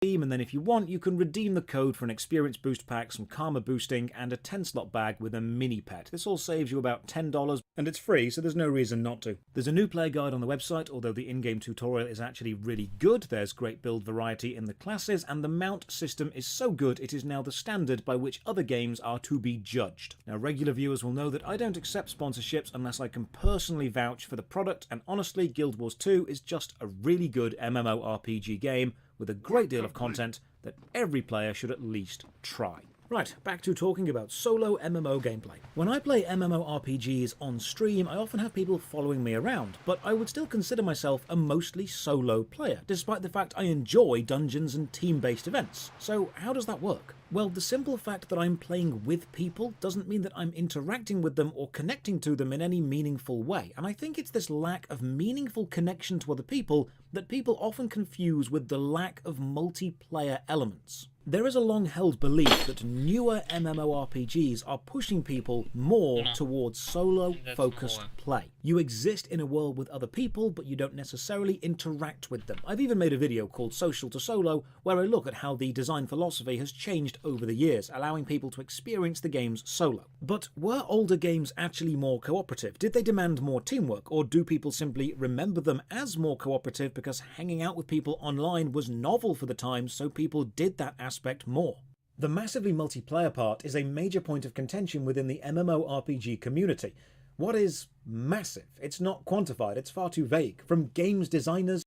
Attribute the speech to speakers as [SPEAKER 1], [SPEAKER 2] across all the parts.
[SPEAKER 1] And then if you want, you can redeem the code for an experience boost pack, some karma boosting, and a 10-slot bag with a mini pet. This all saves you about $10, and it's free, so there's no reason not to. There's a new player guide on the website, although the in-game tutorial is actually really good. There's great build variety in the classes, and the mount system is so good it is now the standard by which other games are to be judged. Now, regular viewers will know that I don't accept sponsorships unless I can personally vouch for the product, and honestly, Guild Wars 2 is just a really good MMORPG game with a great deal of content that every player should at least try. Right, back to talking about solo MMO gameplay. When I play MMORPGs on stream, I often have people following me around, but I would still consider myself a mostly solo player, despite the fact I enjoy dungeons and team-based events. So how does that work? Well, the simple fact that I'm playing with people doesn't mean that I'm interacting with them or connecting to them in any meaningful way, and I think it's this lack of meaningful connection to other people that people often confuse with the lack of multiplayer elements. There is a long-held belief that newer MMORPGs are pushing people more towards solo-focused play. You exist in a world with other people, but you don't necessarily interact with them. I've even made a video called Social to Solo, where I look at how the design philosophy has changed over the years, allowing people to experience the games solo. But were older games actually more cooperative? Did they demand more teamwork, or do people simply remember them as more cooperative because hanging out with people online was novel for the time, so people did that aspect more? The massively multiplayer part is a major point of contention within the MMORPG community. What is massive? It's not quantified, it's far too vague. From games designers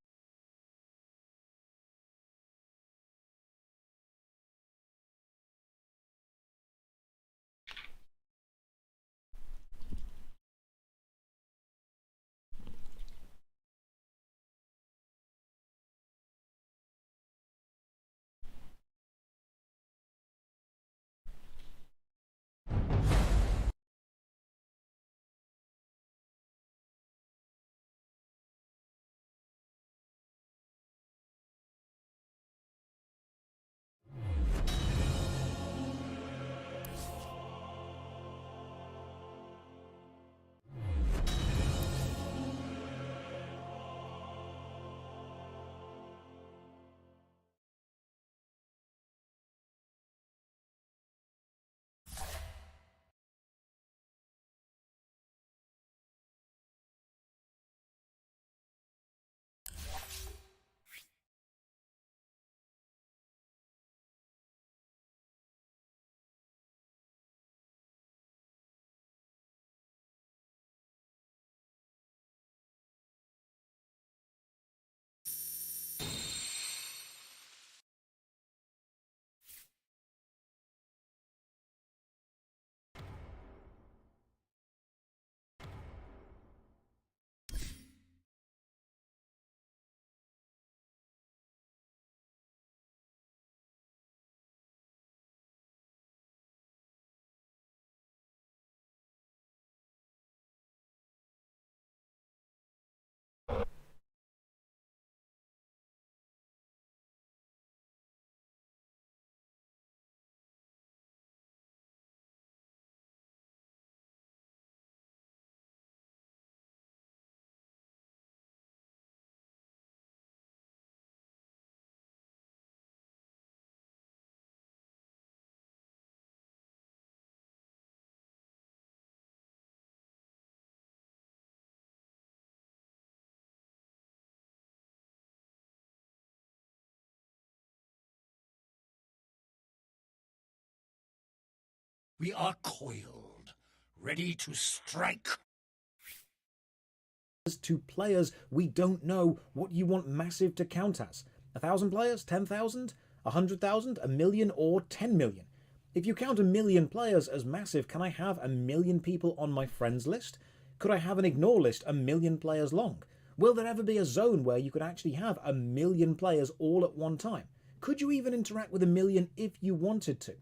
[SPEAKER 2] We are coiled, ready to strike.
[SPEAKER 1] to players, we don't know what you want massive to count as. 1,000 players? 10,000? 100,000? A million? Or 10 million? If you count 1 million players as massive, can I have 1 million people on my friends list? Could I have an ignore list 1 million players long? Will there ever be a zone where you could actually have 1 million players all at one time? Could you even interact with 1 million if you wanted to?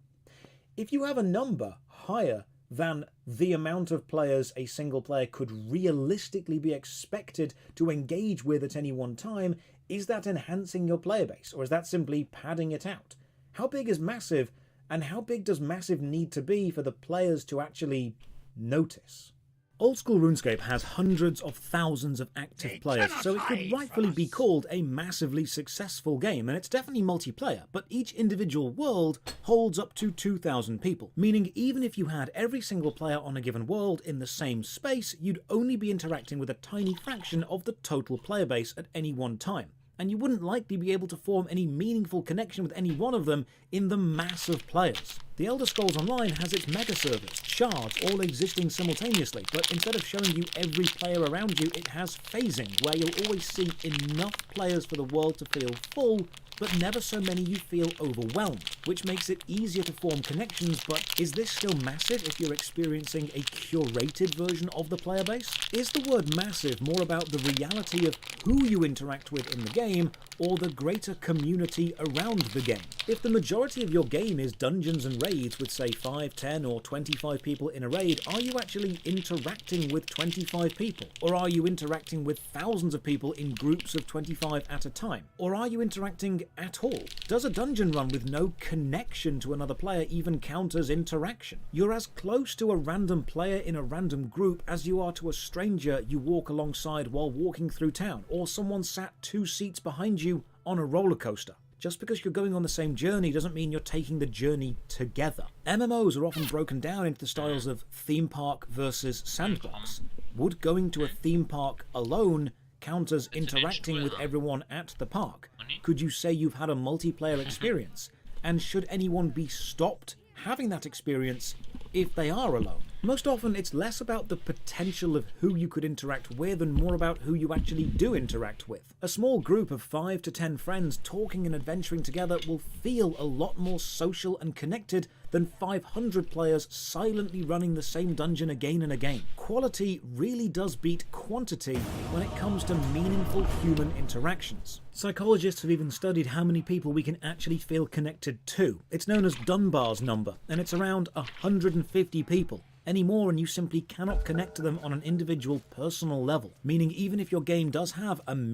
[SPEAKER 1] If you have a number higher than the amount of players a single player could realistically be expected to engage with at any one time, is that enhancing your player base, or is that simply padding it out? How big is massive, and how big does massive need to be for the players to actually notice? Old school RuneScape has hundreds of thousands of active players, so it could rightfully be called a massively successful game, and it's definitely multiplayer, but each individual world holds up to 2,000 people, meaning even if you had every single player on a given world in the same space, you'd only be interacting with a tiny fraction of the total player base at any one time, and you wouldn't likely be able to form any meaningful connection with any one of them in the mass of players. The Elder Scrolls Online has its mega servers, shards, all existing simultaneously, but instead of showing you every player around you, it has phasing, where you'll always see enough players for the world to feel full, but never so many you feel overwhelmed, which makes it easier to form connections. But is this still massive if you're experiencing a curated version of the player base? Is the word massive more about the reality of who you interact with in the game, or the greater community around the game? If the majority of your game is dungeons and raids with say 5, 10 or 25 people in a raid, are you actually interacting with 25 people? Or are you interacting with thousands of people in groups of 25 at a time? Or are you interacting at all? Does a dungeon run with no connection to another player even count as interaction? You're as close to a random player in a random group as you are to a stranger you walk alongside while walking through town, or someone sat 2 seats behind you on a roller coaster. Just because you're going on the same journey doesn't mean you're taking the journey together. MMOs are often broken down into the styles of theme park versus sandbox. Would going to a theme park alone count as interacting with everyone at the park? Could you say you've had a multiplayer experience? And should anyone be stopped having that experience if they are alone? Most often it's less about the potential of who you could interact with and more about who you actually do interact with. A small group of 5 to 10 friends talking and adventuring together will feel a lot more social and connected than 500 players silently running the same dungeon again and again. Quality really does beat quantity when it comes to meaningful human interactions. Psychologists have even studied how many people we can actually feel connected to. It's known as Dunbar's number, and it's around 150 people. Any more and you simply cannot connect to them on an individual personal level, meaning even if your game does have 1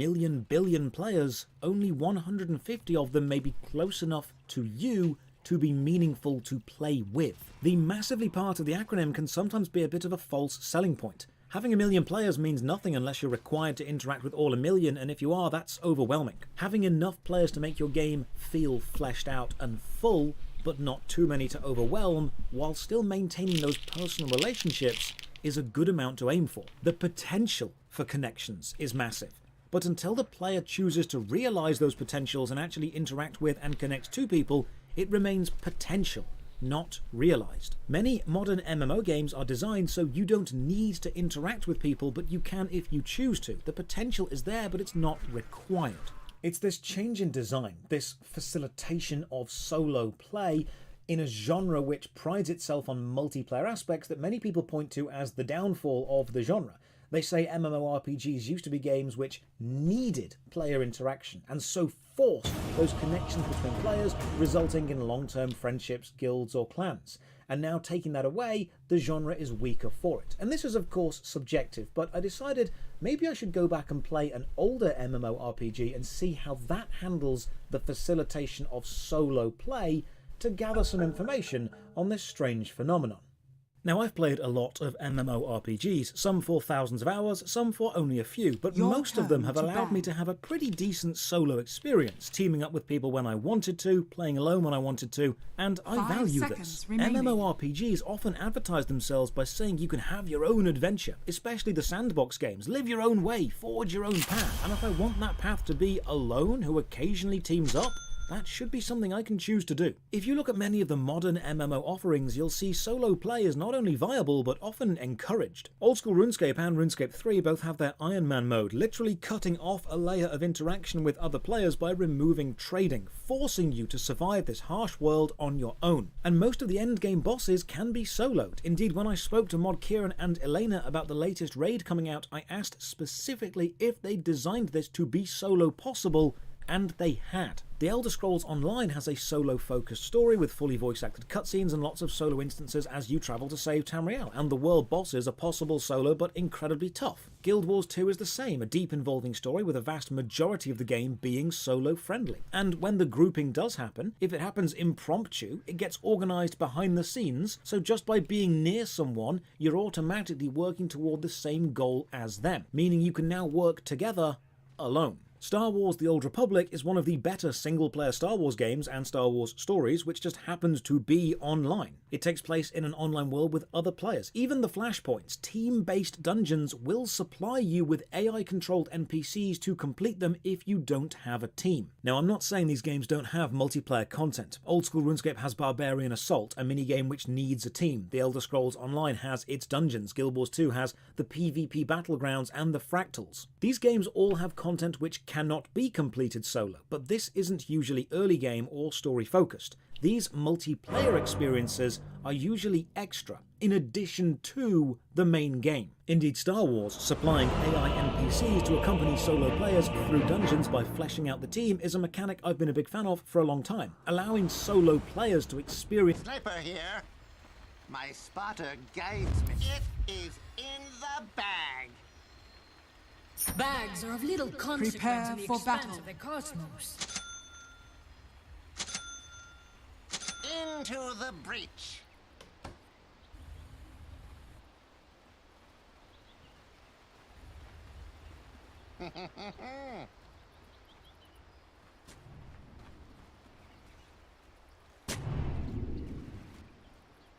[SPEAKER 1] billion players, only 150 of them may be close enough to you to be meaningful to play with. The massively part of the acronym can sometimes be a bit of a false selling point. Having 1 million players means nothing unless you're required to interact with all 1 million, and if you are, that's overwhelming. Having enough players to make your game feel fleshed out and full, but not too many to overwhelm, while still maintaining those personal relationships, is a good amount to aim for. The potential for connections is massive, but until the player chooses to realize those potentials and actually interact with and connect to people, it remains potential, not realized. Many modern MMO games are designed so you don't need to interact with people, but you can if you choose to. The potential is there, but it's not required. It's this change in design, this facilitation of solo play in a genre which prides itself on multiplayer aspects that many people point to as the downfall of the genre. They say MMORPGs used to be games which needed player interaction and so forced those connections between players, resulting in long-term friendships, guilds or clans. And now taking that away, the genre is weaker for it. And this is of course subjective, but I decided maybe I should go back and play an older MMORPG and see how that handles the facilitation of solo play to gather some information on this strange phenomenon. Now, I've played a lot of MMORPGs, some for thousands of hours, some for only a few, but most of them have allowed me to have a pretty decent solo experience, teaming up with people when I wanted to, playing alone when I wanted to, and I value this. MMORPGs often advertise themselves by saying you can have your own adventure, especially the sandbox games. Live your own way, forge your own path, and if I want that path to be alone, who occasionally teams up, that should be something I can choose to do. If you look at many of the modern MMO offerings, you'll see solo play is not only viable, but often encouraged. Old school RuneScape and RuneScape 3 both have their Iron Man mode, literally cutting off a layer of interaction with other players by removing trading, forcing you to survive this harsh world on your own. And most of the endgame bosses can be soloed. Indeed, when I spoke to Mod Kieran and Elena about the latest raid coming out, I asked specifically if they designed this to be solo possible, and they had. The Elder Scrolls Online has a solo-focused story with fully voice-acted cutscenes and lots of solo instances as you travel to save Tamriel, and the world bosses are possible solo but incredibly tough. Guild Wars 2 is the same, a deep involving story with a vast majority of the game being solo-friendly. And when the grouping does happen, if it happens impromptu, it gets organised behind the scenes, so just by being near someone, you're automatically working toward the same goal as them, meaning you can now work together alone. Star Wars The Old Republic is one of the better single-player Star Wars games and Star Wars stories, which just happens to be online. It takes place in an online world with other players. Even the flashpoints, team-based dungeons, will supply you with AI-controlled NPCs to complete them if you don't have a team. Now, I'm not saying these games don't have multiplayer content. Old School RuneScape has Barbarian Assault, a minigame which needs a team. The Elder Scrolls Online has its dungeons. Guild Wars 2 has the PvP battlegrounds and the fractals. These games all have content which cannot be completed solo, but this isn't usually early game or story focused. These multiplayer experiences are usually extra, in addition to the main game. Indeed, Star Wars, supplying AI NPCs to accompany solo players through dungeons by fleshing out the team, is a mechanic I've been a big fan of for a long time, allowing solo players to experience...
[SPEAKER 3] Sniper here. My spotter guides me. It is in the bag.
[SPEAKER 4] Bags are of little consequence
[SPEAKER 5] Prepare
[SPEAKER 4] in the
[SPEAKER 5] for
[SPEAKER 4] expanse
[SPEAKER 5] battle.
[SPEAKER 4] of the cosmos.
[SPEAKER 3] Into the breach.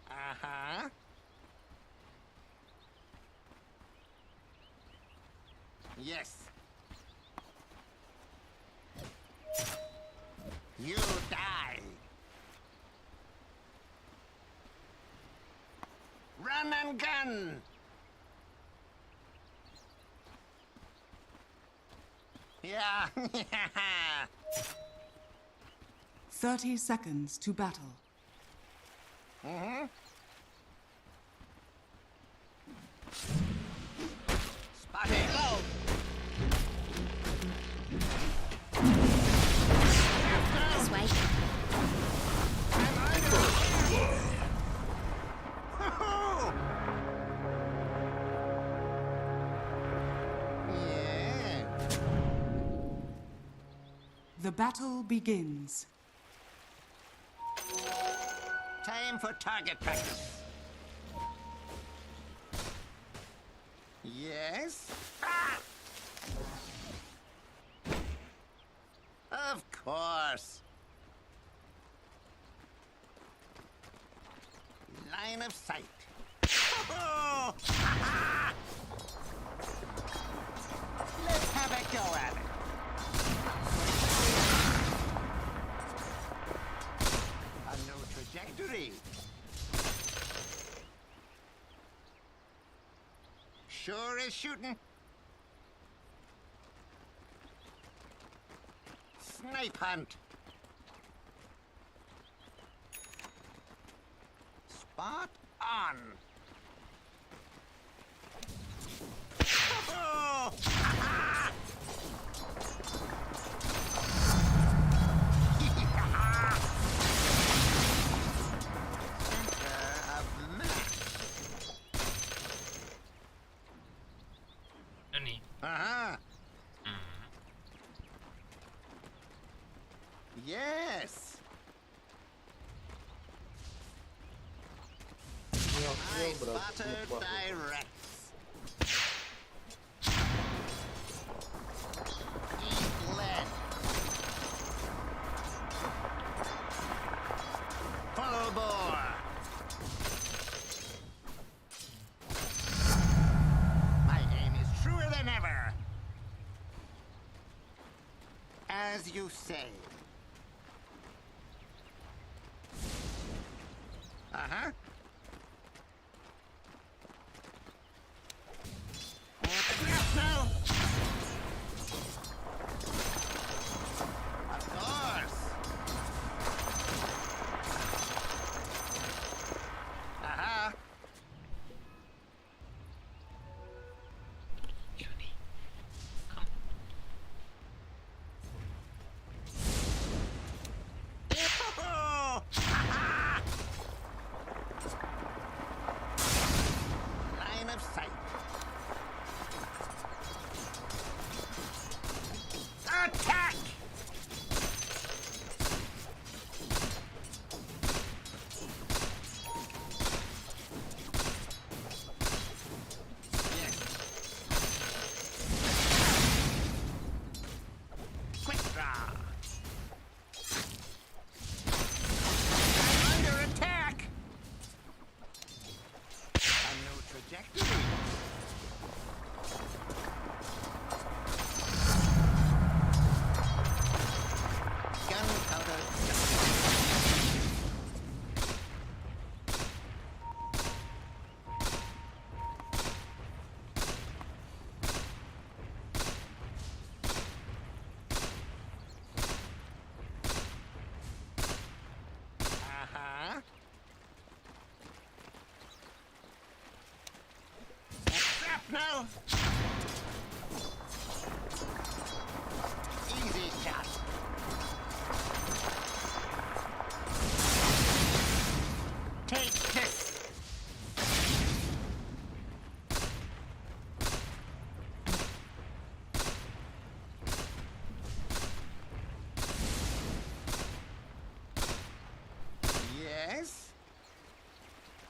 [SPEAKER 3] Uh-huh. Yes. You die. Run and gun. Yeah.
[SPEAKER 5] 30 seconds to battle.
[SPEAKER 3] Mm-hmm. Spotted. Go.
[SPEAKER 6] This way.
[SPEAKER 3] Yeah.
[SPEAKER 5] The battle begins.
[SPEAKER 3] Time for target practice. Yes? Ah! Of course. Line of sight. Oh! Let's have a go at it. A new trajectory. Sure is shooting. Snipe hunt. Spot on. Oh! Center of mass.
[SPEAKER 7] Nani?
[SPEAKER 3] Uh-huh. Yes. My spotter directs. Eat lead. Follow bore. My aim is truer than ever. As you say. Uh-huh. No. Of course. Uh-huh.
[SPEAKER 7] Johnny, come.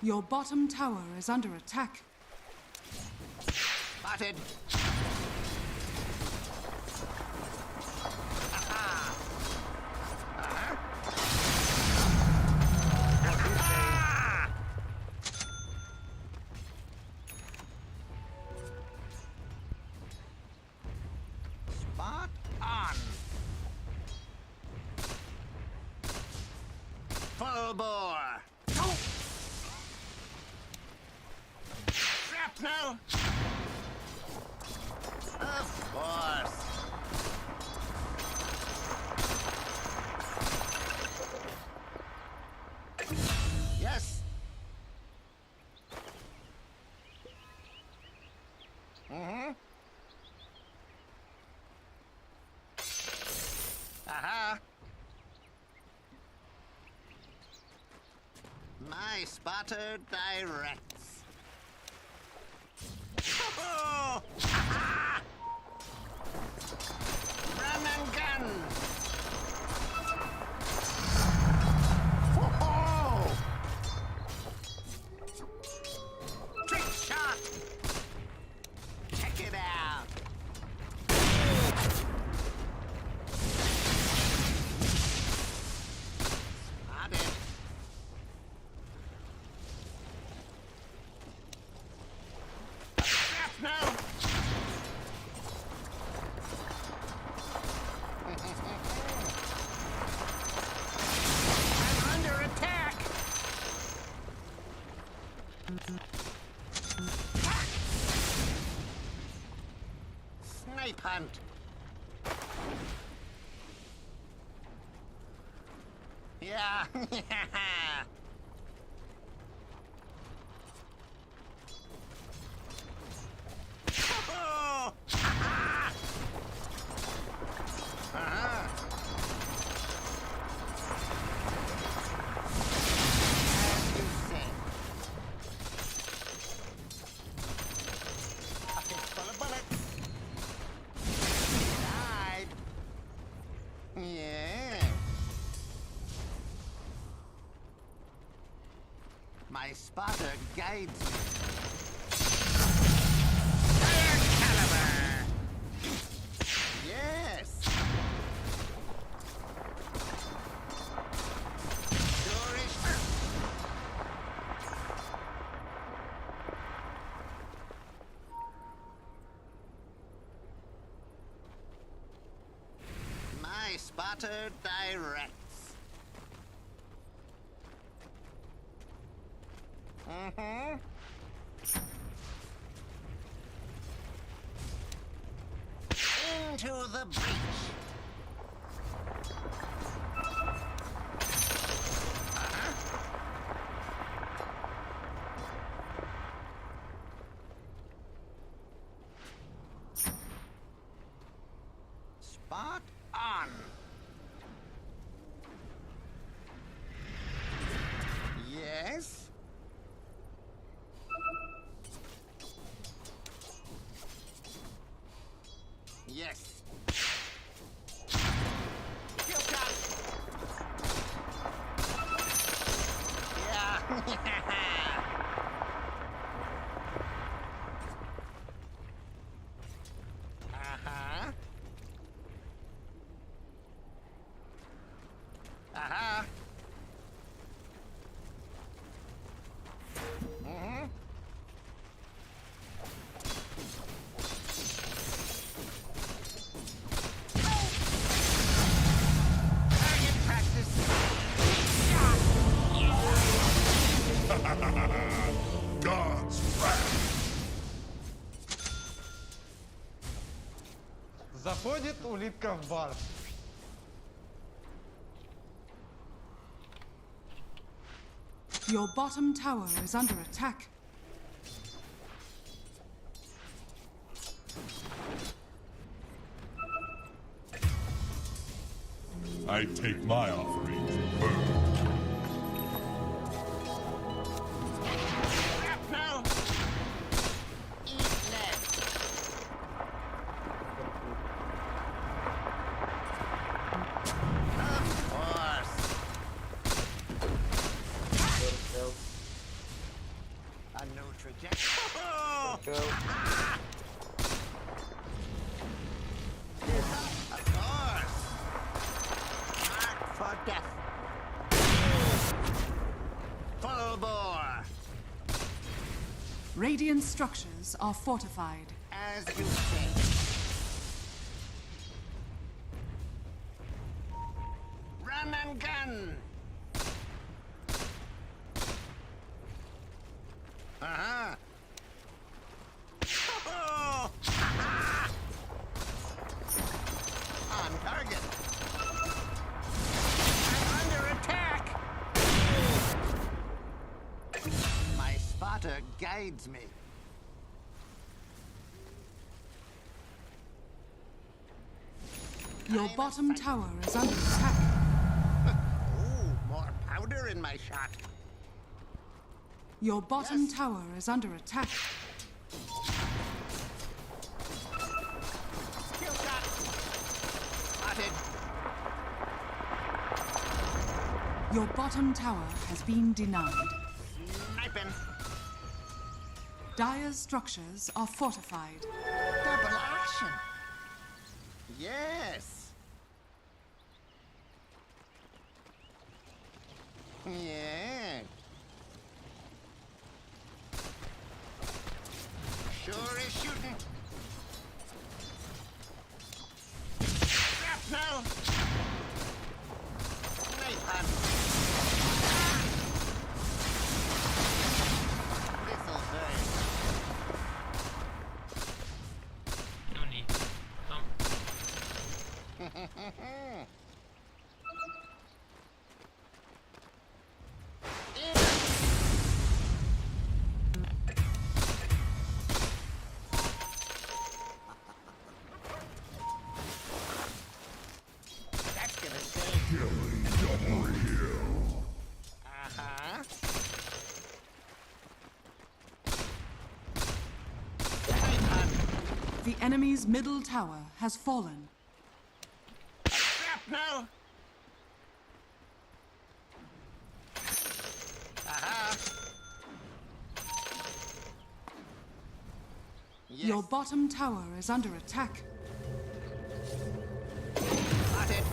[SPEAKER 5] Your bottom tower is under attack.
[SPEAKER 3] Spotted. Spot on. Full bore. Shrapnel. Of course. Yes. Mm-hmm. Aha. My spotter directs. Oh! Ah! Run and gun. Oh! Trick shot. Check it out. Spotted. Shrapnel. I'm under attack. Snipe hunt. Yeah. Oh! Ah! Uh-huh. As you say. Pockets full of bullets. Died. Yeah. My spotter guides me. Fire caliber. Yes. Sure-ish. My spotter directs. Mm-hmm. Into the breach. Uh-huh. Spot on. Yes. Yes. Kill shot. Yeah. Uh-huh. Uh-huh. Mm-hmm. Target practice.
[SPEAKER 2] God's wrath.
[SPEAKER 7] Заходит улитка в бар.
[SPEAKER 5] Your bottom tower is under attack.
[SPEAKER 2] I take my offerings first.
[SPEAKER 3] Shrapnel. Eat lead. Of course.
[SPEAKER 5] Radiant structures are fortified.
[SPEAKER 3] As you say. Run and gun! Uh-huh. Oh! On target. I'm under attack! My spotter guides me.
[SPEAKER 5] Your bottom tower is under attack.
[SPEAKER 3] Ooh, more powder in my shot.
[SPEAKER 5] Your bottom
[SPEAKER 3] Yes.
[SPEAKER 5] tower is under attack.
[SPEAKER 3] Kill shot. Spotted.
[SPEAKER 5] Your bottom tower has been denied.
[SPEAKER 3] Sniping.
[SPEAKER 5] Dire's structures are fortified.
[SPEAKER 3] Double action. Yes. Yeah. Sure is shooting. Shrapnel. Napalm. This'll burn.
[SPEAKER 8] No need. Come.
[SPEAKER 3] That's gonna save. Uh-huh. Napalm.
[SPEAKER 5] The enemy's middle tower has fallen.
[SPEAKER 3] Shrapnel. Aha. Yes.
[SPEAKER 5] Your bottom tower is under attack.
[SPEAKER 3] Spotted.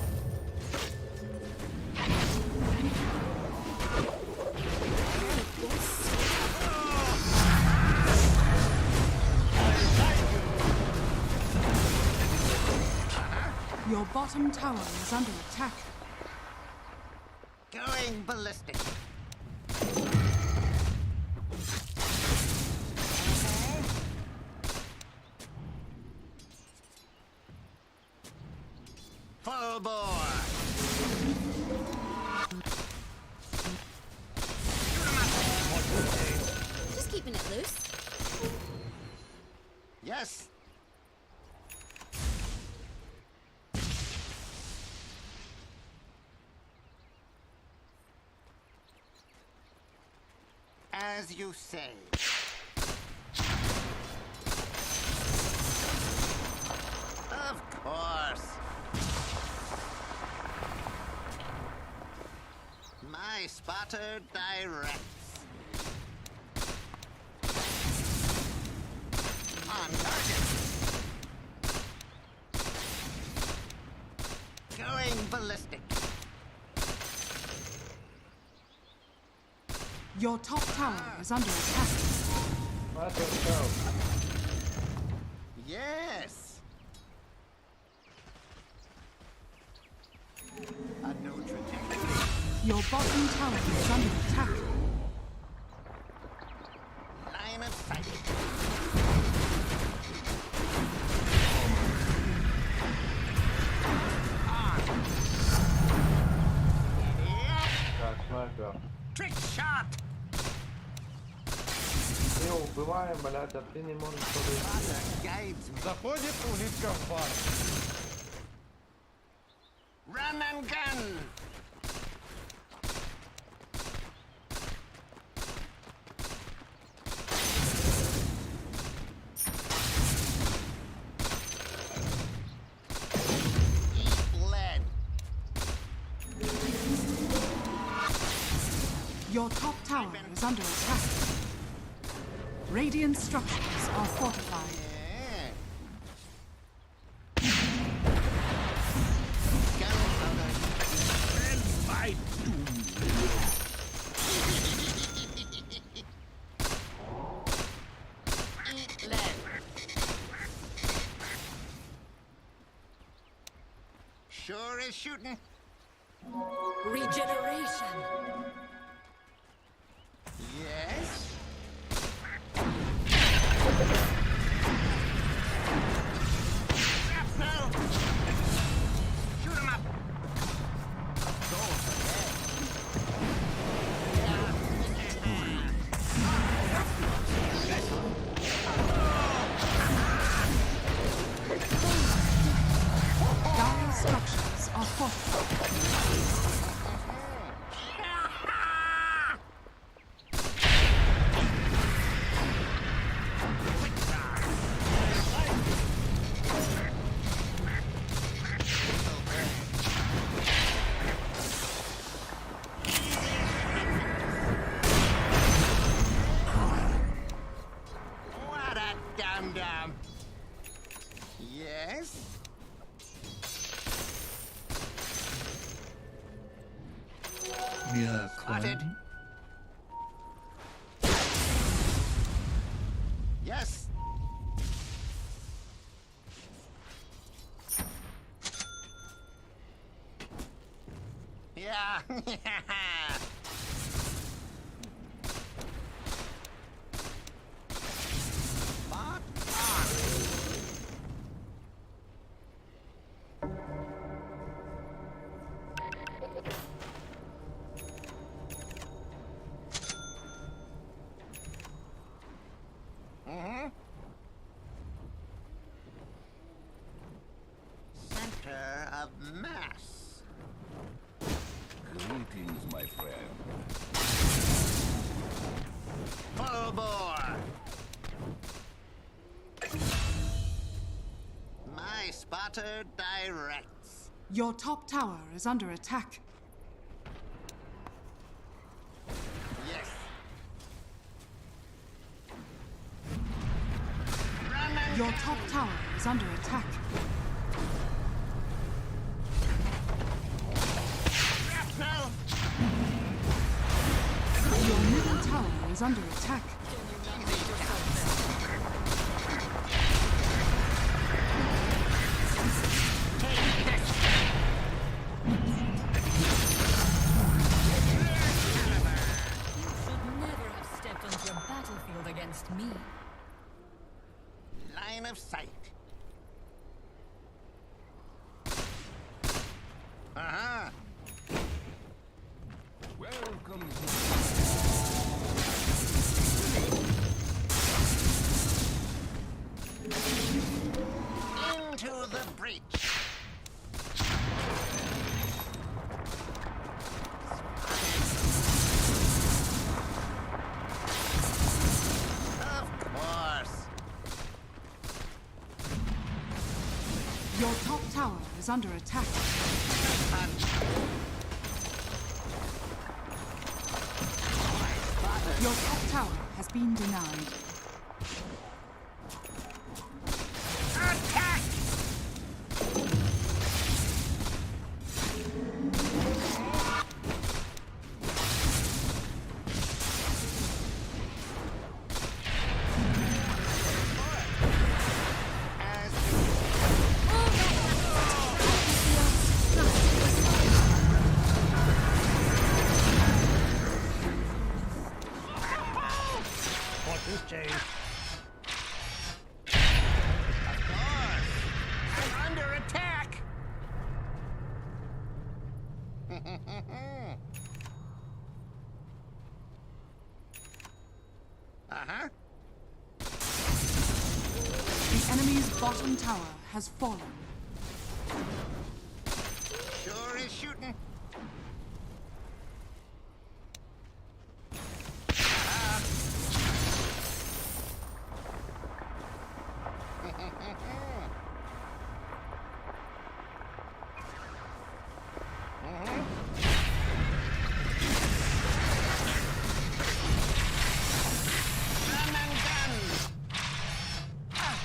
[SPEAKER 5] Your bottom tower is under attack.
[SPEAKER 3] Going ballistic. Full bore.
[SPEAKER 6] Just keeping it loose.
[SPEAKER 3] Yes. As you say. Of course. My spotter directs. On target. Going ballistic.
[SPEAKER 5] Your top tower is under attack.
[SPEAKER 7] Let us go.
[SPEAKER 3] Yes. A new trajectory.
[SPEAKER 5] Your bottom tower is under attack.
[SPEAKER 3] Line of sight. Yeah.
[SPEAKER 7] Так, снайпер.
[SPEAKER 3] Trick shot.
[SPEAKER 7] Ми його вбиваємо, блядь, а ти не можеш подойти.
[SPEAKER 3] Spotter guides me.
[SPEAKER 7] Заходить улитка в бар.
[SPEAKER 3] Run and gun. Eat lead.
[SPEAKER 5] Your top tower is under attack. Radiant structures are fortified.
[SPEAKER 3] Yeah. Gunpowder.
[SPEAKER 1] And my doom.
[SPEAKER 3] Sure is shooting.
[SPEAKER 4] Regeneration.
[SPEAKER 3] Yes. Shrapnel! Shoot him up! Goal for
[SPEAKER 5] Dire structures are fortified.
[SPEAKER 3] What a dum-dum! Yes? Spotted. Yes. Yeah. Spot on. Center of mass.
[SPEAKER 2] Greetings, my friend.
[SPEAKER 3] Full bore. My spotter directs.
[SPEAKER 5] Your top tower is under attack.
[SPEAKER 3] Yes. Run and
[SPEAKER 5] Your top tower is under attack.
[SPEAKER 3] shrapnel.
[SPEAKER 5] Your middle tower is under attack.
[SPEAKER 4] Should never have stepped onto a battlefield against me.
[SPEAKER 3] Line of sight. Uh-huh.
[SPEAKER 2] Welcome.
[SPEAKER 3] Into the breach. Of course.
[SPEAKER 5] Your top tower is under attack. Your top tower has been denied.
[SPEAKER 3] Attack! As
[SPEAKER 2] What is change?
[SPEAKER 3] Of course. I'm under attack. Uh-huh.
[SPEAKER 5] The enemy's bottom tower has fallen.
[SPEAKER 3] Sure is shooting. Run and gun. Ah.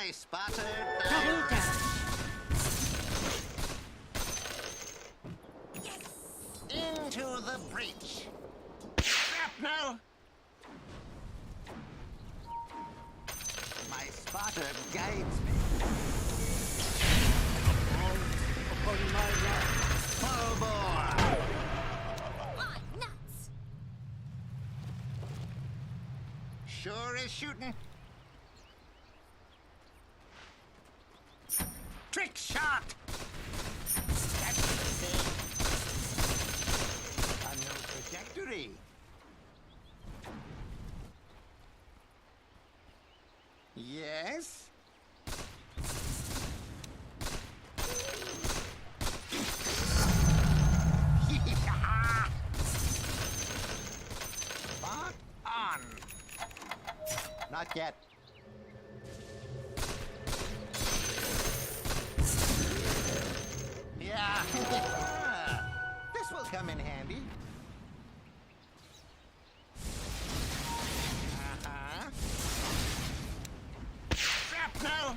[SPEAKER 3] My spotter
[SPEAKER 4] Double dash.
[SPEAKER 3] into the breach. Shrapnel. My spotter guides me. Upon my life. Full bore.
[SPEAKER 6] Ah, nuts!
[SPEAKER 3] Sure is shooting. Trick shot. That's the thing. A new trajectory. Yes. Spot on. Not yet. Yeah. This will come in handy. Uh-huh. Shrapnel!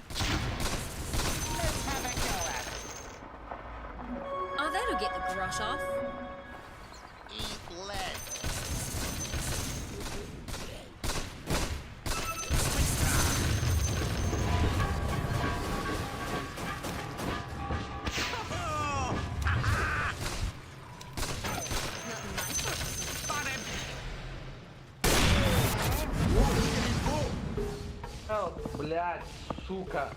[SPEAKER 3] Let's have a go at it.
[SPEAKER 6] Oh, that'll get the brush off.
[SPEAKER 3] Eat lead.
[SPEAKER 7] Блядь, сука.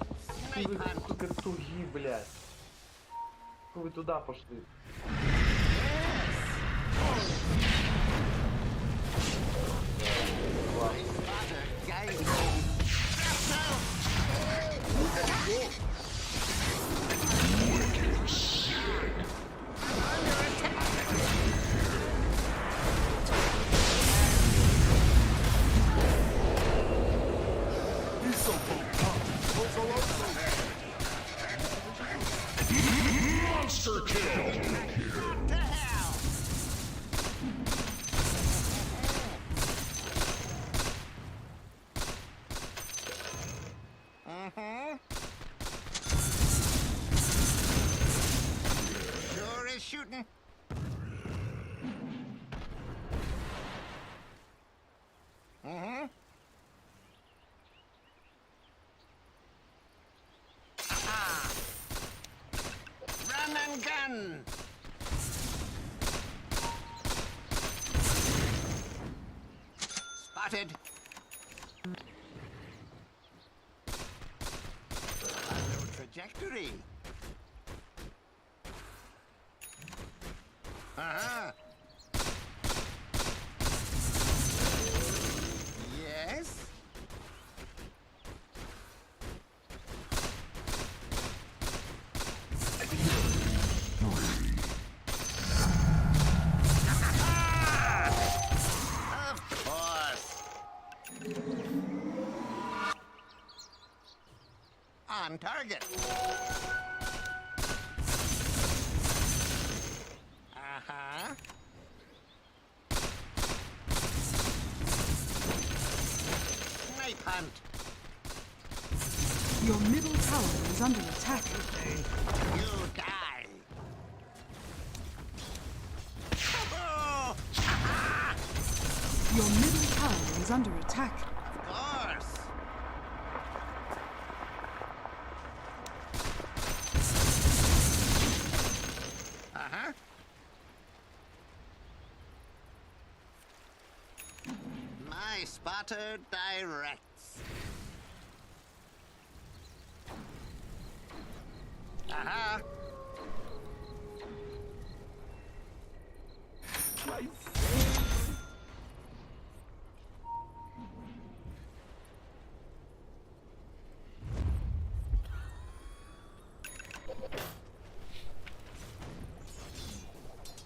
[SPEAKER 7] Вы, сука, туги, блядь. Вы туда пошли.
[SPEAKER 2] Monster kill!
[SPEAKER 3] To hell! Sure is shooting. Run and gun! Spotted! A new trajectory! Uh-huh! Yes? Of course. On target. Uh-huh. Snipe hunt.
[SPEAKER 5] Your middle tower is under attack.
[SPEAKER 3] You die. Oh,
[SPEAKER 5] Your middle tower is under attack.
[SPEAKER 3] of course. Uh-huh. My spotter directs. Uh-huh.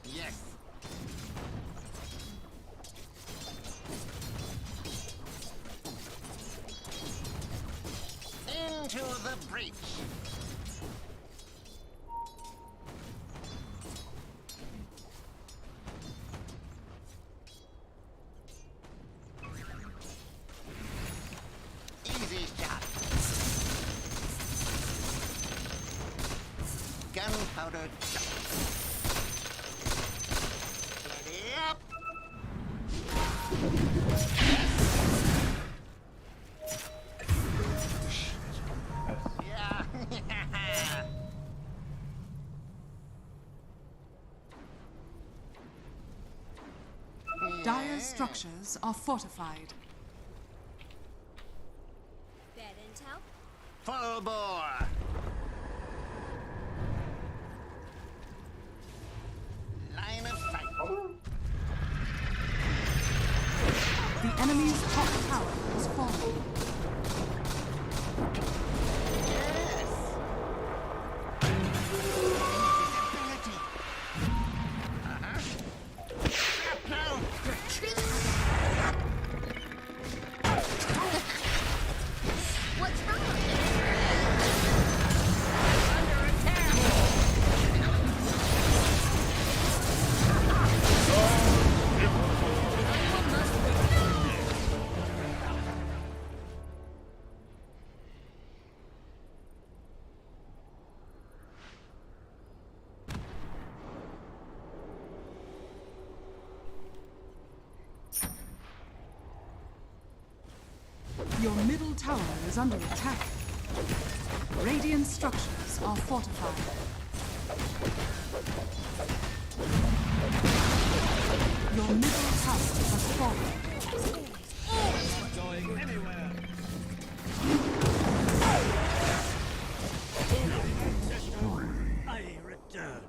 [SPEAKER 3] Yes. Into the breach. Easy shot. Gunpowder. Ready up. Yeah.
[SPEAKER 5] Dire structures are fortified.
[SPEAKER 6] Bad intel?
[SPEAKER 3] Full bore. Line of sight.
[SPEAKER 5] The enemy's top tower has fallen.
[SPEAKER 3] Yes. Invisibility. Shrapnel.
[SPEAKER 6] What's wrong?
[SPEAKER 5] Your middle tower is under attack. Radiant structures are fortified. Your middle tower has fallen.
[SPEAKER 2] I return.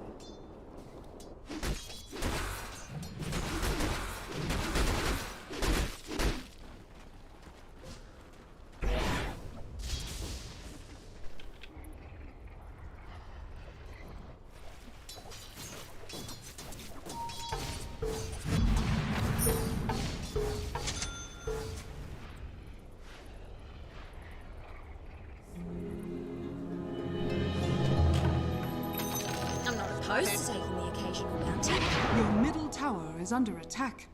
[SPEAKER 6] I'm not opposed to taking the occasional bounty.
[SPEAKER 5] Your middle tower is under attack.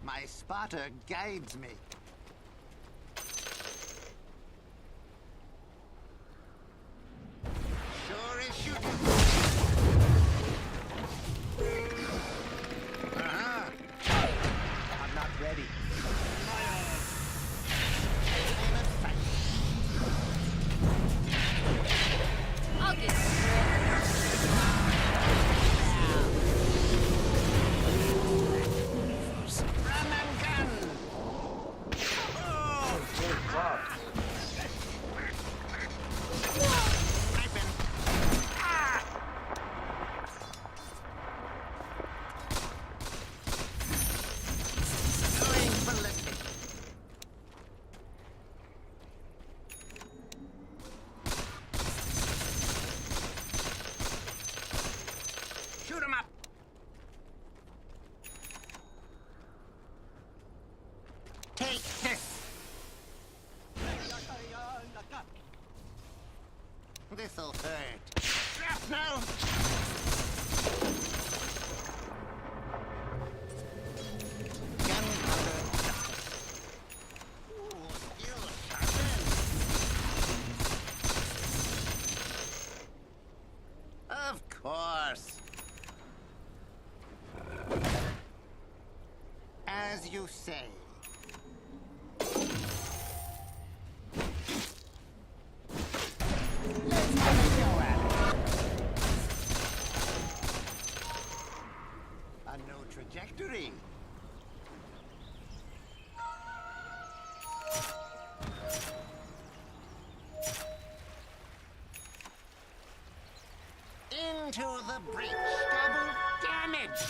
[SPEAKER 3] My spotter guides me. Sure is shooting. I'm not ready. Line of sight.
[SPEAKER 6] I'll get it.
[SPEAKER 3] Run and gun. Oh, sniping. Ah! Going ballistic. Shoot 'em up. Take this. This'll hurt. Shrapnel. Gunpowder. Ooh, still sharpened. Of course. As you say. Let's have a go at it. A no trajectory. Into the breach. Double damage.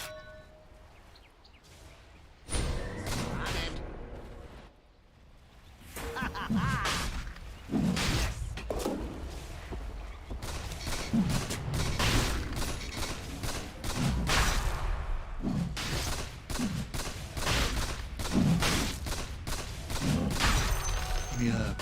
[SPEAKER 3] Spotted. Ha ha ha. Yes.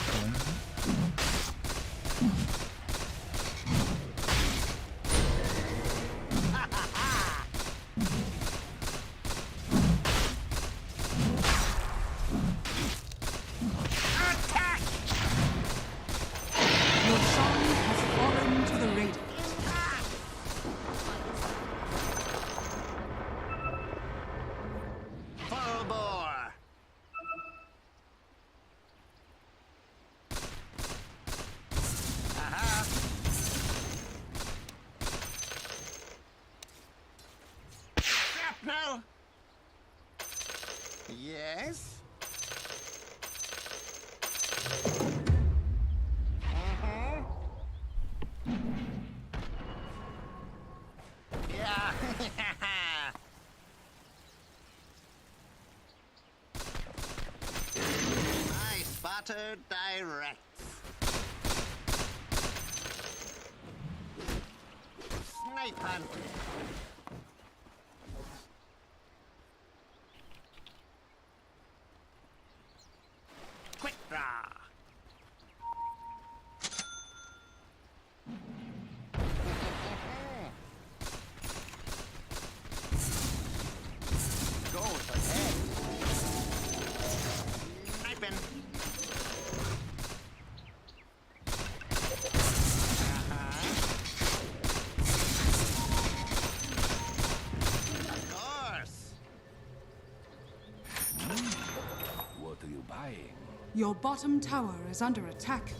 [SPEAKER 3] Yes? Yeah. My spotter directs. Snipe hunt. Quick draw. Goes ahead. Sniping. Of course.
[SPEAKER 2] What are you buying?
[SPEAKER 5] Your bottom tower is under attack.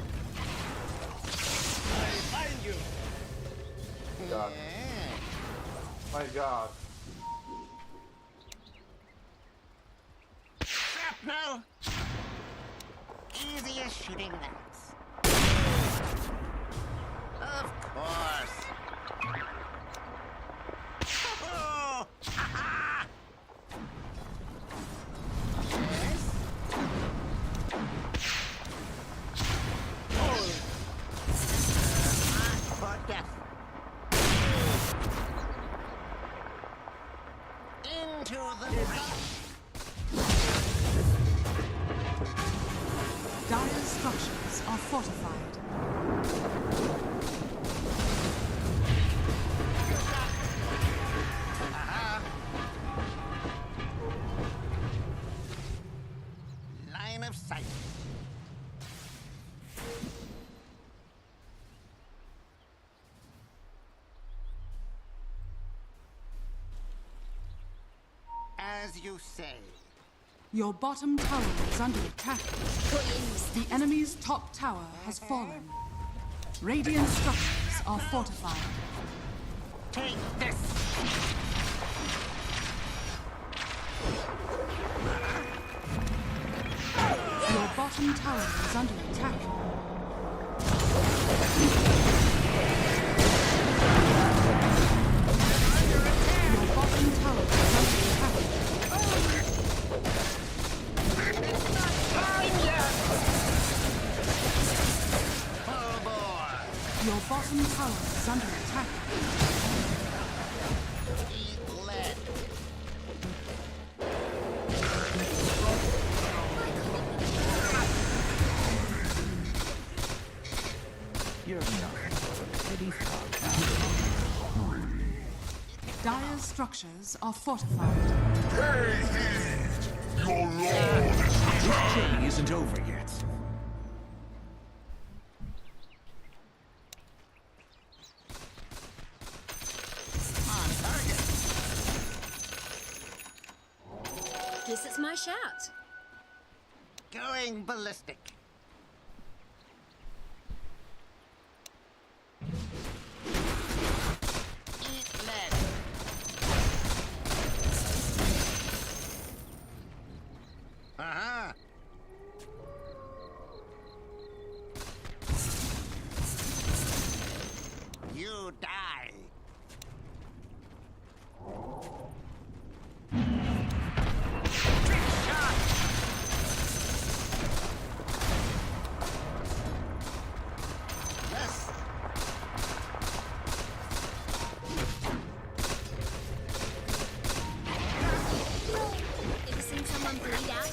[SPEAKER 7] God.
[SPEAKER 3] Yeah.
[SPEAKER 7] My God.
[SPEAKER 3] Shrapnel! Easy as shooting gnats. Of course. Oh! Ha-ha! Yes? Mark for death. Into the breach.
[SPEAKER 5] Dire structures are fortified.
[SPEAKER 3] Line of sight. As you say.
[SPEAKER 5] Your bottom tower is under attack.
[SPEAKER 6] Put you in with
[SPEAKER 5] The enemy's top tower has fallen. Radiant structures are fortified.
[SPEAKER 3] Take this.
[SPEAKER 5] Your bottom tower is under attack. Your bottom tower is under attack.
[SPEAKER 3] Full bore.
[SPEAKER 5] Your bottom tower is under attack.
[SPEAKER 3] Eat lead.
[SPEAKER 2] You're nothing but a petty thug.
[SPEAKER 5] Dire structures are fortified.
[SPEAKER 2] This journey isn't over yet.
[SPEAKER 3] On target.
[SPEAKER 6] Guess it's my shout.
[SPEAKER 3] Going ballistic. Eat lead. Uh-huh. You die. Trick shot. Yes.
[SPEAKER 6] Ever seen someone bleed out?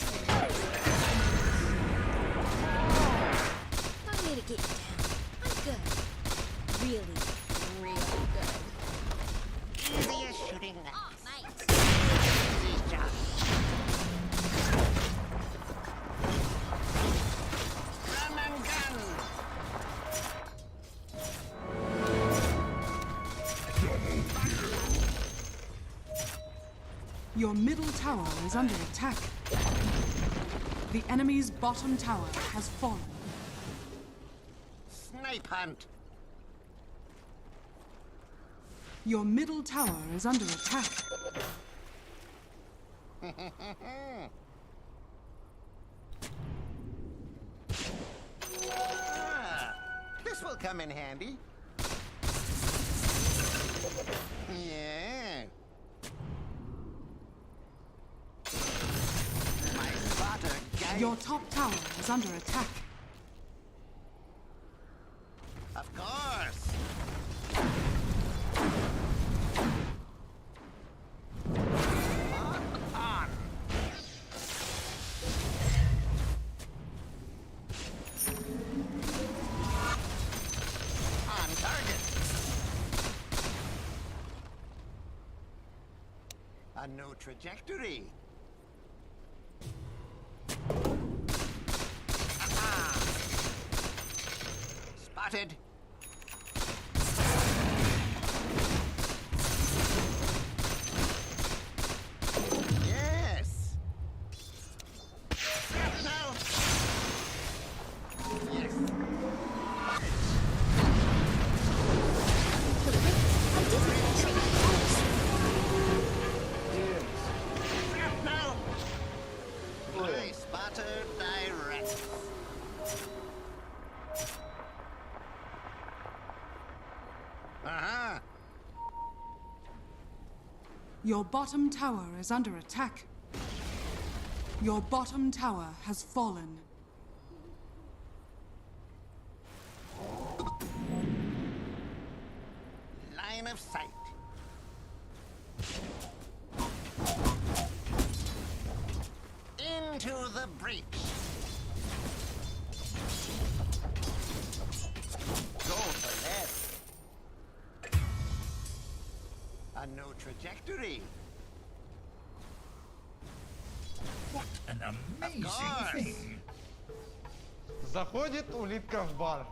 [SPEAKER 6] Don't need to get you down. I'm good. Really, real good.
[SPEAKER 3] Easy as shooting
[SPEAKER 6] Oh,
[SPEAKER 3] gnats.
[SPEAKER 6] mate.
[SPEAKER 3] Easy job. Run and gun.
[SPEAKER 5] Your middle tower is under attack. The enemy's bottom tower has fallen.
[SPEAKER 3] Snipe hunt.
[SPEAKER 5] Your middle tower is under attack.
[SPEAKER 3] will come in handy. Yeah. My spotter guides.
[SPEAKER 5] Your top tower is under attack.
[SPEAKER 3] Of course. On. On target. A new trajectory. Aha. Spotted. Yes. Shrapnel. Yes. Shrapnel. My spotter direct. Uh-huh.
[SPEAKER 5] Your bottom tower is under attack. Your bottom tower has fallen.
[SPEAKER 3] Line of sight. Into the breach. Go for left. A new trajectory.
[SPEAKER 2] What an amazing
[SPEAKER 3] course.
[SPEAKER 2] thing!
[SPEAKER 7] Заходит улитка в бар.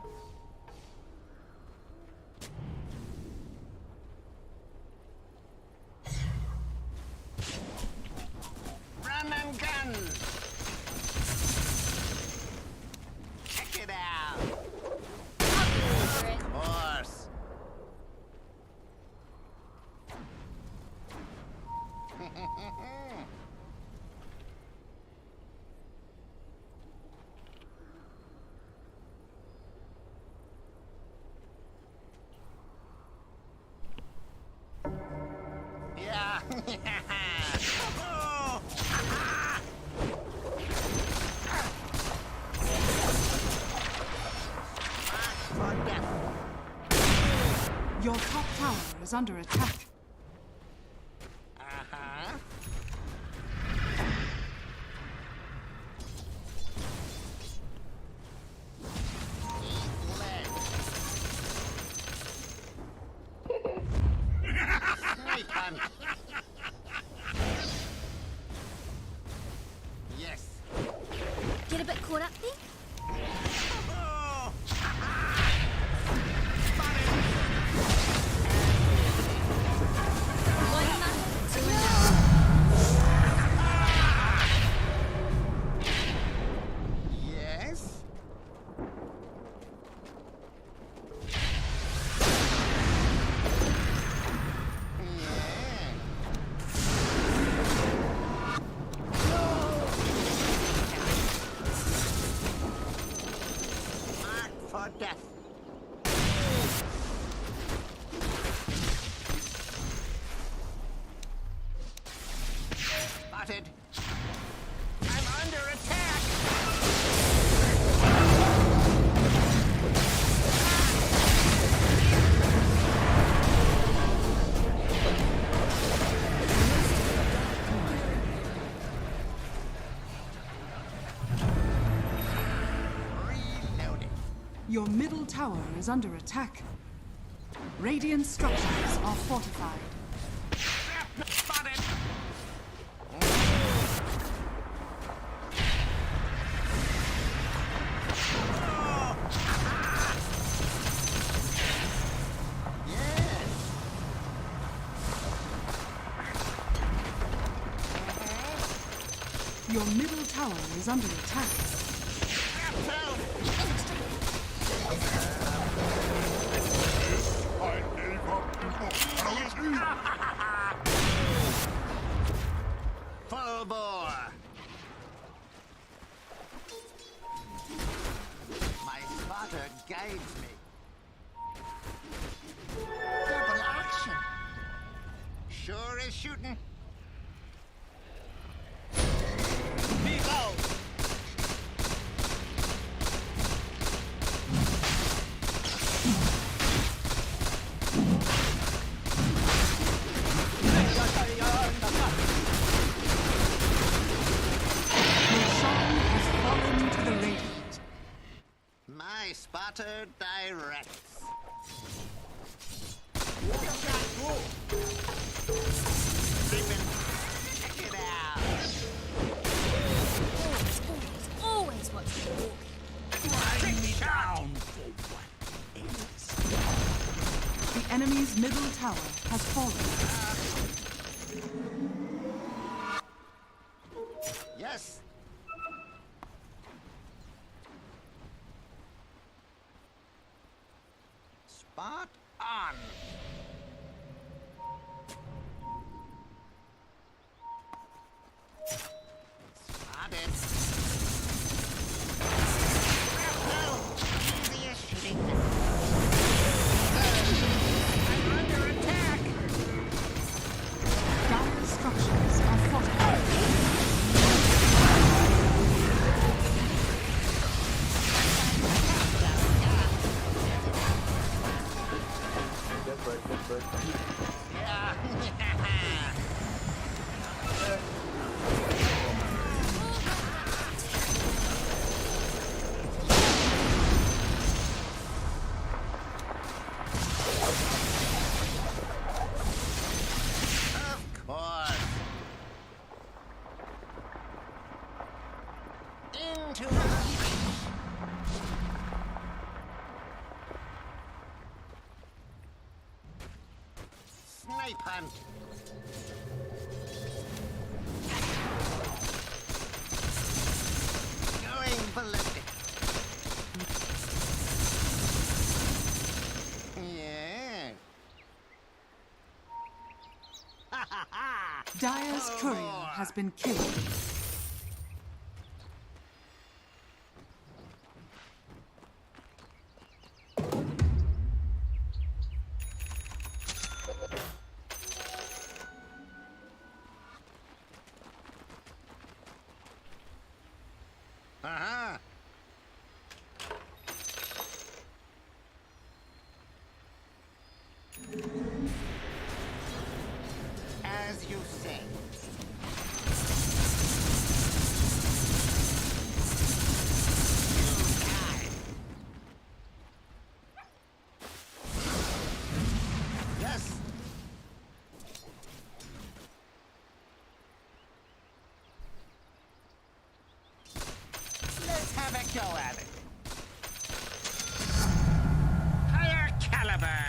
[SPEAKER 3] Run and gun. Check it out. Of course. Yeah. Oh. For death.
[SPEAKER 5] Your top tower is under attack.
[SPEAKER 3] Uh-huh. Eat leg. Snake hunt. Yes.
[SPEAKER 6] Get a bit caught up there?
[SPEAKER 3] Oh.
[SPEAKER 6] One month, two and down.
[SPEAKER 3] Yes. Yeah. Marked for death. Spotted. I'm under attack. Reloading.
[SPEAKER 5] Your middle tower is under attack. Radiant structures are fortified.
[SPEAKER 3] Spotted. Yes.
[SPEAKER 5] Your middle tower is under attack.
[SPEAKER 2] I gave up immortality!
[SPEAKER 3] Full bore. My spotter guides me. Somebody's shooting. My spotter directs. Check it out.
[SPEAKER 6] Always what's the
[SPEAKER 2] Bring me down for what is.
[SPEAKER 5] The enemy's middle tower has fallen.
[SPEAKER 3] Yes. Spot on. Spotted. No, easiest shooting. I'm under attack.
[SPEAKER 5] Dire structures are fortified.
[SPEAKER 3] Of course. Into the breach. Snipe hunt. Going ballistic. Yeah.
[SPEAKER 5] Dire's courier has been killed.
[SPEAKER 3] Uh-huh. As you say. You die. Yes. Let's have a go at it. Higher caliber.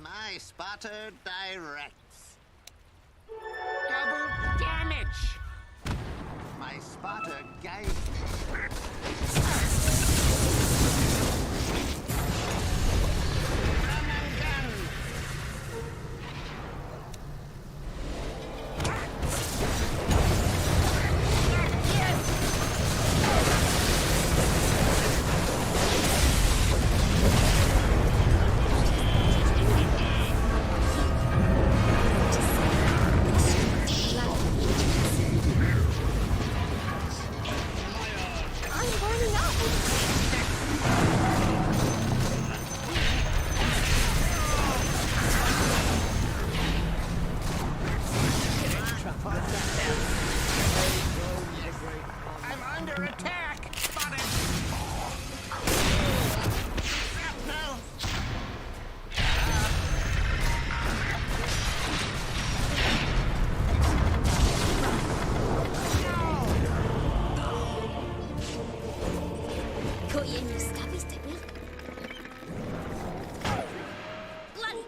[SPEAKER 3] My spotter directs. Double damage. My spotter guides me. Run and gun.
[SPEAKER 6] I'm burning up!
[SPEAKER 3] I'm under attack. Spotted. Shrapnel.
[SPEAKER 6] Caught you in your stabby sticky. Bloody!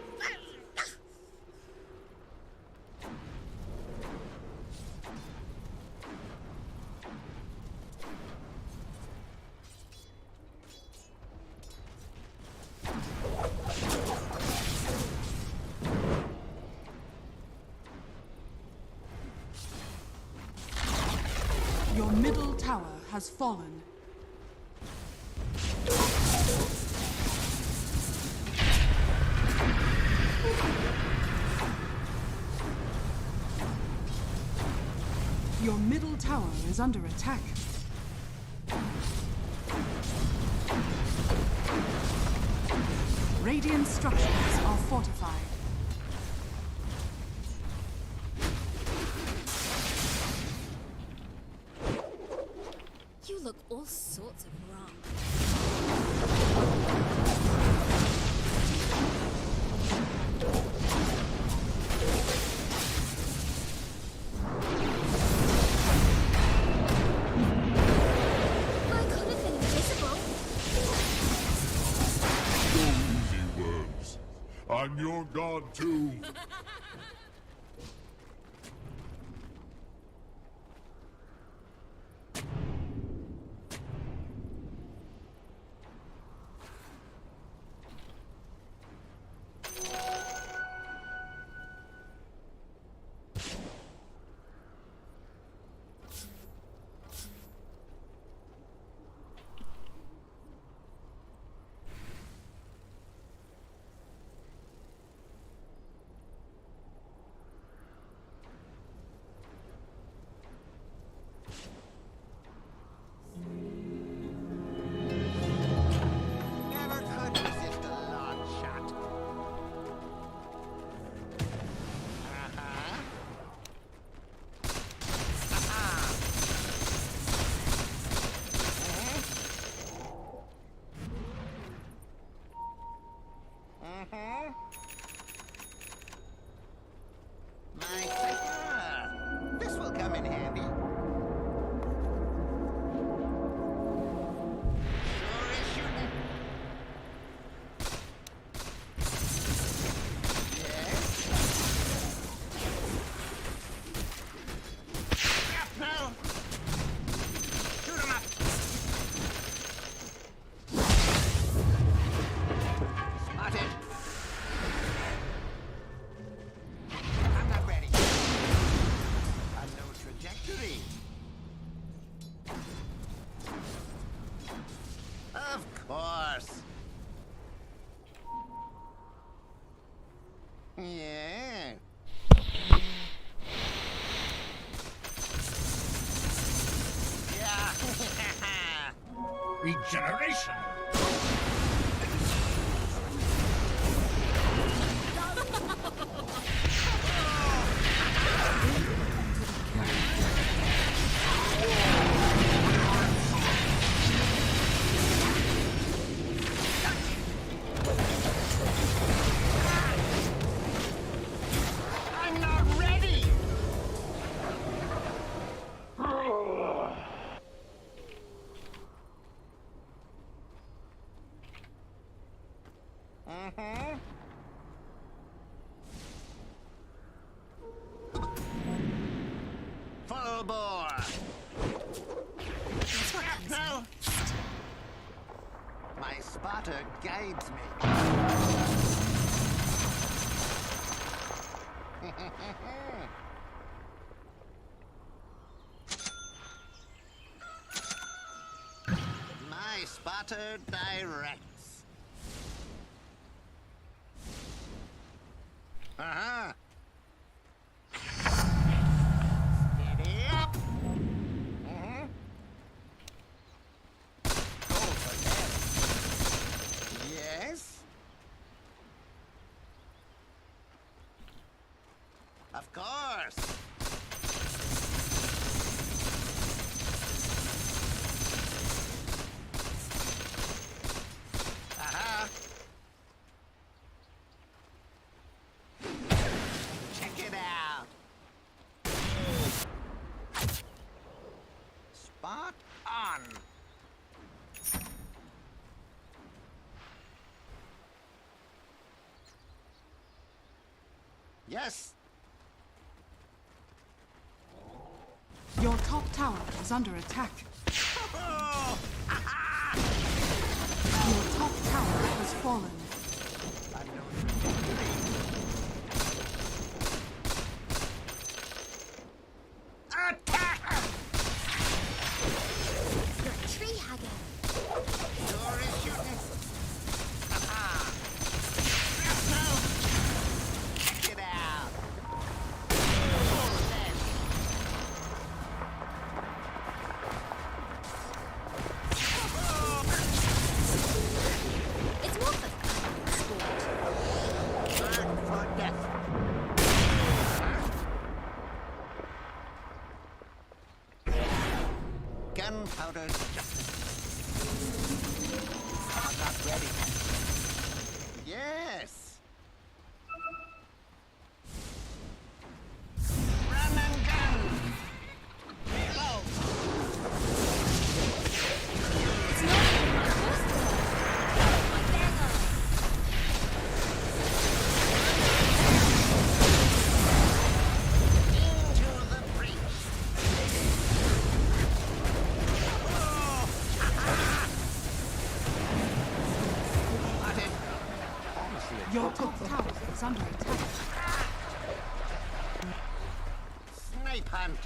[SPEAKER 5] Your middle tower has fallen. Your middle tower is under attack. Radiant structures are fortified.
[SPEAKER 6] You look all sorts of wrong. I could have been invisible.
[SPEAKER 9] Go easy, worms. I'm your god too.
[SPEAKER 3] Never could resist a long shot. Uh-huh. Aha. Mm-hmm. My second. This will come in handy. Sure is shooting. Yes. Shrapnel. Shoot 'em up. Spotted. I'm not ready. A new trajectory. Of course. Yeah. Yeah.
[SPEAKER 2] Regeneration.
[SPEAKER 3] I'm not ready. Mm-hmm. Full bore. Shrapnel. My spotter guides me. My spotter directs. Uh-huh. Steady up. Mm-hmm. Go for that. Yes. Of course. Aha. Check it out. Spot on. Yes.
[SPEAKER 5] Your top tower is under attack. Your top tower has fallen.
[SPEAKER 3] Attack!
[SPEAKER 6] You're a tree hugger.
[SPEAKER 3] Sure is shooting. Aha! Shrapnel! Check it out. Full for death. Gunpowder justice. I'm not ready. Yes. Run and gun. Reload.
[SPEAKER 6] It's not even my first love. My beggar.
[SPEAKER 3] Into the breach. Spotted.
[SPEAKER 5] Your top tower is under attack.
[SPEAKER 3] Snipe hunt.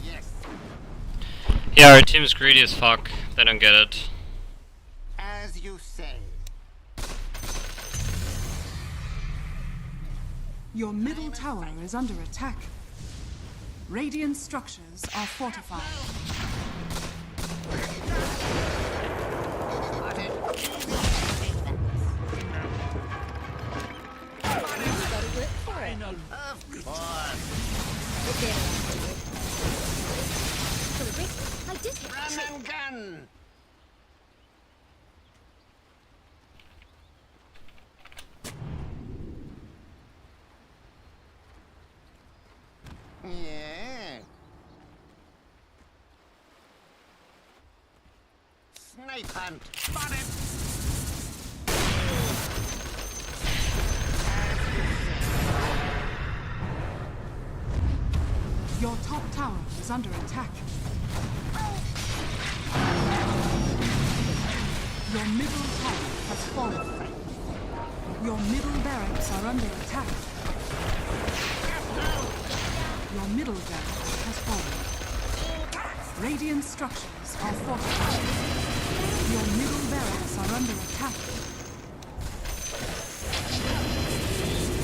[SPEAKER 3] Yes.
[SPEAKER 8] Yeah, our team's greedy as fuck. They don't get it.
[SPEAKER 3] As you say.
[SPEAKER 5] Your middle tower is under attack. Radiant structures are fortified.
[SPEAKER 3] Spotted.
[SPEAKER 6] Gotta work for it.
[SPEAKER 3] Of course.
[SPEAKER 6] But there for the risk, I did hit the
[SPEAKER 3] Run
[SPEAKER 6] trick.
[SPEAKER 3] and gun. Yeah. Snipe hunt. Spotted.
[SPEAKER 5] Your top tower is under attack. Your middle tower has fallen. Your middle barracks are under attack. Your middle barracks has fallen. Radiant structures are fortified. Your middle barracks are under attack.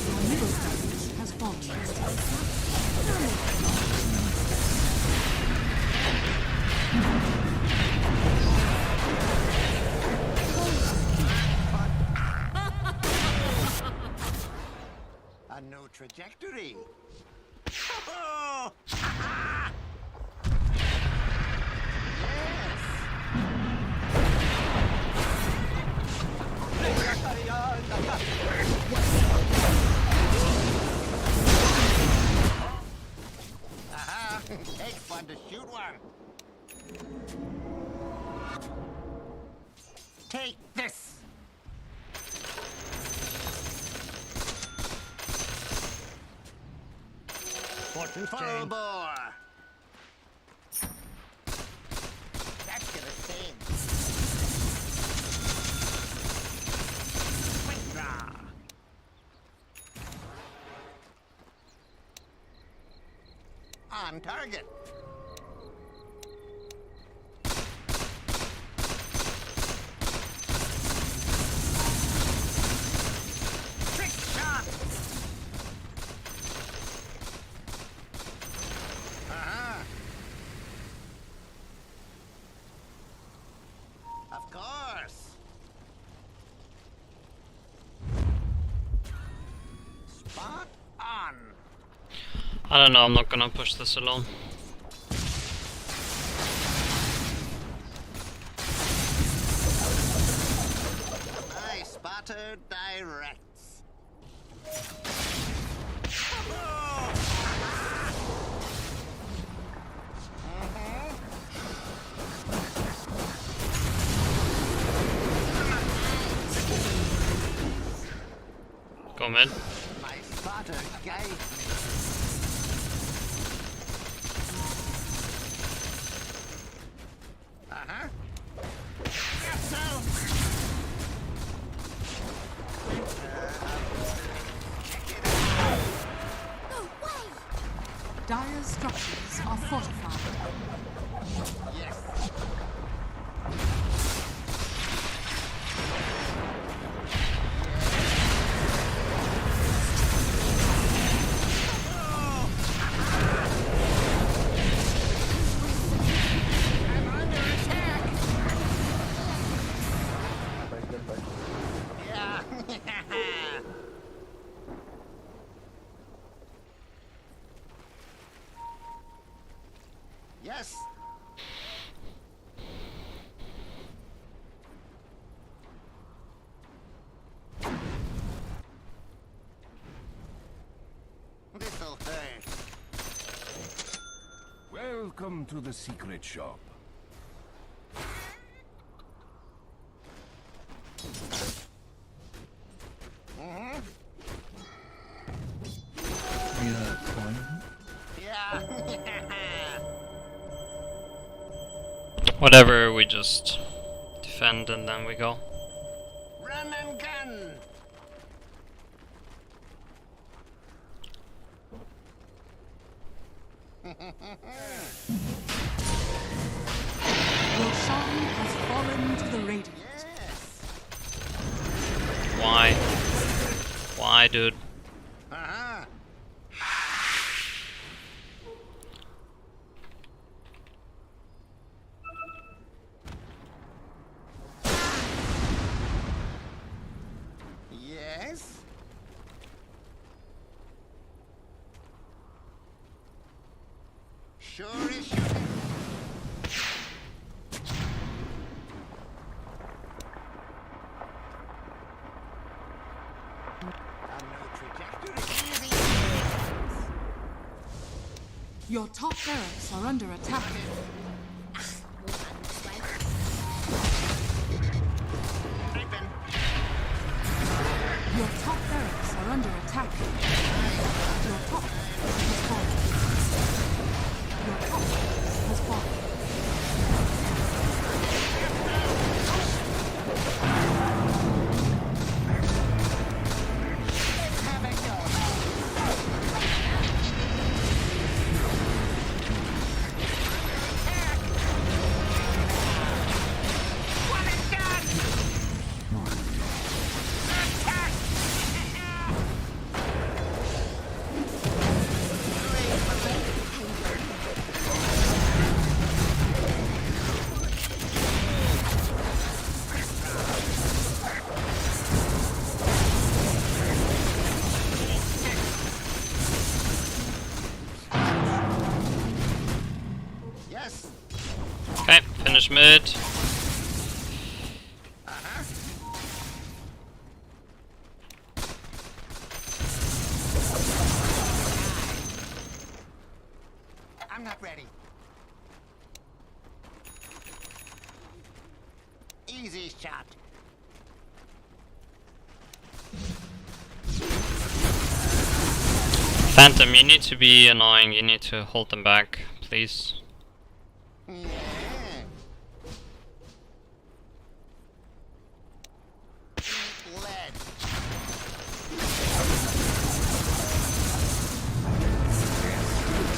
[SPEAKER 5] Your middle barracks has fallen.
[SPEAKER 3] A new trajectory. Yes. Aha! Takes one to shoot one. Take this.
[SPEAKER 2] Fortune's
[SPEAKER 3] Full
[SPEAKER 2] change.
[SPEAKER 3] bore. That's gonna sting. Quick draw. On target. Trick shot. Of course. Spot on.
[SPEAKER 8] I don't know, I'm not gonna push this alone.
[SPEAKER 3] My spotter directs.
[SPEAKER 8] Go mid.
[SPEAKER 3] My spotter guides me. Uh-huh. Yes,
[SPEAKER 6] No way!
[SPEAKER 5] Dire structures are fortified.
[SPEAKER 3] yes. I'm under attack.
[SPEAKER 2] Welcome to the secret shop.
[SPEAKER 3] Yeah.
[SPEAKER 8] Whatever, we just defend and then we go.
[SPEAKER 3] Run and gun.
[SPEAKER 5] Your shrine has fallen to the Radiant.
[SPEAKER 8] Why? Why, dude?
[SPEAKER 3] Uh-huh. Yes. Sure is shooting. A no trajectory easy.
[SPEAKER 5] Your top barracks are under attack.
[SPEAKER 3] Sniping.
[SPEAKER 5] Your top barracks are under attack. Your top has fallen. Your top has fallen.
[SPEAKER 3] Have it go. One and done. Attack. Yes.
[SPEAKER 8] Okay, finish mid.
[SPEAKER 3] Uh-huh. I'm not ready. Easy shot.
[SPEAKER 8] Phantom, you need to be annoying, you need to hold them back, please.
[SPEAKER 3] Yeah. Lead.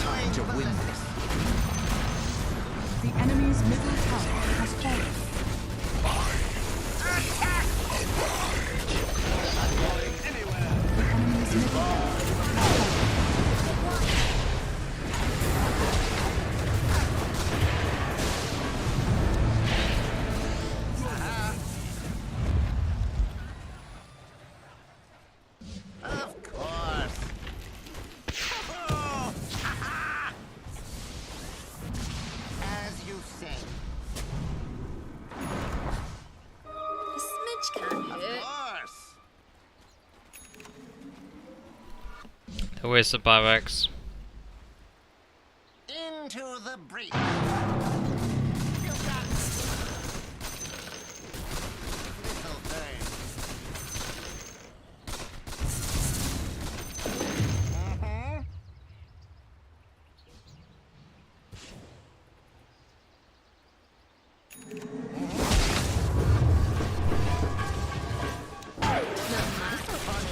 [SPEAKER 3] Time to win this.
[SPEAKER 5] The enemy's middle tower has fallen.
[SPEAKER 3] Attack!
[SPEAKER 5] The enemy's middle tower has fallen.
[SPEAKER 3] Of course. As you say.
[SPEAKER 6] A smidge can't
[SPEAKER 3] Of
[SPEAKER 6] hurt.
[SPEAKER 3] course.
[SPEAKER 8] The waste of buybacks.
[SPEAKER 3] Into the breach. You got little burn. Mhm.
[SPEAKER 6] Not my fault.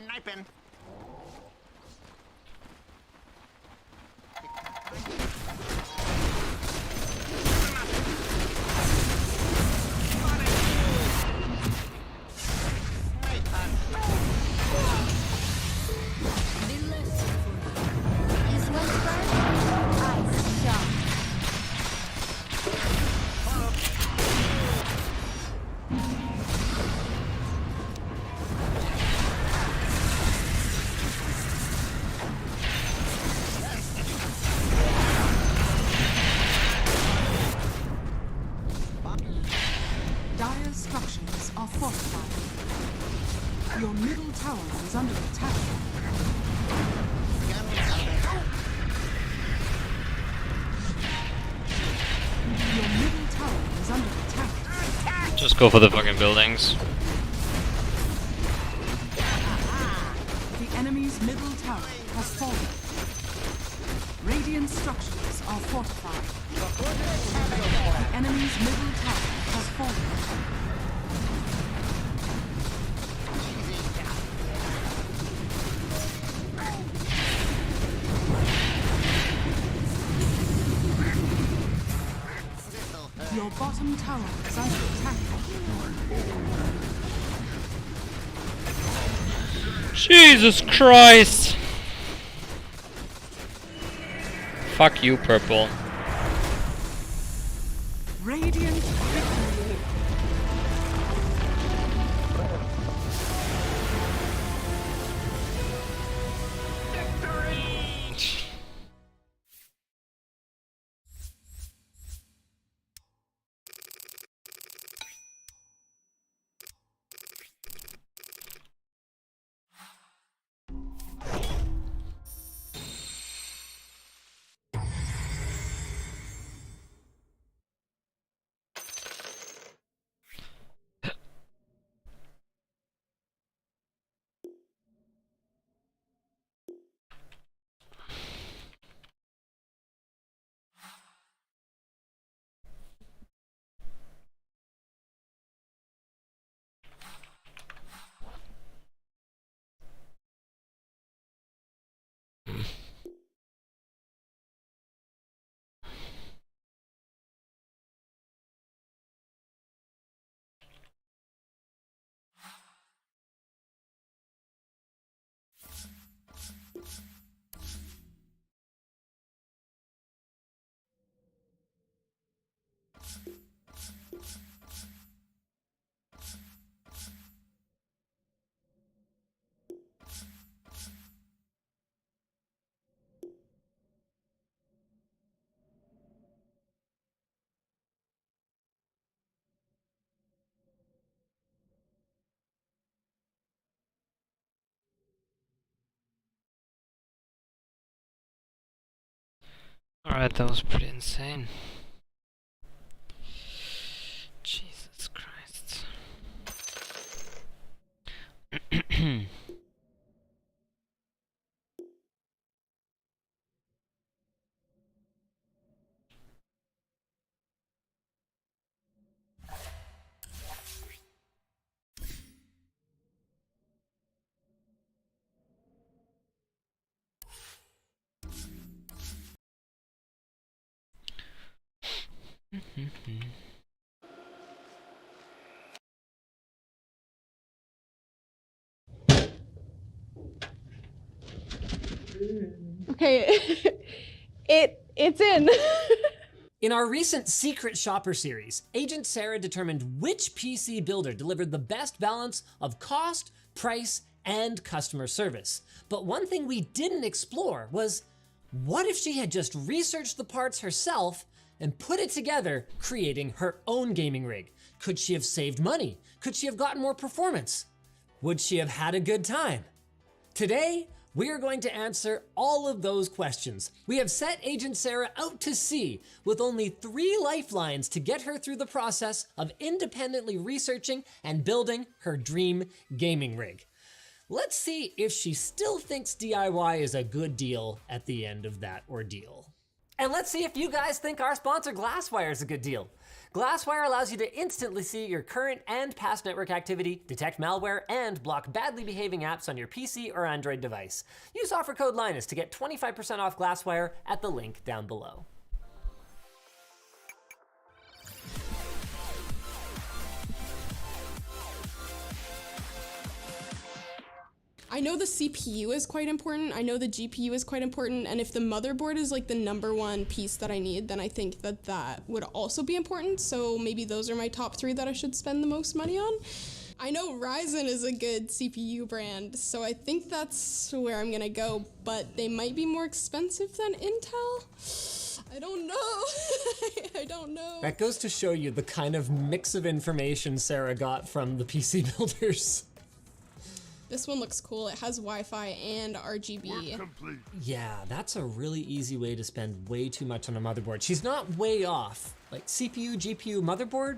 [SPEAKER 3] Sniping.
[SPEAKER 5] middle tower is under attack. Your middle tower is under attack.
[SPEAKER 8] Just go for the fucking buildings.
[SPEAKER 5] The enemy's middle tower has fallen. Radiant structures are fortified. The enemy's middle tower has fallen. Your bottom tower is under attack.
[SPEAKER 8] Jesus Christ! Fuck you, purple.
[SPEAKER 5] Radiant victory.
[SPEAKER 8] Alright, that was pretty insane. Jesus Christ.
[SPEAKER 10] Okay, it's in.
[SPEAKER 11] In our recent Secret Shopper series, Agent Sarah determined which PC builder delivered the best balance of cost, price, and customer service. But one thing we didn't explore was, what if she had just researched the parts herself and put it together, creating her own gaming rig? Could she have saved money? Could she have gotten more performance? Would she have had a good time? Today, we are going to answer all of those questions. We have set Agent Sarah out to sea with only 3 lifelines to get her through the process of independently researching and building her dream gaming rig. Let's see if she still thinks DIY is a good deal at the end of that ordeal. And let's see if you guys think our sponsor Glasswire is a good deal. Glasswire allows you to instantly see your current and past network activity, detect malware, and block badly behaving apps on your PC or Android device. Use offer code Linus to get 25% off Glasswire at the link down below.
[SPEAKER 10] I know the CPU is quite important, I know the GPU is quite important, and if the motherboard is like the #1 piece that I need, then I think that that would also be important, so maybe those are my top 3 that I should spend the most money on. I know Ryzen is a good CPU brand, so I think that's where I'm gonna go, but they might be more expensive than Intel. I don't know. I don't know.
[SPEAKER 11] That goes to show you the kind of mix of information Sarah got from the PC builders.
[SPEAKER 10] This one looks cool. It has Wi-Fi and RGB.
[SPEAKER 9] Complete.
[SPEAKER 11] Yeah, that's a really easy way to spend way too much on a motherboard. She's not way off. Like CPU, GPU, motherboard,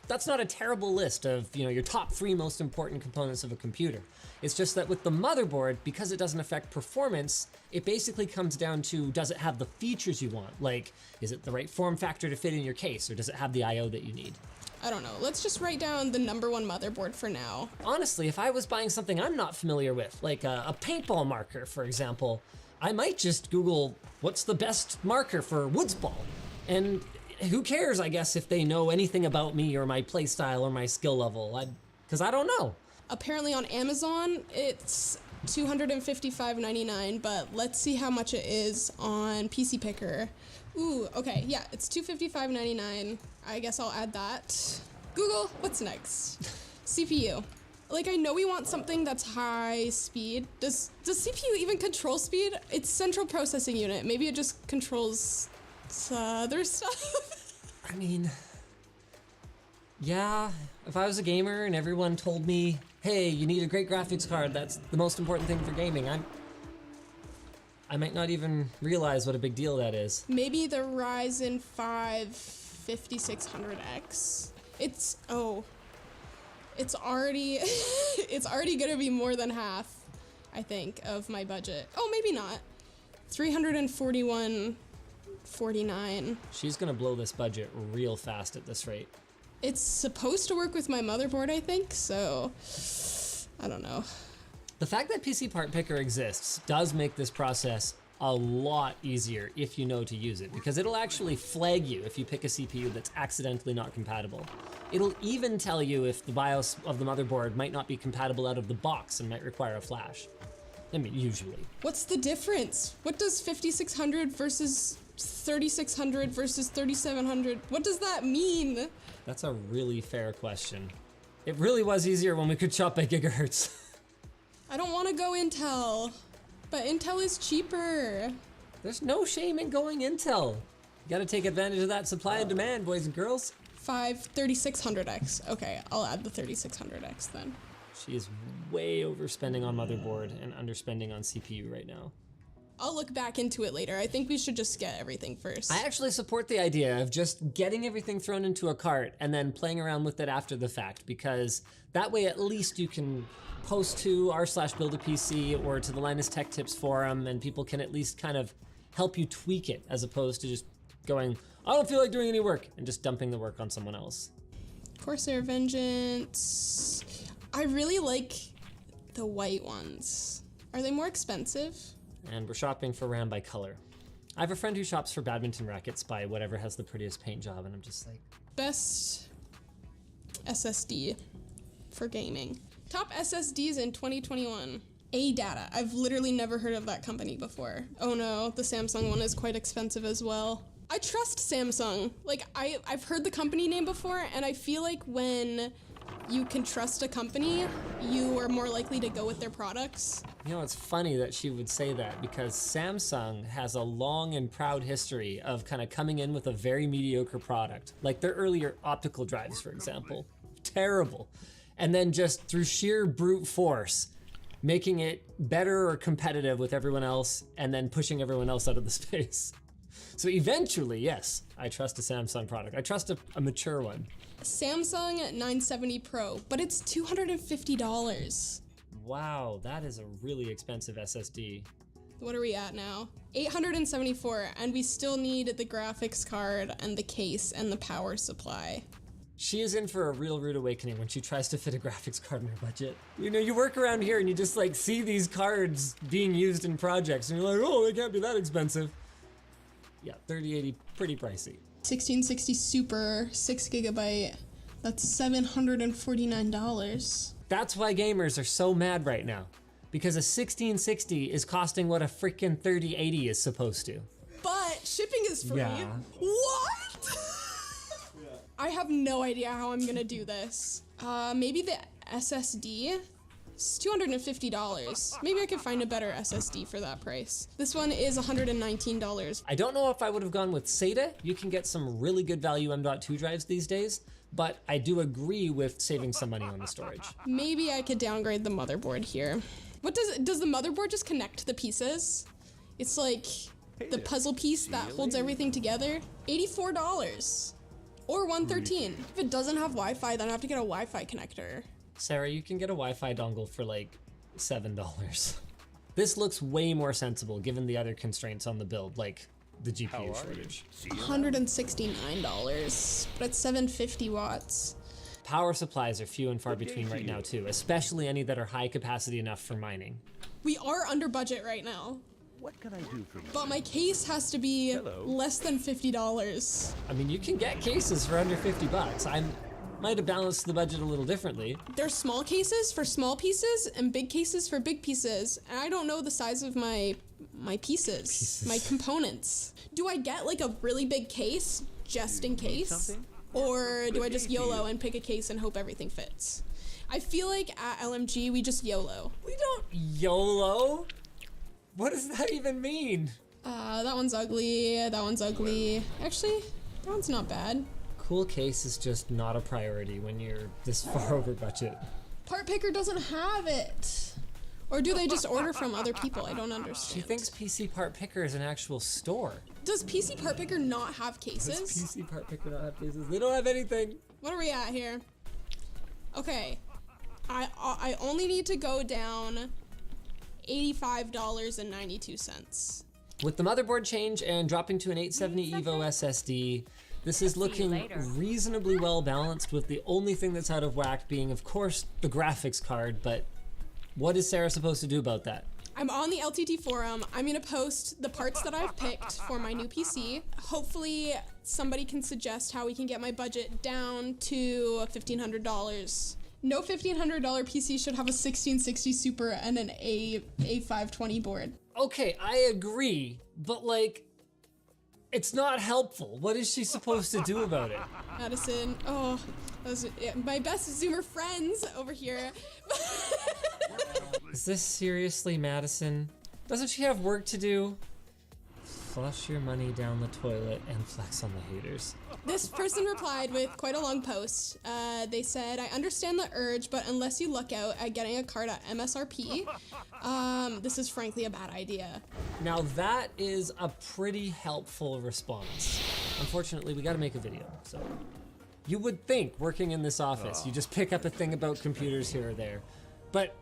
[SPEAKER 11] that's not a terrible list of, you know, your top 3 most important components of a computer. It's just that with the motherboard, because it doesn't affect performance, it basically comes down to, does it have the features you want? Like, is it the right form factor to fit in your case, or does it have the I/O that you need?
[SPEAKER 10] I don't know. Let's just write down the #1 motherboard for now.
[SPEAKER 11] Honestly, if I was buying something I'm not familiar with, like a paintball marker, for example, I might just Google what's the best marker for woods ball. And who cares, I guess, if they know anything about me or my playstyle or my skill level, because I don't know.
[SPEAKER 10] Apparently on Amazon, it's $255.99, but let's see how much it is on PC Picker. Ooh, okay, yeah, it's $255.99. I guess I'll add that. Google, what's next? CPU. Like, I know we want something that's high speed. Does CPU even control speed? It's central processing unit. Maybe it just controls other stuff.
[SPEAKER 11] I mean, yeah, if I was a gamer and everyone told me, hey, you need a great graphics card, that's the most important thing for gaming, I might not even realize what a big deal that is.
[SPEAKER 10] Maybe the Ryzen 5 5600X. It's already it's already gonna be more than half, I think, of my budget. Oh, maybe not. $341.49.
[SPEAKER 11] She's gonna blow this budget real fast at this rate.
[SPEAKER 10] It's supposed to work with my motherboard, I think, so I don't know.
[SPEAKER 11] The fact that PC Part Picker exists does make this process a lot easier if you know to use it, because it'll actually flag you if you pick a CPU that's accidentally not compatible. It'll even tell you if the BIOS of the motherboard might not be compatible out of the box and might require a flash. I mean, usually.
[SPEAKER 10] What's the difference? What does 5600 versus 3600 versus 3700, what does that mean?
[SPEAKER 11] That's a really fair question. It really was easier when we could shop by gigahertz.
[SPEAKER 10] I don't want to go Intel, but Intel is cheaper.
[SPEAKER 11] There's no shame in going Intel. You gotta take advantage of that supply and demand, boys and girls.
[SPEAKER 10] 3600X. Okay, I'll add the 3600X then.
[SPEAKER 11] She is way overspending on motherboard and underspending on CPU right now.
[SPEAKER 10] I'll look back into it later. I think we should just get everything first.
[SPEAKER 11] I actually support the idea of just getting everything thrown into a cart and then playing around with it after the fact, because that way at least you can post to r/buildapc or to the Linus Tech Tips forum, and people can at least kind of help you tweak it, as opposed to just going, I don't feel like doing any work, and just dumping the work on someone else.
[SPEAKER 10] Corsair Vengeance. I really like the white ones. Are they more expensive?
[SPEAKER 11] And we're shopping for RAM by color. I have a friend who shops for badminton rackets by whatever has the prettiest paint job, and I'm just like...
[SPEAKER 10] Best SSD for gaming. Top SSDs in 2021. ADATA. I've literally never heard of that company before. Oh no, the Samsung one is quite expensive as well. I trust Samsung. Like, I've heard the company name before, and I feel like when you can trust a company, you are more likely to go with their products.
[SPEAKER 11] You know, it's funny that she would say that, because Samsung has a long and proud history of kind of coming in with a very mediocre product. Like their earlier optical drives, for example. Terrible. And then just through sheer brute force, making it better or competitive with everyone else, and then pushing everyone else out of the space. So eventually, yes, I trust a Samsung product. I trust a mature one.
[SPEAKER 10] Samsung 970 Pro, but it's $250.
[SPEAKER 11] Wow, that is a really expensive SSD.
[SPEAKER 10] What are we at now? $874, and we still need the graphics card and the case and the power supply.
[SPEAKER 11] She is in for a real rude awakening when she tries to fit a graphics card in her budget. You know, you work around here and you just like see these cards being used in projects and you're like, oh, they can't be that expensive. Yeah, 3080, pretty pricey.
[SPEAKER 10] 1660 Super, 6GB, that's $749.
[SPEAKER 11] That's why gamers are so mad right now, because a 1660 is costing what a freaking 3080 is supposed to.
[SPEAKER 10] But shipping is free.
[SPEAKER 11] Yeah.
[SPEAKER 10] What? I have no idea how I'm gonna do this. Maybe the SSD? It's $250. Maybe I could find a better SSD for that price. This one is $119.
[SPEAKER 11] I don't know if I would have gone with SATA. You can get some really good value M.2 drives these days, but I do agree with saving some money on the storage.
[SPEAKER 10] Maybe I could downgrade the motherboard here. What does the motherboard just connect to the pieces? It's like the puzzle piece that holds everything together. $84 or $113. If it doesn't have Wi-Fi, then I have to get a Wi-Fi connector.
[SPEAKER 11] Sarah, you can get a Wi-Fi dongle for like $7. This looks way more sensible given the other constraints on the build, like the GPU shortage.
[SPEAKER 10] $169, but it's 750 watts.
[SPEAKER 11] Power supplies are few and far between right now too, especially any that are high capacity enough for mining.
[SPEAKER 10] We are under budget right now.
[SPEAKER 12] What can I do for you?
[SPEAKER 10] But my case has to be less than $50.
[SPEAKER 11] I mean, you can get cases for under $50. I might have balanced the budget a little differently.
[SPEAKER 10] There's small cases for small pieces and big cases for big pieces. And I don't know the size of my pieces, my components. Do I get like a really big case just in case? Or do I just YOLO and pick a case and hope everything fits? I feel like at LMG, we just YOLO.
[SPEAKER 11] We don't YOLO? What does that even mean?
[SPEAKER 10] That one's ugly, that one's ugly. Actually, that one's not bad.
[SPEAKER 11] Cool case is just not a priority when you're this far over budget.
[SPEAKER 10] Part Picker doesn't have it. Or do they just order from other people? I don't understand.
[SPEAKER 11] She thinks PC Part Picker is an actual store.
[SPEAKER 10] Does PC Part Picker not have cases?
[SPEAKER 11] Does PC Part Picker not have cases? They don't have anything.
[SPEAKER 10] What are we at here? Okay, I only need to go down $85.92.
[SPEAKER 11] With the motherboard change and dropping to an 870 EVO SSD, this is looking reasonably well balanced, with the only thing that's out of whack being, of course, the graphics card, but what is Sarah supposed to do about that?
[SPEAKER 10] I'm on the LTT forum. I'm gonna post the parts that I've picked for my new PC. Hopefully somebody can suggest how we can get my budget down to $1,500. No $1,500 PC should have a 1660 Super and an A520 board.
[SPEAKER 11] Okay, I agree, but like, it's not helpful. What is she supposed to do about it?
[SPEAKER 10] Madison, oh, those are my best Zoomer friends over here.
[SPEAKER 11] Is this seriously Madison? Doesn't she have work to do? Flush your money down the toilet and flex on the haters.
[SPEAKER 10] This person replied with quite a long post. They said, I understand the urge, but unless you look out at getting a card at MSRP, this is frankly a bad idea.
[SPEAKER 11] Now that is a pretty helpful response. Unfortunately, we gotta make a video, so. You would think, working in this office, you just pick up a thing about computers here or there, but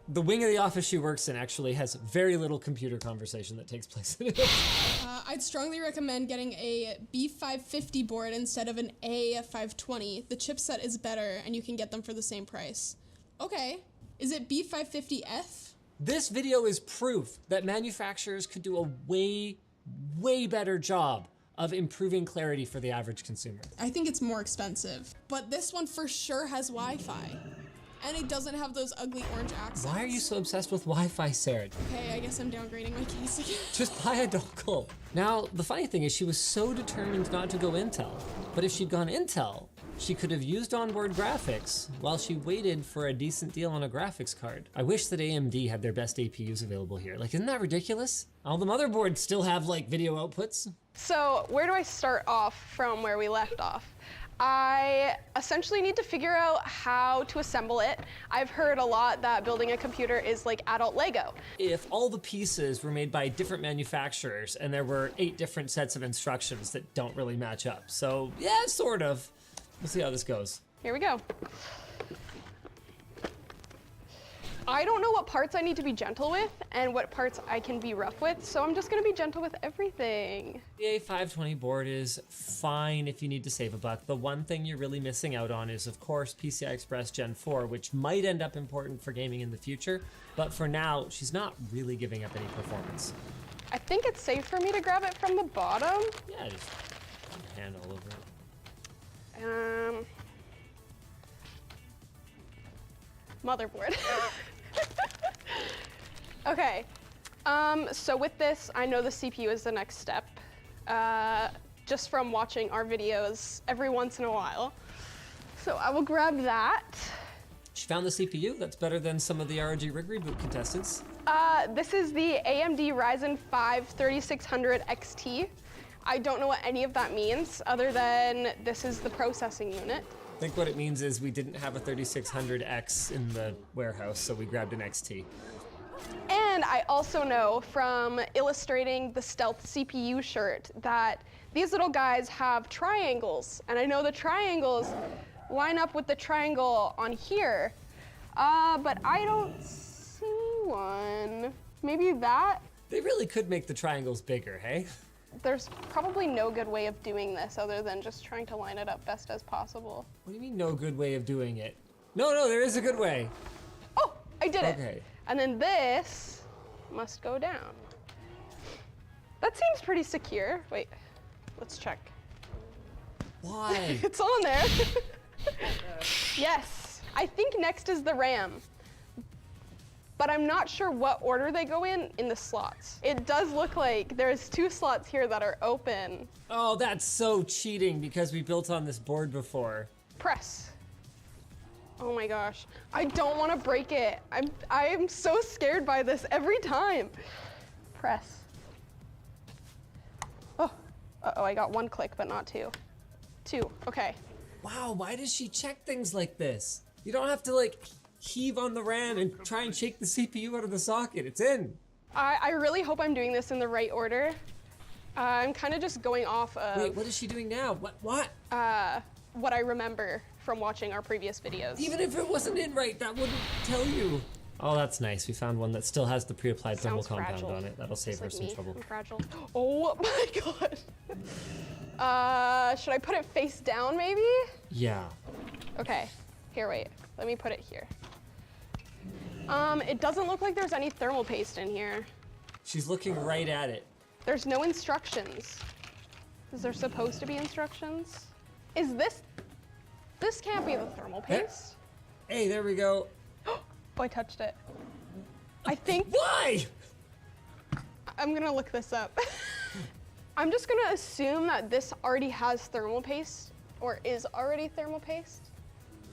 [SPEAKER 11] the wing of the office she works in actually has very little computer conversation that takes place in it.
[SPEAKER 10] I'd strongly recommend getting a B550 board instead of an A520. The chipset is better and you can get them for the same price. Okay, is it B550F?
[SPEAKER 11] This video is proof that manufacturers could do a way better job of improving clarity for the average consumer.
[SPEAKER 10] I think it's more expensive, but this one for sure has Wi-Fi. And it doesn't have those ugly orange accents.
[SPEAKER 11] Why are you so obsessed with Wi-Fi, Sarah?
[SPEAKER 10] Okay, I guess I'm downgrading my case again.
[SPEAKER 11] Just buy a dongle. Now, the funny thing is she was so determined not to go Intel. But if she'd gone Intel, she could have used onboard graphics while she waited for a decent deal on a graphics card. I wish that AMD had their best APUs available here. Like, isn't that ridiculous? All the motherboards still have, like, video outputs.
[SPEAKER 13] So, where do I start off from where we left off? I essentially need to figure out how to assemble it. I've heard a lot that building a computer is like adult Lego.
[SPEAKER 11] If all the pieces were made by different manufacturers and there were 8 different sets of instructions that don't really match up. So yeah, sort of. We'll see how this goes.
[SPEAKER 13] Here we go. I don't know what parts I need to be gentle with and what parts I can be rough with, so I'm just gonna be gentle with everything.
[SPEAKER 11] The A520 board is fine if you need to save a buck. The one thing you're really missing out on is, of course, PCI Express Gen 4, which might end up important for gaming in the future, but for now, she's not really giving up any performance.
[SPEAKER 13] I think it's safe for me to grab it from the bottom.
[SPEAKER 11] Yeah, just put your hand all over it.
[SPEAKER 13] Motherboard. Okay, so with this, I know the CPU is the next step, just from watching our videos every once in a while. So I will grab that.
[SPEAKER 11] She found the CPU. That's better than some of the ROG Rig Reboot contestants.
[SPEAKER 13] This is the AMD Ryzen 5 3600 XT. I don't know what any of that means, other than this is the processing unit.
[SPEAKER 11] I think what it means is we didn't have a 3600X in the warehouse, so we grabbed an XT.
[SPEAKER 13] And I also know from illustrating the Stealth CPU shirt that these little guys have triangles. And I know the triangles line up with the triangle on here, but I don't see one. Maybe that?
[SPEAKER 11] They really could make the triangles bigger, hey?
[SPEAKER 13] There's probably no good way of doing this other than just trying to line it up best as possible.
[SPEAKER 11] What do you mean no good way of doing it? No, there is a good way.
[SPEAKER 13] Oh, I did it.
[SPEAKER 11] Okay.
[SPEAKER 13] And then this must go down. That seems pretty secure. Wait, let's check.
[SPEAKER 11] Why?
[SPEAKER 13] It's on there. Yes, I think next is the RAM. But I'm not sure what order they go in the slots. It does look like there's 2 slots here that are open.
[SPEAKER 11] Oh, that's so cheating because we built on this board before.
[SPEAKER 13] Press. Oh my gosh. I don't want to break it. I'm so scared by this every time. Press. Oh, uh-oh, I got 1 click, but not 2. 2, okay.
[SPEAKER 11] Wow, why does she check things like this? You don't have to like heave on the RAM and try and shake the CPU out of the socket. It's in.
[SPEAKER 13] I really hope I'm doing this in the right order. I'm kind of just going off of...
[SPEAKER 11] Wait, what is she doing now? What?
[SPEAKER 13] What I remember from watching our previous videos.
[SPEAKER 11] Even if it wasn't in right, that wouldn't tell you. Oh, that's nice. We found one that still has the pre-applied thermal compound
[SPEAKER 13] fragile.
[SPEAKER 11] on it. That'll save her some trouble.
[SPEAKER 13] I'm fragile. Oh my god. Should I put it face down maybe?
[SPEAKER 11] Yeah.
[SPEAKER 13] Okay. Here, wait. Let me put it here. It doesn't look like there's any thermal paste in here.
[SPEAKER 11] She's looking right at it.
[SPEAKER 13] There's no instructions. Is there supposed to be instructions? Is this can't be the thermal paste.
[SPEAKER 11] Hey, there we go.
[SPEAKER 13] Oh, I touched it. I think.
[SPEAKER 11] Why?
[SPEAKER 13] I'm gonna look this up. I'm just gonna assume that this already has thermal paste or is already thermal paste.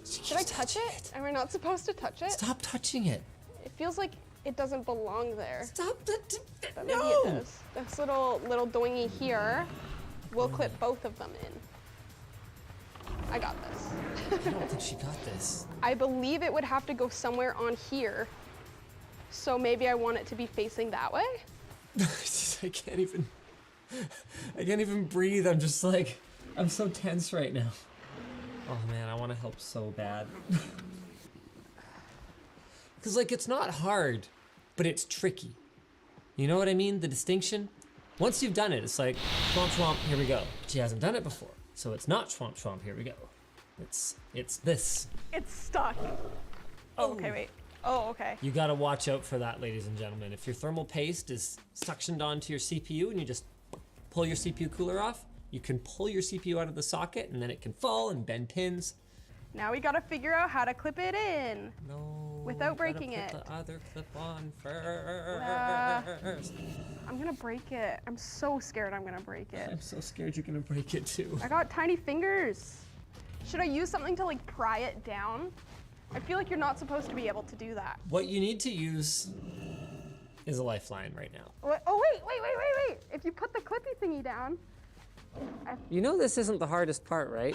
[SPEAKER 13] Should I touch it? Am I not supposed to touch it?
[SPEAKER 11] Stop touching it.
[SPEAKER 13] It feels like it doesn't belong there.
[SPEAKER 11] Stop that.
[SPEAKER 13] But maybe it does. This little doingy here, we'll clip both of them in. I got this.
[SPEAKER 11] I don't think she got this.
[SPEAKER 13] I believe it would have to go somewhere on here. So maybe I want it to be facing that way?
[SPEAKER 11] I can't even breathe. I'm just like, I'm so tense right now. Oh man, I want to help so bad. Cause like it's not hard, but it's tricky. You know what I mean? The distinction? Once you've done it, it's like, swamp, swamp, here we go. She hasn't done it before, so it's not swamp, swamp, here we go. It's this.
[SPEAKER 13] It's stuck. Oh, okay, wait. Oh, okay.
[SPEAKER 11] You gotta watch out for that, ladies and gentlemen. If your thermal paste is suctioned onto your CPU and you just pull your CPU cooler off, you can pull your CPU out of the socket and then it can fall and bend pins.
[SPEAKER 13] Now we gotta figure out how to clip it in.
[SPEAKER 11] No.
[SPEAKER 13] Without breaking
[SPEAKER 11] put
[SPEAKER 13] it.
[SPEAKER 11] The other clip on first.
[SPEAKER 13] I'm gonna break it. I'm so scared I'm gonna break it.
[SPEAKER 11] I'm so scared you're gonna break it too.
[SPEAKER 13] I got tiny fingers. Should I use something to like pry it down? I feel like you're not supposed to be able to do that.
[SPEAKER 11] What you need to use is a lifeline right now.
[SPEAKER 13] Oh wait. If you put the clippy thingy down.
[SPEAKER 11] You know this isn't the hardest part, right?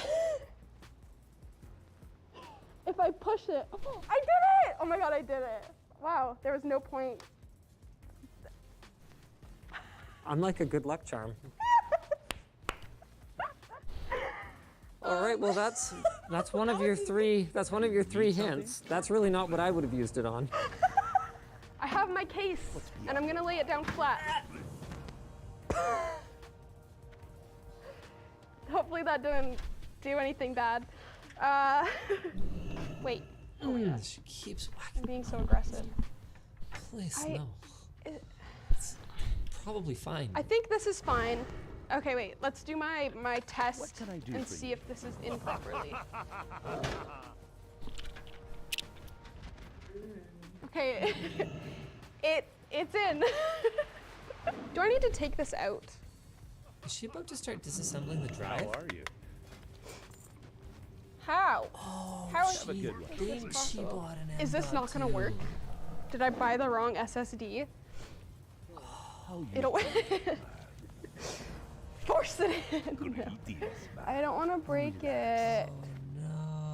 [SPEAKER 13] If I push it, oh, I did it! Oh my god, I did it. Wow, there was no point.
[SPEAKER 11] I'm like a good luck charm. All right, well that's one of your three. That's one of your 3 hints. That's really not what I would have used it on.
[SPEAKER 13] I have my case, and I'm gonna lay it down flat. Hopefully that didn't do anything bad. Wait. Oh my gosh.
[SPEAKER 11] She keeps whacking.
[SPEAKER 13] I'm being so aggressive.
[SPEAKER 11] Please, no. It's probably fine.
[SPEAKER 13] I think this is fine. Okay, wait. Let's do my test and see if this is in properly. Okay. It's in. Do I need to take this out?
[SPEAKER 11] Is she about to start disassembling the drive?
[SPEAKER 9] How are you?
[SPEAKER 13] How?
[SPEAKER 11] Oh,
[SPEAKER 13] How
[SPEAKER 11] she thinks she bought an
[SPEAKER 13] Is this not gonna work? Did I buy the wrong SSD? It'll force it in. I don't want to break it.
[SPEAKER 11] Oh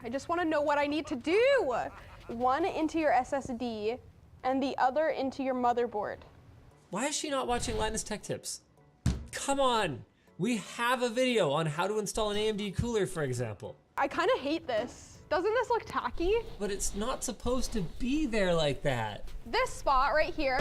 [SPEAKER 13] I just want to know what I need to do. One into your SSD and the other into your motherboard.
[SPEAKER 11] Why is she not watching Linus Tech Tips? Come on. We have a video on how to install an AMD cooler, for example.
[SPEAKER 13] I kind of hate this. Doesn't this look tacky?
[SPEAKER 11] But it's not supposed to be there like that.
[SPEAKER 13] This spot right here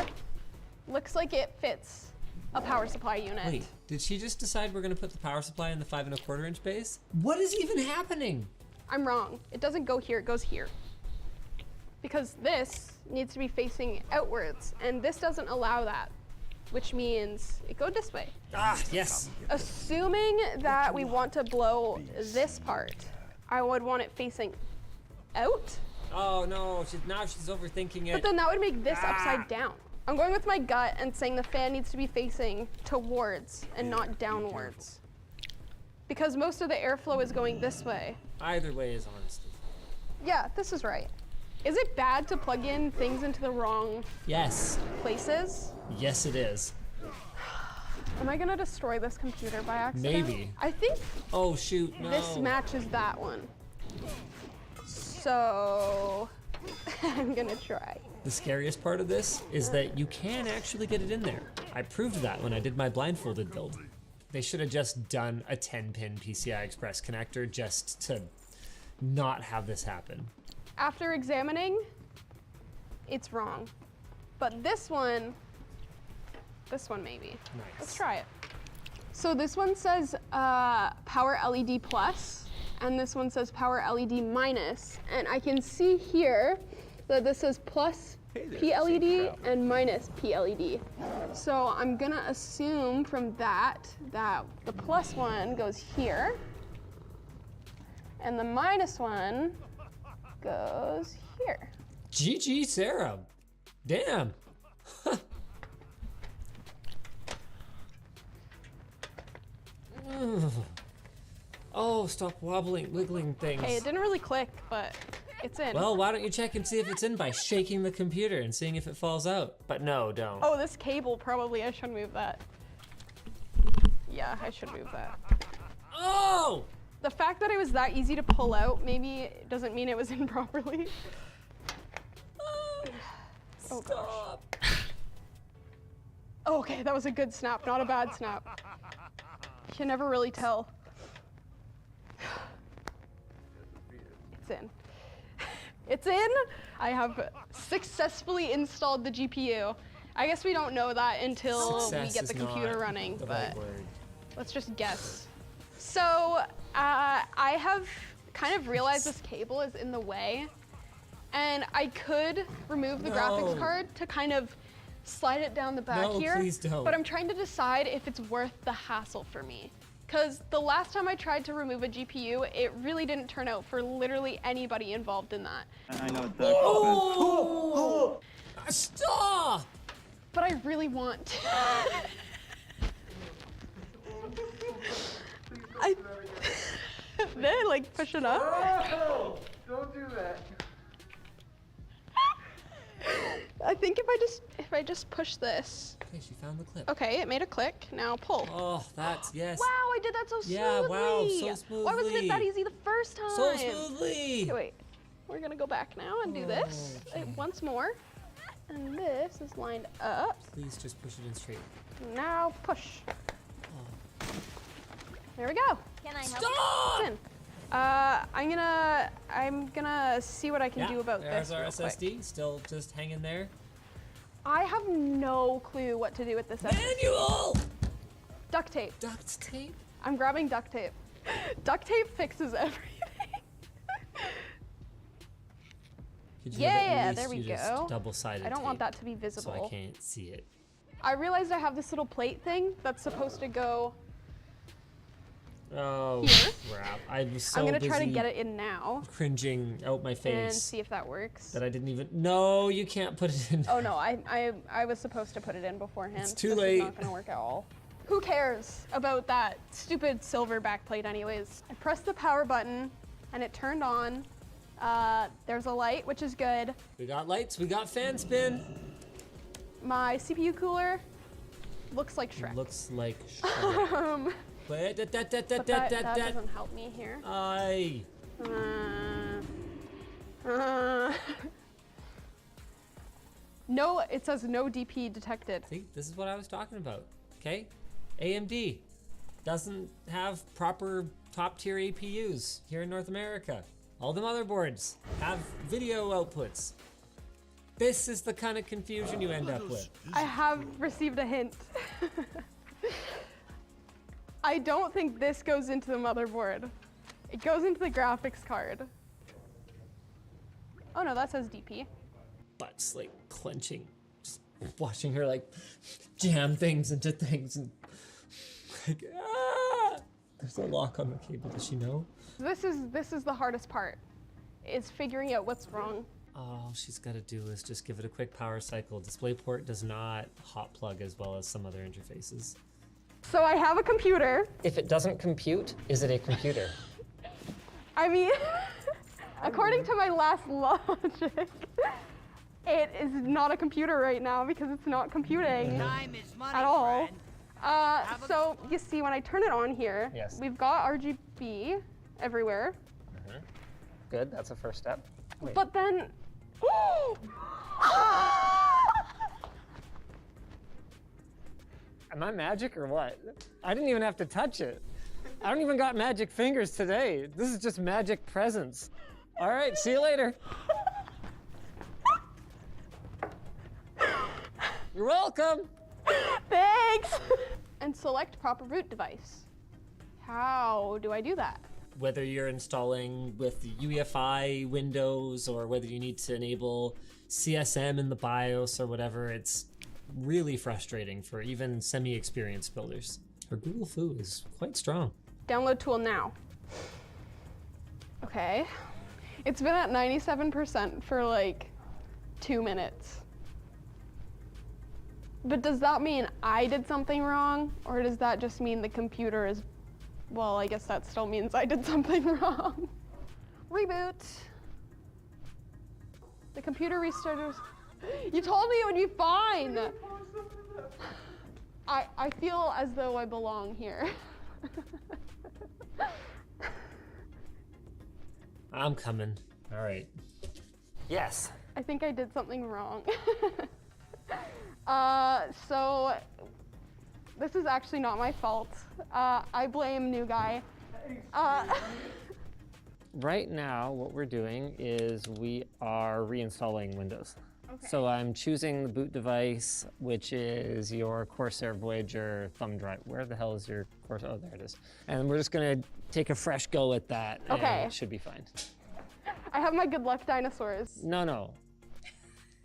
[SPEAKER 13] looks like it fits a power supply unit.
[SPEAKER 11] Wait, did she just decide we're gonna put the power supply in the 5 1/4 inch base? What is even happening?
[SPEAKER 13] I'm wrong. It doesn't go here, it goes here. Because this needs to be facing outwards, and this doesn't allow that, which means it goes this way.
[SPEAKER 11] Ah, yes.
[SPEAKER 13] Assuming that we want to blow this part, I would want it facing out.
[SPEAKER 11] Oh no, now she's overthinking it.
[SPEAKER 13] But then that would make this upside down. I'm going with my gut and saying the fan needs to be facing towards and not downwards. Because most of the airflow is going this way.
[SPEAKER 11] Either way is honesty.
[SPEAKER 13] Yeah, this is right. Is it bad to plug in things into the wrong
[SPEAKER 11] Yes.
[SPEAKER 13] places?
[SPEAKER 11] Yes, it is.
[SPEAKER 13] Am I gonna destroy this computer by accident?
[SPEAKER 11] Maybe.
[SPEAKER 13] I think
[SPEAKER 11] Oh shoot, no.
[SPEAKER 13] this matches that one. So I'm gonna try.
[SPEAKER 11] The scariest part of this is that you can actually get it in there. I proved that when I did my blindfolded build. They should have just done a 10-pin PCI Express connector just to not have this happen.
[SPEAKER 13] After examining, it's wrong. But this one maybe.
[SPEAKER 11] Nice.
[SPEAKER 13] Let's try it. So this one says power LED plus, and this one says power LED minus. And I can see here that this says plus PLED and minus PLED. So I'm gonna assume from that the plus one goes here, and the minus one goes here.
[SPEAKER 11] GG, Sarah. Damn. Oh, stop wobbling, wiggling things.
[SPEAKER 13] Okay, it didn't really click, but it's in.
[SPEAKER 11] Well, why don't you check and see if it's in by shaking the computer and seeing if it falls out? But no, don't.
[SPEAKER 13] Oh, this cable, probably I should move that. Yeah, I should move that.
[SPEAKER 11] Oh!
[SPEAKER 13] The fact that it was that easy to pull out maybe doesn't mean it was in properly. Oh,
[SPEAKER 11] Stop.
[SPEAKER 13] Oh, okay, that was a good snap, not a bad snap. You can never really tell. It's in. It's in. I have successfully installed the GPU. I guess we don't know that until
[SPEAKER 11] Success
[SPEAKER 13] we get the
[SPEAKER 11] is
[SPEAKER 13] computer
[SPEAKER 11] not
[SPEAKER 13] running,
[SPEAKER 11] the
[SPEAKER 13] but
[SPEAKER 11] right word.
[SPEAKER 13] let's just guess. So I have kind of realized this cable is in the way, and I could remove the graphics card to kind of slide it down the back here.
[SPEAKER 11] Please don't.
[SPEAKER 13] But I'm trying to decide if it's worth the hassle for me. Because the last time I tried to remove a GPU, it really didn't turn out for literally anybody involved in that.
[SPEAKER 12] I know it's
[SPEAKER 11] Oh! Stop!
[SPEAKER 13] But I really want to. Then like push it up.
[SPEAKER 7] No! Don't do that.
[SPEAKER 13] I think if I just push this.
[SPEAKER 11] Okay, she found the clip.
[SPEAKER 13] Okay, it made a click. Now pull.
[SPEAKER 11] Oh, that's, yes.
[SPEAKER 13] Wow, I did that so smoothly.
[SPEAKER 11] Yeah, wow, so smoothly.
[SPEAKER 13] Why wasn't it that easy the first time?
[SPEAKER 11] So smoothly.
[SPEAKER 13] Okay, wait. We're gonna go back now and do this once more. And this is lined up.
[SPEAKER 11] Please just push it in straight.
[SPEAKER 13] Now push. There we go.
[SPEAKER 6] Can I help?
[SPEAKER 11] Stop!
[SPEAKER 13] It's in. I'm gonna see what I can do about
[SPEAKER 11] there's
[SPEAKER 13] this.
[SPEAKER 11] our
[SPEAKER 13] real quick.
[SPEAKER 11] SSD, still just hanging there.
[SPEAKER 13] I have no clue what to do with this SSD.
[SPEAKER 11] Manual!
[SPEAKER 13] Duct tape.
[SPEAKER 11] Duct tape?
[SPEAKER 13] I'm grabbing duct tape. Duct tape fixes everything.
[SPEAKER 11] Could you have at
[SPEAKER 13] Yeah,
[SPEAKER 11] least
[SPEAKER 13] there we
[SPEAKER 11] used
[SPEAKER 13] go.
[SPEAKER 11] double-sided
[SPEAKER 13] I don't want
[SPEAKER 11] tape
[SPEAKER 13] that to be visible.
[SPEAKER 11] so I can't see it.
[SPEAKER 13] I realized I have this little plate thing that's supposed to go.
[SPEAKER 11] Oh,
[SPEAKER 13] Here.
[SPEAKER 11] crap. I was so
[SPEAKER 13] I'm gonna try to
[SPEAKER 11] busy
[SPEAKER 13] get it in now
[SPEAKER 11] cringing out my
[SPEAKER 13] and
[SPEAKER 11] face
[SPEAKER 13] see if that works.
[SPEAKER 11] that I didn't even... No, you can't put it in.
[SPEAKER 13] Oh no, I was supposed to put it in beforehand.
[SPEAKER 11] It's too
[SPEAKER 13] This
[SPEAKER 11] late.
[SPEAKER 13] is not gonna work at all. Who cares about that stupid silver backplate anyways? I pressed the power button and it turned on. There's a light, which is good.
[SPEAKER 11] We got lights, we got fan spin.
[SPEAKER 13] My CPU cooler looks like Shrek.
[SPEAKER 11] Looks like Shrek.
[SPEAKER 13] But
[SPEAKER 11] Wait,
[SPEAKER 13] that doesn't help me here. No, it says no DP detected.
[SPEAKER 11] See, this is what I was talking about, okay? AMD doesn't have proper top tier APUs here in North America. All the motherboards have video outputs. This is the kind of confusion you end up with.
[SPEAKER 13] I have received a hint. I don't think this goes into the motherboard. It goes into the graphics card. Oh no, that says DP.
[SPEAKER 11] Butt's like clenching, just watching her like jam things into things and like, ah! There's a lock on the cable, does she know?
[SPEAKER 13] This is the hardest part, is figuring out what's wrong.
[SPEAKER 11] All she's got to do is just give it a quick power cycle. DisplayPort does not hot plug as well as some other interfaces.
[SPEAKER 13] So I have a computer.
[SPEAKER 11] If it doesn't compute, is it a computer?
[SPEAKER 13] I mean, according to my last logic, it is not a computer right now because it's not computing at all. So you see, when I turn it on here,
[SPEAKER 11] Yes.
[SPEAKER 13] we've got RGB everywhere.
[SPEAKER 11] Good, that's a first step. Wait.
[SPEAKER 13] But then,
[SPEAKER 11] Am I magic or what? I didn't even have to touch it. I don't even got magic fingers today. This is just magic presence. All right, see you later. You're welcome.
[SPEAKER 13] Thanks. And select proper root device. How do I do that?
[SPEAKER 11] Whether you're installing with UEFI Windows or whether you need to enable CSM in the BIOS or whatever, it's really frustrating for even semi-experienced builders. Her Google Foo is quite strong.
[SPEAKER 13] Download tool now. Okay. It's been at 97% for like 2 minutes. But does that mean I did something wrong? Or does that just mean the computer is, well, I guess that still means I did something wrong. Reboot. The computer restarted. You told me it would be fine. I feel as though I belong here.
[SPEAKER 11] I'm coming. All right. Yes.
[SPEAKER 13] I think I did something wrong. So this is actually not my fault. I blame new guy.
[SPEAKER 11] Right now, what we're doing is we are reinstalling Windows. Okay. So I'm choosing the boot device, which is your Corsair Voyager thumb drive. Where the hell is your Corsair? Oh, there it is. And we're just gonna take a fresh go at that.
[SPEAKER 13] Okay.
[SPEAKER 11] And it should be fine.
[SPEAKER 13] I have my good luck dinosaurs.
[SPEAKER 11] No.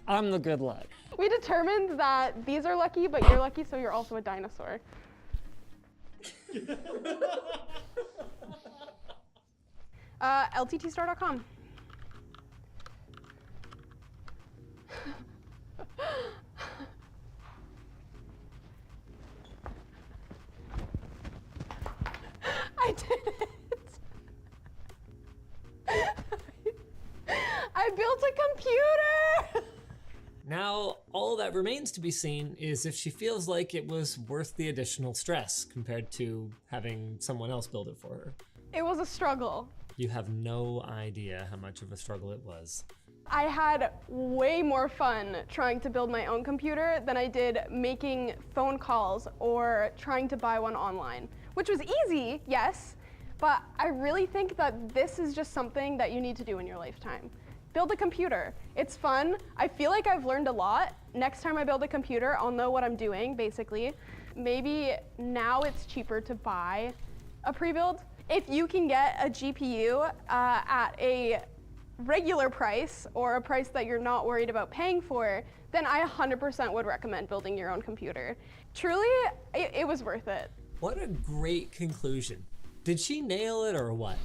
[SPEAKER 11] I'm the good luck.
[SPEAKER 13] We determined that these are lucky, but you're lucky, so you're also a dinosaur. LTTstore.com. I did it. I built a computer.
[SPEAKER 11] Now, all that remains to be seen is if she feels like it was worth the additional stress compared to having someone else build it for her.
[SPEAKER 13] It was a struggle.
[SPEAKER 11] You have no idea how much of a struggle it was.
[SPEAKER 13] I had way more fun trying to build my own computer than I did making phone calls or trying to buy one online, which was easy, yes, but I really think that this is just something that you need to do in your lifetime. Build a computer. It's fun. I feel like I've learned a lot. Next time I build a computer, I'll know what I'm doing, basically. Maybe now it's cheaper to buy a pre-build. If you can get a GPU at a regular price or a price that you're not worried about paying for, then I 100% would recommend building your own computer. Truly, it was worth it.
[SPEAKER 11] What a great conclusion. Did she nail it or what?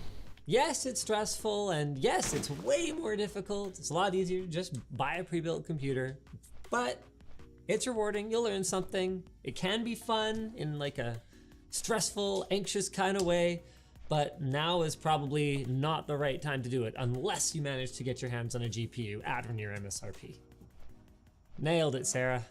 [SPEAKER 11] Yes, it's stressful, and yes, it's way more difficult. It's a lot easier to just buy a pre-built computer, but it's rewarding. You'll learn something. It can be fun in like a stressful, anxious kind of way, but now is probably not the right time to do it unless you manage to get your hands on a GPU at or near MSRP. Nailed it, Sarah.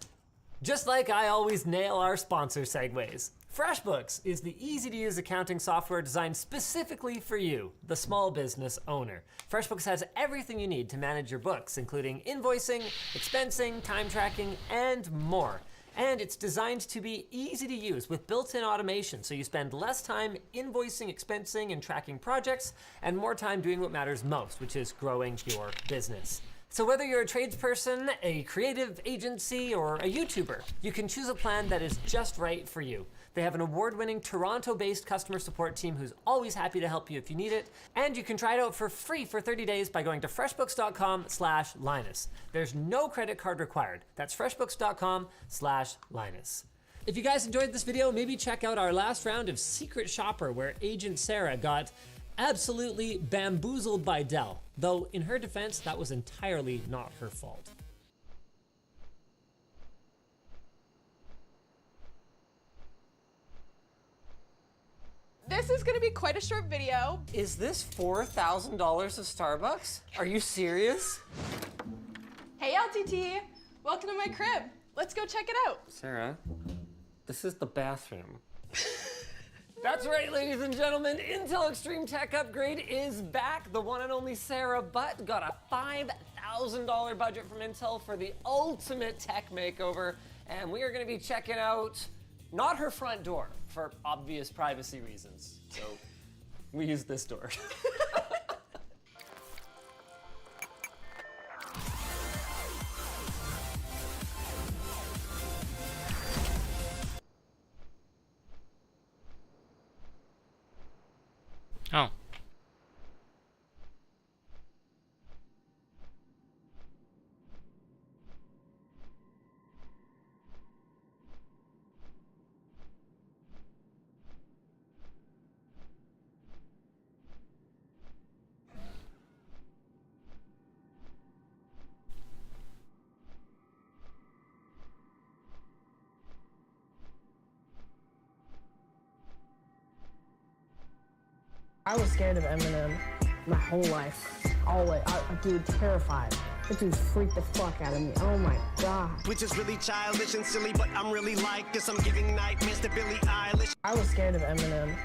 [SPEAKER 11] Just like I always nail our sponsor segues. FreshBooks is the easy-to-use accounting software designed specifically for you, the small business owner. FreshBooks has everything you need to manage your books, including invoicing, expensing, time tracking, and more. And it's designed to be easy to use with built-in automation, so you spend less time invoicing, expensing, and tracking projects, and more time doing what matters most, which is growing your business. So whether you're a tradesperson, a creative agency, or a YouTuber, you can choose a plan that is just right for you. They have an award-winning Toronto-based customer support team who's always happy to help you if you need it. And you can try it out for free for 30 days by going to freshbooks.com/Linus. There's no credit card required. That's freshbooks.com/Linus. If you guys enjoyed this video, maybe check out our last round of Secret Shopper, where Agent Sarah got absolutely bamboozled by Dell. Though in her defense, that was entirely not her fault.
[SPEAKER 13] This is gonna be quite a short video.
[SPEAKER 11] Is this $4,000 of Starbucks? Are you serious?
[SPEAKER 13] Hey LTT, welcome to my crib. Let's go check it out.
[SPEAKER 11] Sarah, this is the bathroom. That's right, ladies and gentlemen, Intel Extreme Tech Upgrade is back. The one and only Sarah Butt got a $5,000 budget from Intel for the ultimate tech makeover, and we are gonna be checking out not her front door, for obvious privacy reasons. So we use this door.
[SPEAKER 8] Oh.
[SPEAKER 12] I was scared of Eminem my whole life. Always. Dude, terrified. That dude freaked the fuck out of me. Oh my god.
[SPEAKER 3] Which is really childish and silly, but I'm really like this. I'm giving nightmares to Billie Eilish.
[SPEAKER 12] I was scared of Eminem.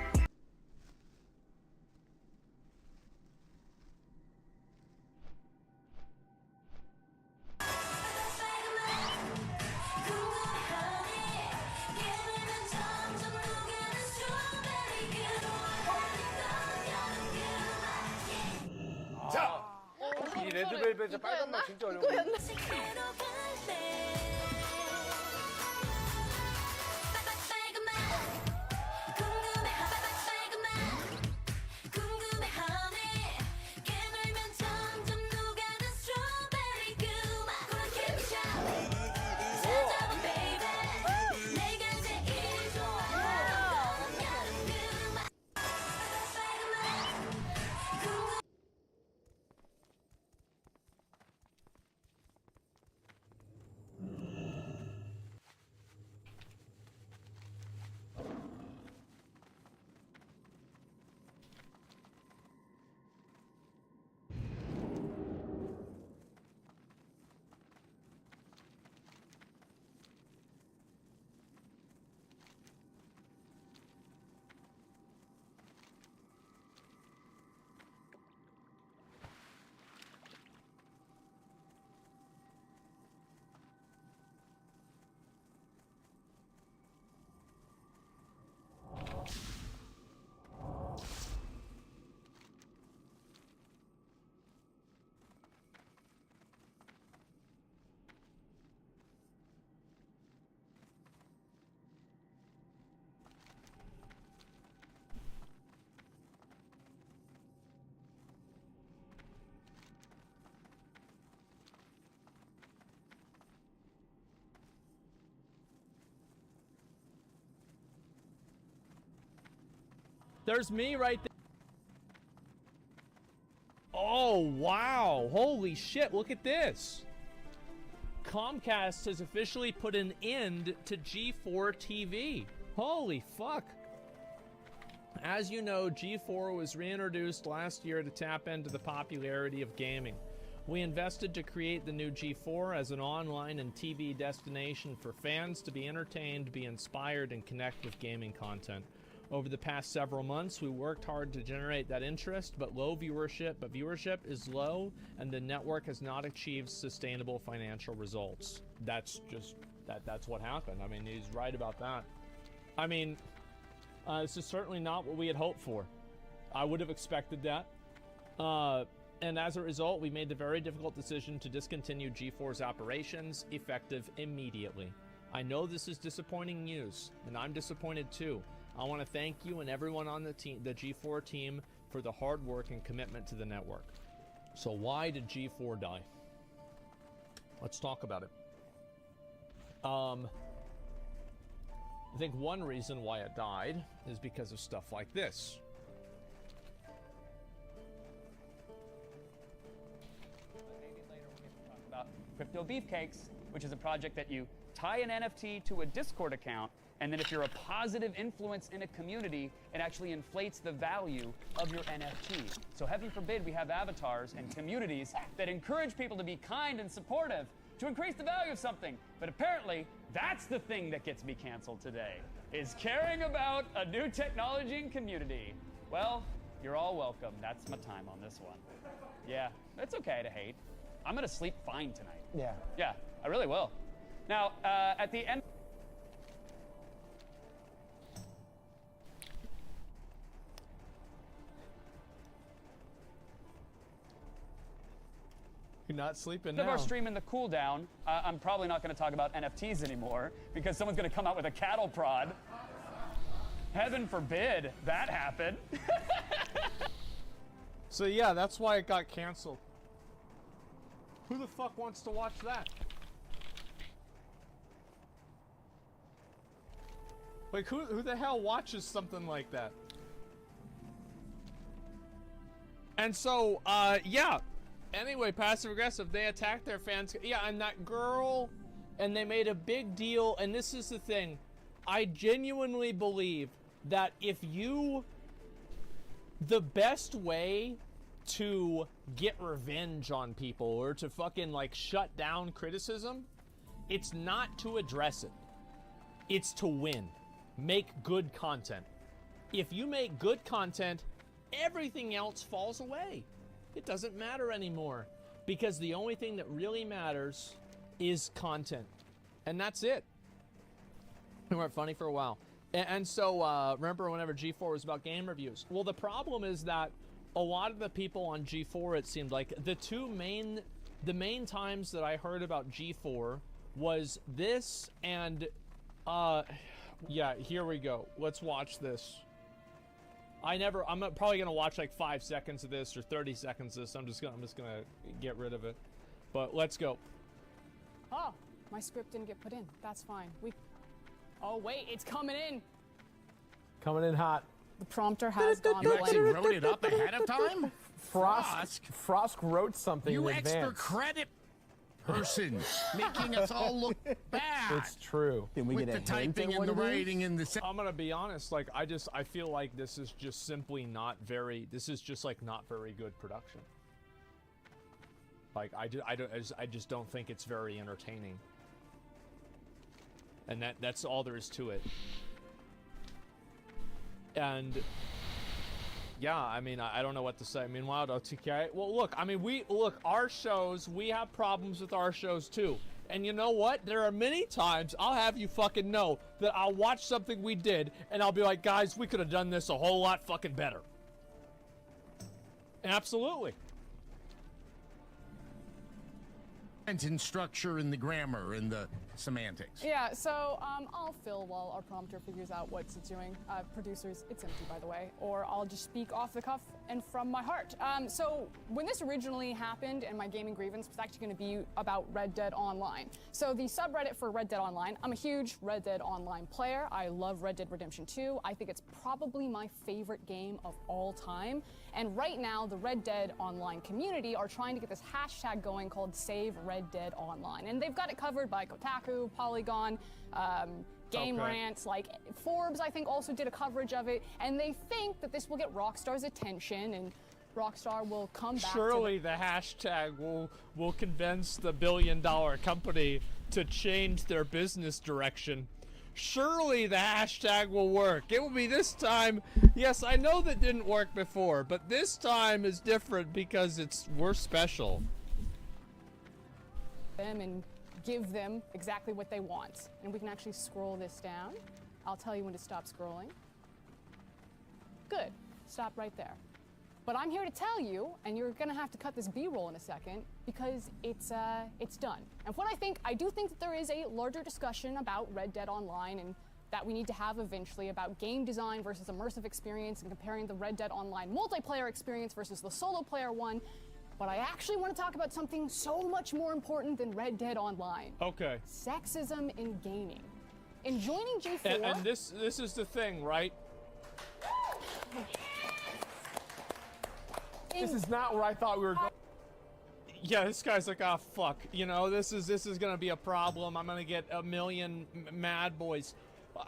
[SPEAKER 7] 이 레드벨벳의 빨간 맛 진짜 어려운 거.
[SPEAKER 14] There's me right there. Oh, wow. Holy shit, look at this. Comcast has officially put an end to G4 TV. Holy fuck. As you know, G4 was reintroduced last year to tap into the popularity of gaming. We invested to create the new G4 as an online and TV destination for fans to be entertained, be inspired, and connect with gaming content. Over the past several months, we worked hard to generate that interest, but viewership is low, and the network has not achieved sustainable financial results. That's just, that's what happened. I mean, he's right about that. I mean, this is certainly not what we had hoped for. I would have expected that. And as a result, we made the very difficult decision to discontinue G4's operations, effective immediately. I know this is disappointing news, and I'm disappointed too. I want to thank you and everyone on the team, the G4 team, for the hard work and commitment to the network. So why did G4 die? Let's talk about it. I think one reason why it died is because of stuff like this.
[SPEAKER 15] About Crypto Beefcakes, which is a project that you tie an NFT to a Discord account, and then if you're a positive influence in a community, it actually inflates the value of your NFT. So heaven forbid we have avatars and communities that encourage people to be kind and supportive to increase the value of something. But apparently, that's the thing that gets me canceled today, is caring about a new technology and community. Well, you're all welcome. That's my time on this one. Yeah, it's okay to hate. I'm gonna sleep fine tonight.
[SPEAKER 7] Yeah.
[SPEAKER 15] Yeah, I really will. Now, at the end...
[SPEAKER 14] You're not sleeping
[SPEAKER 15] of
[SPEAKER 14] now.
[SPEAKER 15] our stream in the cool down, I'm probably not going to talk about NFTs anymore because someone's going to come out with a cattle prod. Heaven forbid that happen.
[SPEAKER 14] So yeah, that's why it got canceled. Who the fuck wants to watch that? Like, who the hell watches something like that? And so, yeah. Anyway, passive aggressive, they attacked their fans. Yeah, and that girl, and they made a big deal. And this is the thing. I genuinely believe that the best way to get revenge on people or to fucking like shut down criticism, it's not to address it. It's to win. Make good content. If you make good content, everything else falls away. It doesn't matter anymore because the only thing that really matters is content. And that's it. We weren't funny for a while. And so, remember whenever G4 was about game reviews? Well, the problem is that a lot of the people on G4, it seemed like, the main times that I heard about G4 was this and, yeah, here we go. Let's watch this. I'm probably gonna watch like 5 seconds of this or 30 seconds of this. I'm just gonna get rid of it. But let's go.
[SPEAKER 16] Oh, my script didn't get put in. That's fine. Oh wait, it's coming in.
[SPEAKER 7] Coming in hot.
[SPEAKER 16] The prompter has gone
[SPEAKER 2] You
[SPEAKER 16] blank.
[SPEAKER 2] actually wrote it up ahead of time?
[SPEAKER 7] Frost wrote something
[SPEAKER 2] You
[SPEAKER 7] in
[SPEAKER 2] extra
[SPEAKER 7] advance.
[SPEAKER 2] credit person, making us all look bad.
[SPEAKER 7] It's true.
[SPEAKER 2] With the typing and the writing and the...
[SPEAKER 14] I'm gonna be honest, like, I feel like this is just simply not very, this is just like not very good production. Like, I just don't think it's very entertaining. And that's all there is to it. And yeah, I mean, I don't know what to say. Meanwhile, OTK, well, look, I mean, our shows, we have problems with our shows too. And you know what? There are many times I'll have you fucking know that I'll watch something we did and I'll be like, guys, we could have done this a whole lot fucking better. Absolutely.
[SPEAKER 2] Sentence structure and the grammar and the semantics.
[SPEAKER 16] Yeah, so I'll fill while our prompter figures out what it's doing. Producers, it's empty, by the way. Or I'll just speak off the cuff and from my heart. So when this originally happened, and my gaming grievance was actually going to be about Red Dead Online. So the subreddit for Red Dead Online, I'm a huge Red Dead Online player. I love Red Dead Redemption 2. I think it's probably my favorite game of all time. And right now, the Red Dead Online community are trying to get this hashtag going called Save Red Dead Online. And they've got it covered by Kotaku, Polygon, Game Rants, like Forbes, I think, also did a coverage of it. And they think that this will get Rockstar's attention and Rockstar will come back
[SPEAKER 14] Surely the hashtag will convince the billion-dollar company to change their business direction. Surely the hashtag will work. It will be this time. Yes, I know that didn't work before, but this time is different because we're special.
[SPEAKER 16] them and give them exactly what they want. And we can actually scroll this down. I'll tell you when to stop scrolling. Good. Stop right there. But I'm here to tell you, and you're gonna have to cut this B-roll in a second, because it's done. And what I do think that there is a larger discussion about Red Dead Online and that we need to have eventually about game design versus immersive experience and comparing the Red Dead Online multiplayer experience versus the solo player one. But I actually want to talk about something so much more important than Red Dead Online.
[SPEAKER 14] Okay.
[SPEAKER 16] Sexism in gaming. In joining G4...
[SPEAKER 14] And this is the thing, right?
[SPEAKER 7] This is not where I thought we were going.
[SPEAKER 14] Yeah, this guy's like, ah, fuck. You know, this is gonna be a problem. I'm gonna get a million mad boys.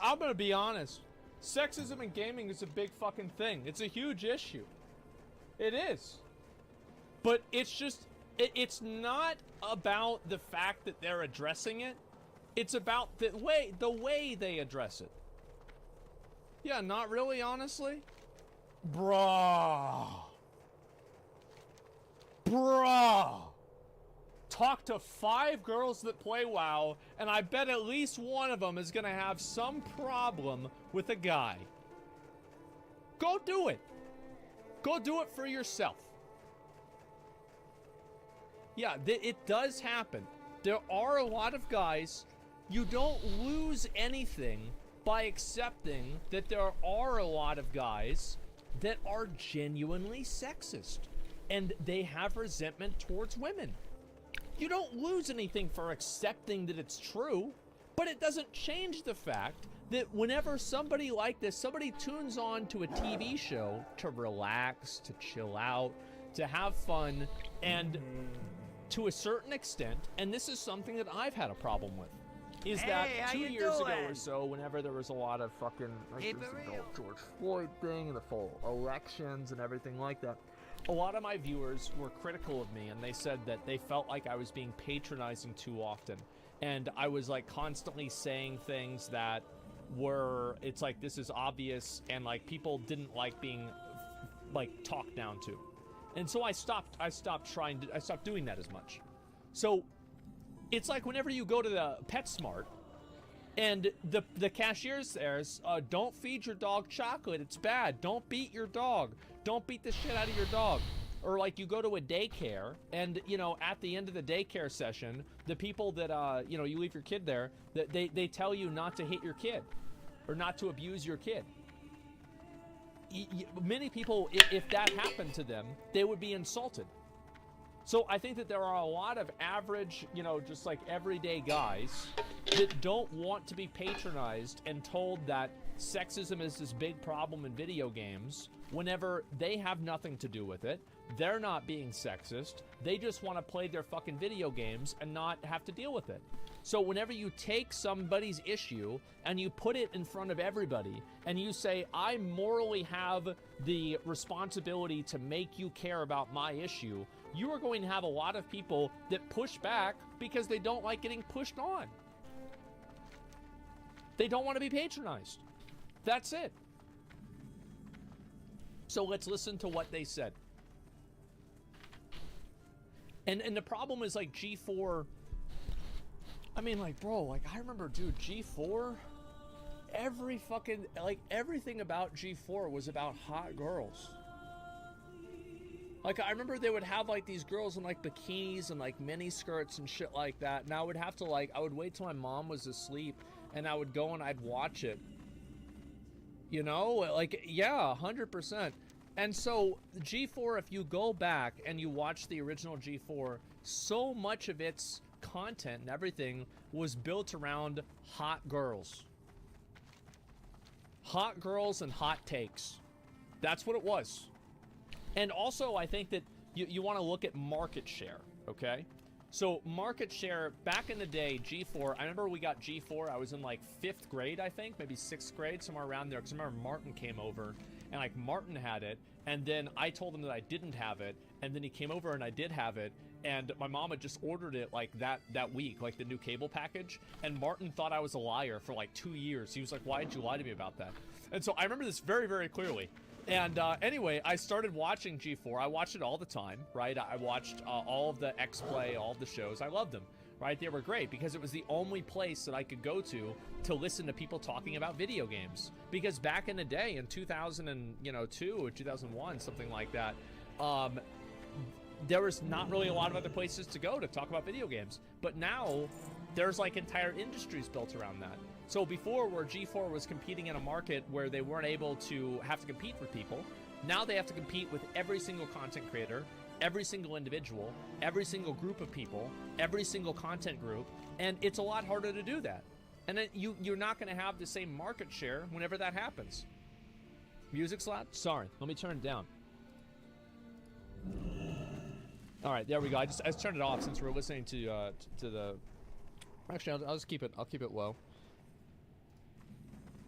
[SPEAKER 14] I'm gonna be honest. Sexism in gaming is a big fucking thing. It's a huge issue. It is. But it's just, it's not about the fact that they're addressing it. It's about the way they address it. Yeah, not really, honestly. Bruh. Talk to 5 girls that play WoW, and I bet at least one of them is gonna have some problem with a guy. Go do it. Go do it for yourself. Yeah, it does happen. There are a lot of guys. You don't lose anything by accepting that there are a lot of guys that are genuinely sexist and they have resentment towards women. You don't lose anything for accepting that it's true, but it doesn't change the fact that whenever somebody like this, somebody tunes on to a TV show to relax, to chill out, to have fun, and to a certain extent, and this is something that I've had a problem with, is that 2 years ago or so, whenever there was a lot of fucking like this whole George Floyd thing and the full elections and everything like that, a lot of my viewers were critical of me, and they said that they felt like I was being patronizing too often, and I was like constantly saying things that were, it's like, this is obvious, and like people didn't like being like talked down to. And so I stopped doing that as much. So it's like whenever you go to the PetSmart and the cashier says, don't feed your dog chocolate, it's bad. Don't beat your dog. Don't beat the shit out of your dog. Or like you go to a daycare and, you know, at the end of the daycare session, the people that, you know, you leave your kid there, that they tell you not to hit your kid or not to abuse your kid. Many people, if that happened to them, they would be insulted. So I think that there are a lot of average, you know, just like everyday guys that don't want to be patronized and told that sexism is this big problem in video games whenever they have nothing to do with it. They're not being sexist. They just want to play their fucking video games and not have to deal with it. So whenever you take somebody's issue and you put it in front of everybody and you say, I morally have the responsibility to make you care about my issue, you are going to have a lot of people that push back because they don't like getting pushed on. They don't want to be patronized. That's it. So let's listen to what they said. And the problem is like G4, I mean, like, bro, like, I remember, dude, G4, every fucking, like, everything about G4 was about hot girls. Like, I remember they would have, like, these girls in, like, bikinis and, like, mini skirts and shit like that, and I would have to, like, I would wait till my mom was asleep, and I would go and I'd watch it. You know? Like, yeah, 100%. And so, G4, if you go back and you watch the original G4, so much of its content and everything was built around hot girls. Hot girls and hot takes. That's what it was. And also, I think that you want to look at market share, okay? So, market share, back in the day, G4, I remember we got G4, I was in like 5th grade, I think, maybe 6th grade, somewhere around there, because I remember Martin came over, and like Martin had it, and then I told him that I didn't have it, and then he came over and I did have it, and my mom had just ordered it like that week, like the new cable package, and Martin thought I was a liar for like 2 years. He was like, why did you lie to me about that? And so I remember this very, very clearly. And anyway, I started watching G4. I watched it all the time, right? I watched all of the X-Play, all of the shows. I loved them, right? They were great because it was the only place that I could go to listen to people talking about video games. Because back in the day, in 2002 or 2001, something like that, there was not really a lot of other places to go to talk about video games. But now, there's like entire industries built around that. So before, where G4 was competing in a market where they weren't able to have to compete with people, now they have to compete with every single content creator, every single individual, every single group of people, every single content group, and it's a lot harder to do that. And then you're not going to have the same market share whenever that happens. Music's loud? Sorry, let me turn it down. All right, there we go. I just turned it off since we're listening to the. Actually, I'll just keep it. I'll keep it low.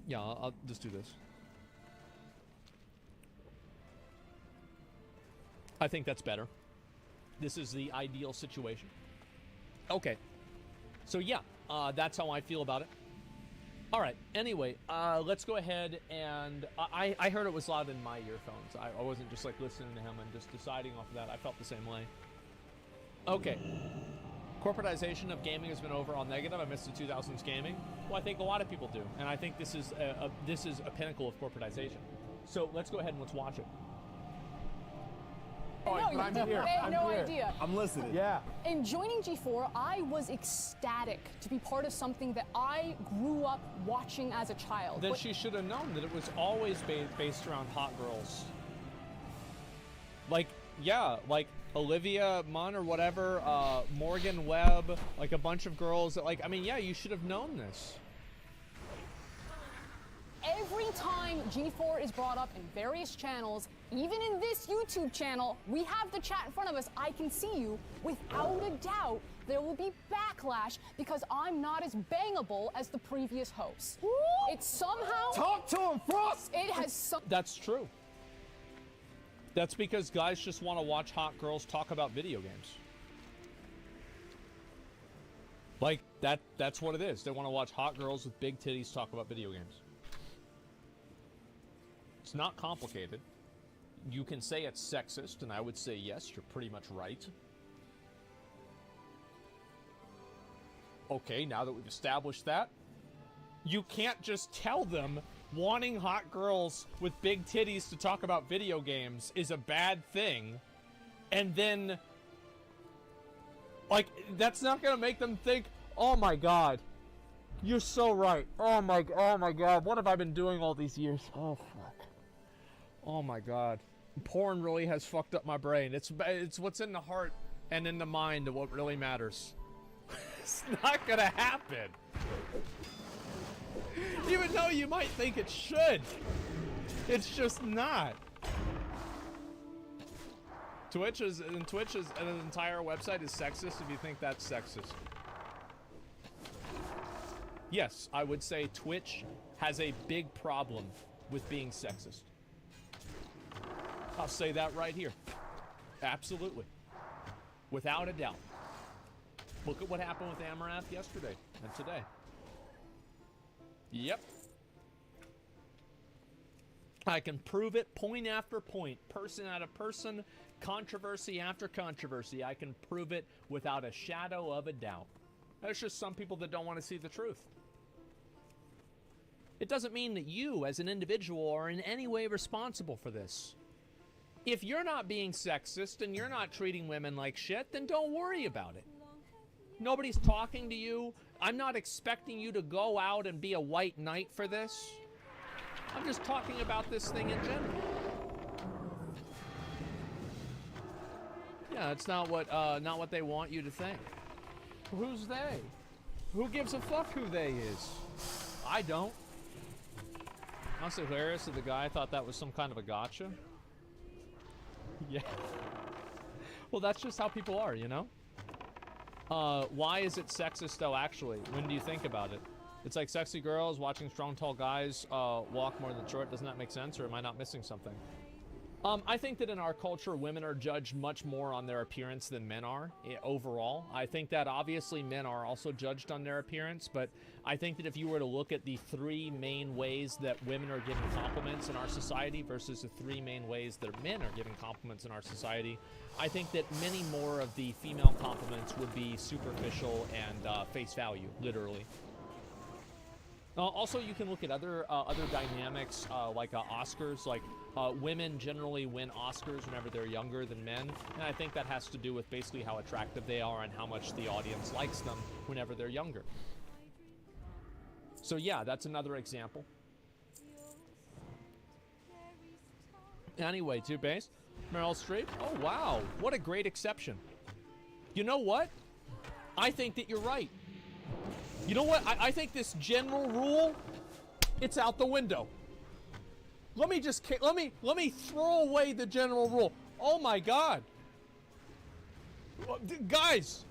[SPEAKER 14] Yeah, I'll just do this. I think that's better. This is the ideal situation. Okay. So yeah, that's how I feel about it. All right. Anyway, let's go ahead and I heard it was loud in my earphones. I wasn't just like listening to him and just deciding off of that. I felt the same way. Okay. Corporatization of gaming has been overall negative. I missed the 2000s gaming. Well, I think a lot of people do, and I think this is a pinnacle of corporatization. So let's go ahead and let's watch it.
[SPEAKER 16] No,
[SPEAKER 7] I'm here.
[SPEAKER 16] I had
[SPEAKER 7] I'm
[SPEAKER 16] no
[SPEAKER 7] here.
[SPEAKER 16] idea.
[SPEAKER 7] I'm listening. Yeah.
[SPEAKER 16] In joining G4, I was ecstatic to be part of something that I grew up watching as a child.
[SPEAKER 14] Then she should have known that it was always based around hot girls. Like, yeah, like Olivia Munn or whatever, Morgan Webb, like a bunch of girls that, like, I mean, yeah, you should have known this.
[SPEAKER 16] Every time G4 is brought up in various channels, even in this YouTube channel, we have the chat in front of us. I can see you. Without a doubt, there will be backlash because I'm not as bangable as the previous hosts. It's somehow...
[SPEAKER 7] Talk to him, Frost!
[SPEAKER 16] It has some...
[SPEAKER 14] That's true. That's because guys just want to watch hot girls talk about video games. Like, that's what it is. They want to watch hot girls with big titties talk about video games. It's not complicated. You can say it's sexist, and I would say yes, you're pretty much right. Okay, now that we've established that, you can't just tell them wanting hot girls with big titties to talk about video games is a bad thing, and then, like, that's not gonna make them think, oh my god, you're so right. Oh my god, what have I been doing all these years? Oh fuck. Oh my god. Porn really has fucked up my brain. It's what's in the heart and in the mind of what really matters. It's not gonna happen. Even though you might think it should. It's just not. Twitch is an entire website is sexist if you think that's sexist. Yes, I would say Twitch has a big problem with being sexist. I'll say that right here. Absolutely. Without a doubt. Look at what happened with Amaranth yesterday and today. Yep. I can prove it point after point, person after person, controversy after controversy. I can prove it without a shadow of a doubt. There's just some people that don't want to see the truth. It doesn't mean that you, as an individual, are in any way responsible for this. If you're not being sexist and you're not treating women like shit, then don't worry about it. Nobody's talking to you. I'm not expecting you to go out and be a white knight for this. I'm just talking about this thing in general. Yeah, it's not what they want you to think. Who's they? Who gives a fuck who they is? I don't. Honestly, hilarious that the guy thought that was some kind of a gotcha. Yeah. Well, that's just how people are, you know? Why is it sexist, though, actually? When do you think about it? It's like sexy girls watching strong, tall guys walk more than short. Doesn't that make sense, or am I not missing something? I think that in our culture, women are judged much more on their appearance than men are overall. I think that obviously men are also judged on their appearance, but I think that if you were to look at the 3 main ways that women are given compliments in our society versus the 3 main ways that men are given compliments in our society, I think that many more of the female compliments would be superficial and face value, literally. Also, you can look at other dynamics like Oscars. Like women generally win Oscars whenever they're younger than men, and I think that has to do with basically how attractive they are and how much the audience likes them whenever they're younger. So yeah, that's another example. Anyway, 2 base, Meryl Streep. Oh wow, what a great exception. You know what? I think that you're right. You know what? I think this general rule, it's out the window. Let me throw away the general rule. Oh my God. Guys,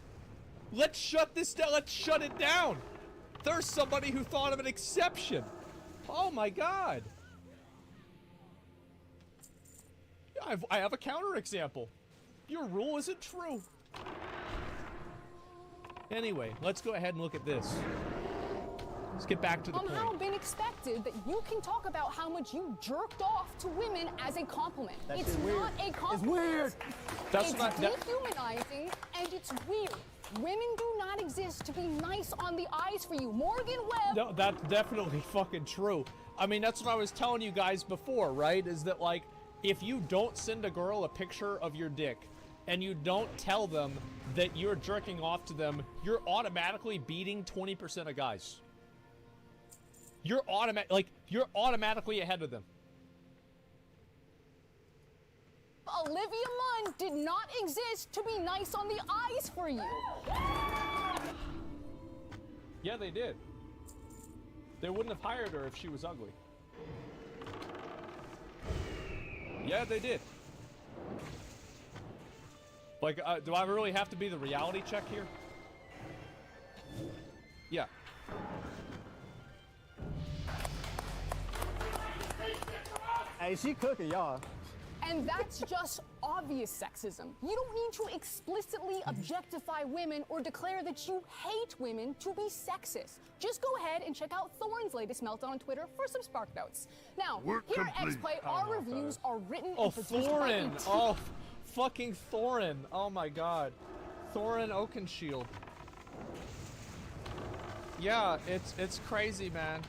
[SPEAKER 14] let's shut this down. Let's shut it down. There's somebody who thought of an exception. Oh my God. I have a counterexample. Your rule isn't true. Anyway, let's go ahead and look at this. Let's get back to the point.
[SPEAKER 16] Somehow been expected that you can talk about how much you jerked off to women as a compliment. It's not a compliment.
[SPEAKER 7] It's weird.
[SPEAKER 14] That's
[SPEAKER 16] it's
[SPEAKER 14] not
[SPEAKER 16] dehumanizing and it's weird. Women do not exist to be nice on the eyes for you. Morgan Webb.
[SPEAKER 14] No, that's definitely fucking true. I mean, that's what I was telling you guys before, right? Is that like, if you don't send a girl a picture of your dick and you don't tell them that you're jerking off to them, you're automatically beating 20% of guys. You're automatically ahead of them.
[SPEAKER 16] Olivia Munn did not exist to be nice on the eyes for you.
[SPEAKER 14] Yeah, they did. They wouldn't have hired her if she was ugly. Yeah, they did. Like, do I really have to be the reality check here? Yeah.
[SPEAKER 7] Hey, she cooking, y'all.
[SPEAKER 16] And that's just obvious sexism. You don't need to explicitly objectify women or declare that you hate women to be sexist. Just go ahead and check out Thorne's latest meltdown on Twitter for some spark notes. Now, here at X-Play, our reviews are written and produced by a team.
[SPEAKER 14] Oh, fucking Thorin. Oh my God. Thorin Oakenshield. Yeah, it's crazy, man.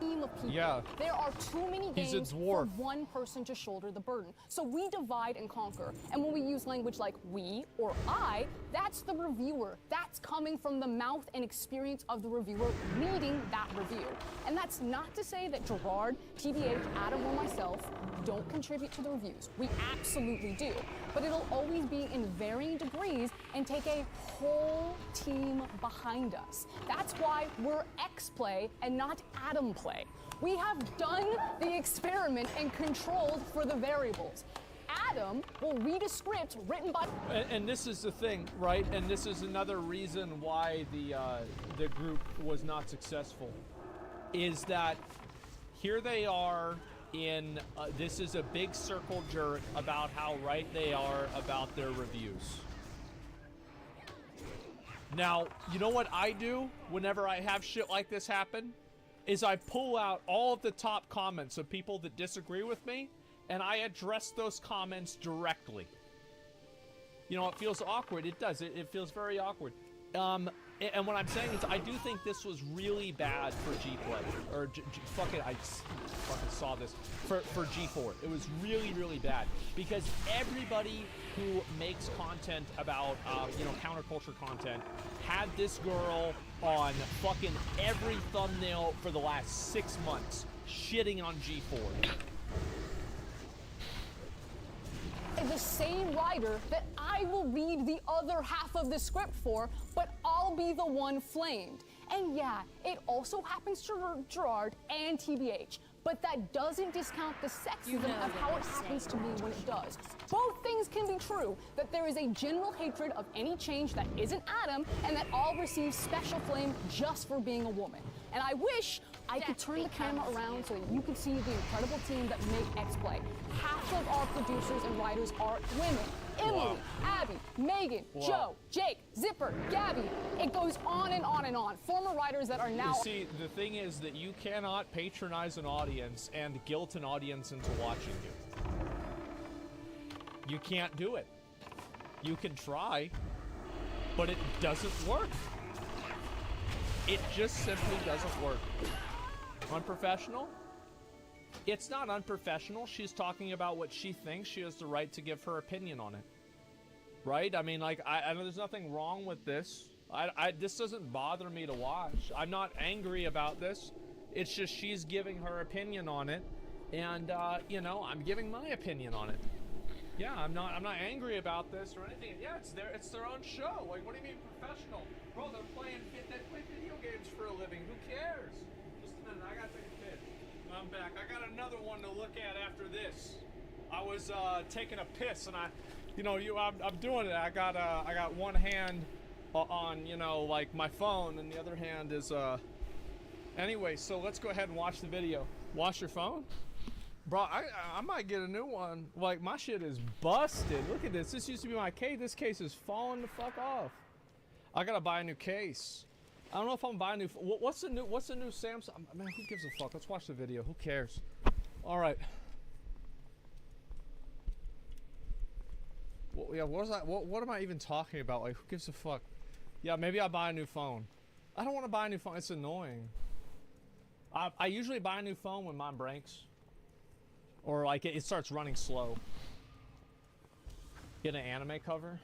[SPEAKER 16] Team of people.
[SPEAKER 14] Yeah.
[SPEAKER 16] There are too many
[SPEAKER 14] He's a
[SPEAKER 16] games
[SPEAKER 14] dwarf.
[SPEAKER 16] for one person to shoulder the burden. So we divide and conquer. And when we use language like we or I, that's the reviewer. That's coming from the mouth and experience of the reviewer reading that review. And that's not to say that Gerard, TBH, Adam, or myself don't contribute to the reviews. We absolutely do. But it'll always be in varying degrees and take a whole team behind us. That's why we're X-Play and not Adam Play. We have done the experiment and controlled for the variables. Adam will read a script written by...
[SPEAKER 14] And this is the thing, right? And this is another reason why the group was not successful. Is that here they are in... this is a big circle jerk about how right they are about their reviews. Now, you know what I do whenever I have shit like this happen? Is I pull out all of the top comments of people that disagree with me, and I address those comments directly. You know, it feels awkward. It does. It feels very awkward. And what I'm saying is, I do think this was really bad for G-Play. Or, I fucking saw this. For G4. It was really, really bad. Because everybody who makes content about, you know, counterculture content had this girl on fucking every thumbnail for the last 6 months, shitting on G4.
[SPEAKER 16] The same writer that I will read the other half of the script for, but I'll be the one flamed. And yeah, it also happens to Gerard and TBH. but that doesn't discount the sexism of how it happens to me when it does. Both things can be true, that there is a general hatred of any change that isn't Adam, and that all receive special flame just for being a woman. And I wish I could turn the camera around so that you could see the incredible team that make X-Play. Half of our producers and writers are women. Emily, Abby, Megan, Joe, Jake, Zipper, Gabby. It goes on and on and on. Former writers that are now...
[SPEAKER 14] You see, the thing is that you cannot patronize an audience and guilt an audience into watching you. You can't do it. You can try, but it doesn't work. It just simply doesn't work. Unprofessional? It's not unprofessional. She's talking about what she thinks. She has the right to give her opinion on it. Right? I mean, like, I know there's nothing wrong with this. This doesn't bother me to watch. I'm not angry about this. It's just she's giving her opinion on it. And, you know, I'm giving my opinion on it. Yeah, I'm not angry about this or anything. Yeah, it's their own show. Like, what do you mean professional? Bro, they play video games for a living. Who cares? Just a minute, I gotta take a piss. I'm back. I got another one to look at after this. I was taking a piss, and I'm doing it. I got one hand on, you know, like my phone, and the other hand is Anyway, so let's go ahead and watch the video. Watch your phone? Bro, I might get a new one. Like, my shit is busted. Look at this. This used to be my case. This case is falling the fuck off. I gotta buy a new case. I don't know if I'm buying a new. What's the new Samsung? Man, who gives a fuck? Let's watch the video. Who cares? All right. Well, yeah. What was that? What am I even talking about? Like, who gives a fuck? Yeah, maybe I'll buy a new phone. I don't want to buy a new phone. It's annoying. I usually buy a new phone when mine breaks, or like it starts running slow. Get an anime cover?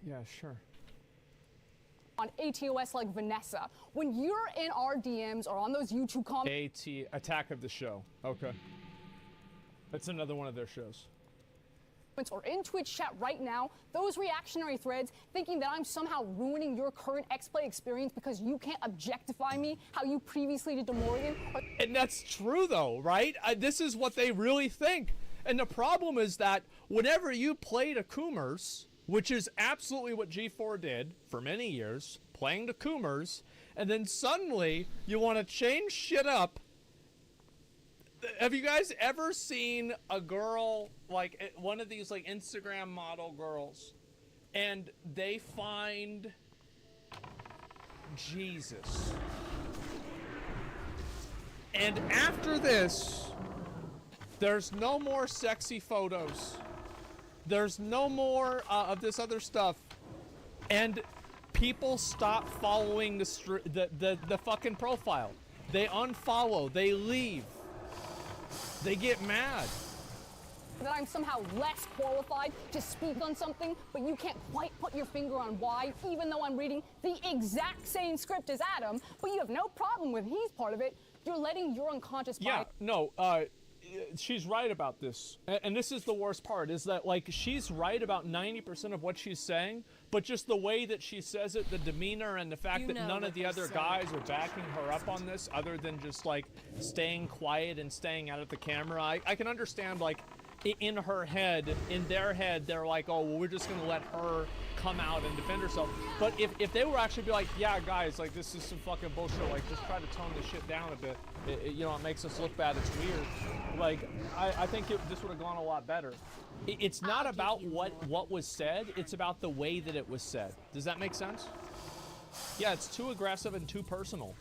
[SPEAKER 14] Yeah, sure.
[SPEAKER 16] On ATOS like Vanessa, when you're in our DMs or on those YouTube comments,
[SPEAKER 14] Attack of the Show. Okay. That's another one of their shows.
[SPEAKER 16] Or in Twitch chat right now, those reactionary threads thinking that I'm somehow ruining your current X-Play experience because you can't objectify me how you previously did to Morgan.
[SPEAKER 14] And that's true though, right? This is what they really think. And the problem is that whenever you played Akumers, which is absolutely what G4 did for many years, playing the Coomers, and then suddenly you want to change shit up. Have you guys ever seen a girl, like one of these like Instagram model girls, and they find Jesus? And after this, there's no more sexy photos. There's no more of this other stuff, and people stop following the fucking profile. They unfollow. They leave. They get mad.
[SPEAKER 16] That I'm somehow less qualified to speak on something, but you can't quite put your finger on why, even though I'm reading the exact same script as Adam, but you have no problem with he's part of it. You're letting your unconscious bias.
[SPEAKER 14] Yeah, no, she's right about this. And this is the worst part, is that, like, she's right about 90% of what she's saying, but just the way that she says it, the demeanor, and the fact that none of the other guys are backing her up on this, other than just, like, staying quiet and staying out of the camera. I can understand, like, in her head, in their head, they're like, oh, well, we're just gonna let her come out and defend herself. But if they were actually be like, yeah, guys, like, this is some fucking bullshit, like, just try to tone this shit down a bit. You know, it makes us look bad, it's weird. Like, I think this would have gone a lot better. It's not about what was said, it's about the way that it was said. Does that make sense? Yeah, it's too aggressive and too personal.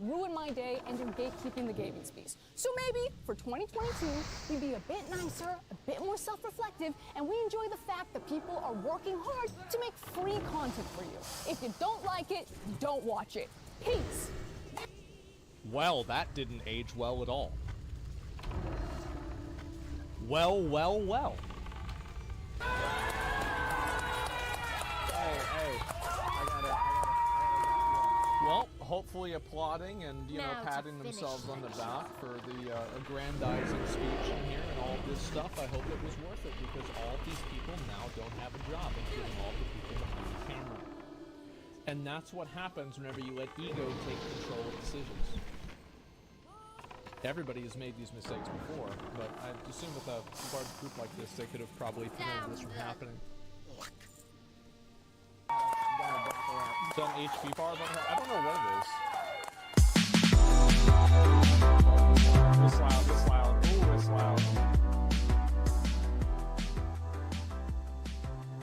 [SPEAKER 16] Ruin my day and you're gatekeeping the gaming space. So maybe for 2022, we'd be a bit nicer, a bit more self-reflective, and we enjoy the fact that people are working hard to make free content for you. If you don't like it, don't watch it. Peace.
[SPEAKER 14] Well, that didn't age well at all. Well, well, well. Hey, I got it. Well, hopefully applauding and, you know, patting themselves on the back for the aggrandizing speech in here and all this stuff. I hope it was worth it, because all these people now don't have a job, including all the people behind the camera. And that's what happens whenever you let ego take control of decisions. Everybody has made these mistakes before, but I assume with a large group like this, they could have probably prevented this from happening. Some HP bar above her? I don't know what it is. This loud, this loud, ooh, this loud.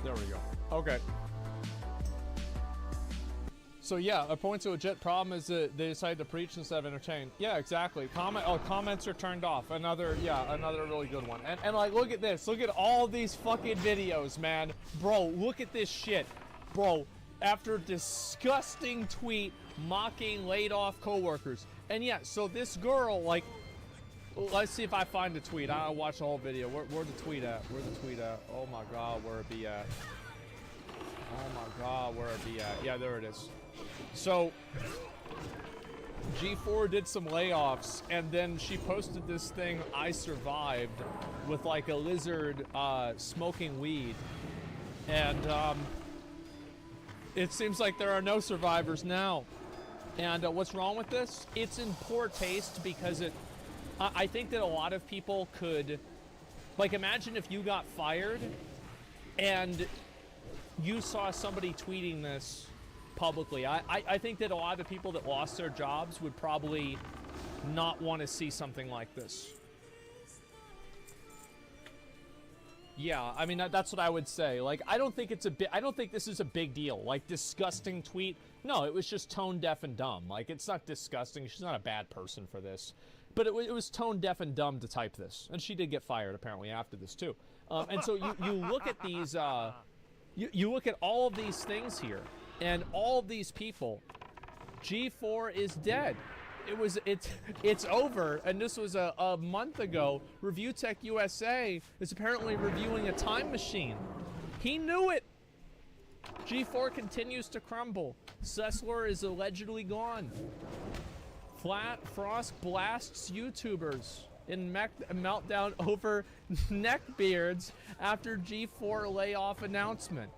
[SPEAKER 14] There we go. Okay. So yeah, a point to a jet problem is that they decide to preach instead of entertain. Yeah, exactly. Comments are turned off. Another really good one. And like, look at this. Look at all these fucking videos, man. Bro, look at this shit. Bro, after disgusting tweet mocking laid off coworkers. And yeah, so this girl, like, let's see if I find the tweet. I'll watch the whole video. Where's the tweet at? Where's the tweet at? Oh my god, where it be at? Oh my god, where it be at? Yeah, there it is. So G4 did some layoffs, and then she posted this thing, I survived, with like a lizard smoking weed. And it seems like there are no survivors now. And what's wrong with this? It's in poor taste because I think that a lot of people could, like, imagine if you got fired and you saw somebody tweeting this publicly. I think that a lot of people that lost their jobs would probably not want to see something like this. Yeah, I mean, that's what I would say. Like, I don't think this is a big deal. Like, disgusting tweet. No, it was just tone deaf and dumb. Like, it's not disgusting. She's not a bad person for this. But it was tone deaf and dumb to type this. And she did get fired, apparently, after this, too. And so you look at these, you look at all of these things here. And all of these people, G4 is dead. It's over, and this was a month ago. Review Tech USA is apparently reviewing a time machine. He knew it. G4 continues to crumble. Sessler is allegedly gone. Frost blasts YouTubers in meltdown over neckbeards after G4 layoff announcement.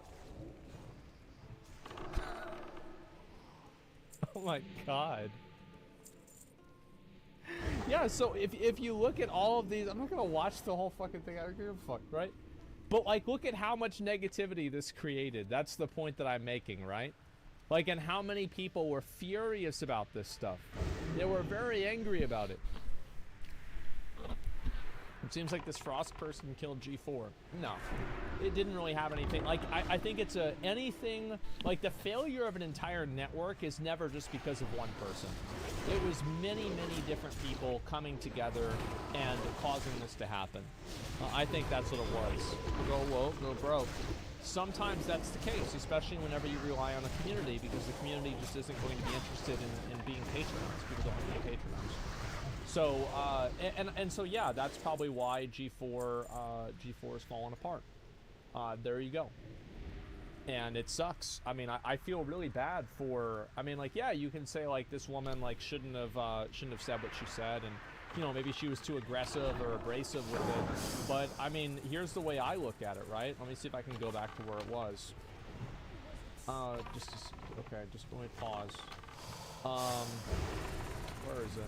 [SPEAKER 14] Oh my god. Yeah, so if you look at all of these, I'm not gonna watch the whole fucking thing. I don't give a fuck, right? But like, look at how much negativity this created. That's the point that I'm making, right? Like, and how many people were furious about this stuff. They were very angry about it. It seems like this Frost person killed G4. No, it didn't really have anything. Like, I think it's anything, like the failure of an entire network is never just because of one person. It was many, many different people coming together and causing this to happen. I think that's what it was. Go woke, go broke. Sometimes that's the case, especially whenever you rely on a community, because the community just isn't going to be interested in being patronized. People don't want to be patronized. So, and so, yeah, that's probably why G4 is falling apart. There you go. And it sucks. I mean, I feel really bad for, I mean, like, yeah, you can say, like, this woman, like, shouldn't have said what she said, and, you know, maybe she was too aggressive or abrasive with it. But, I mean, here's the way I look at it, right? Let me see if I can go back to where it was. Okay, just let me pause. Where is it?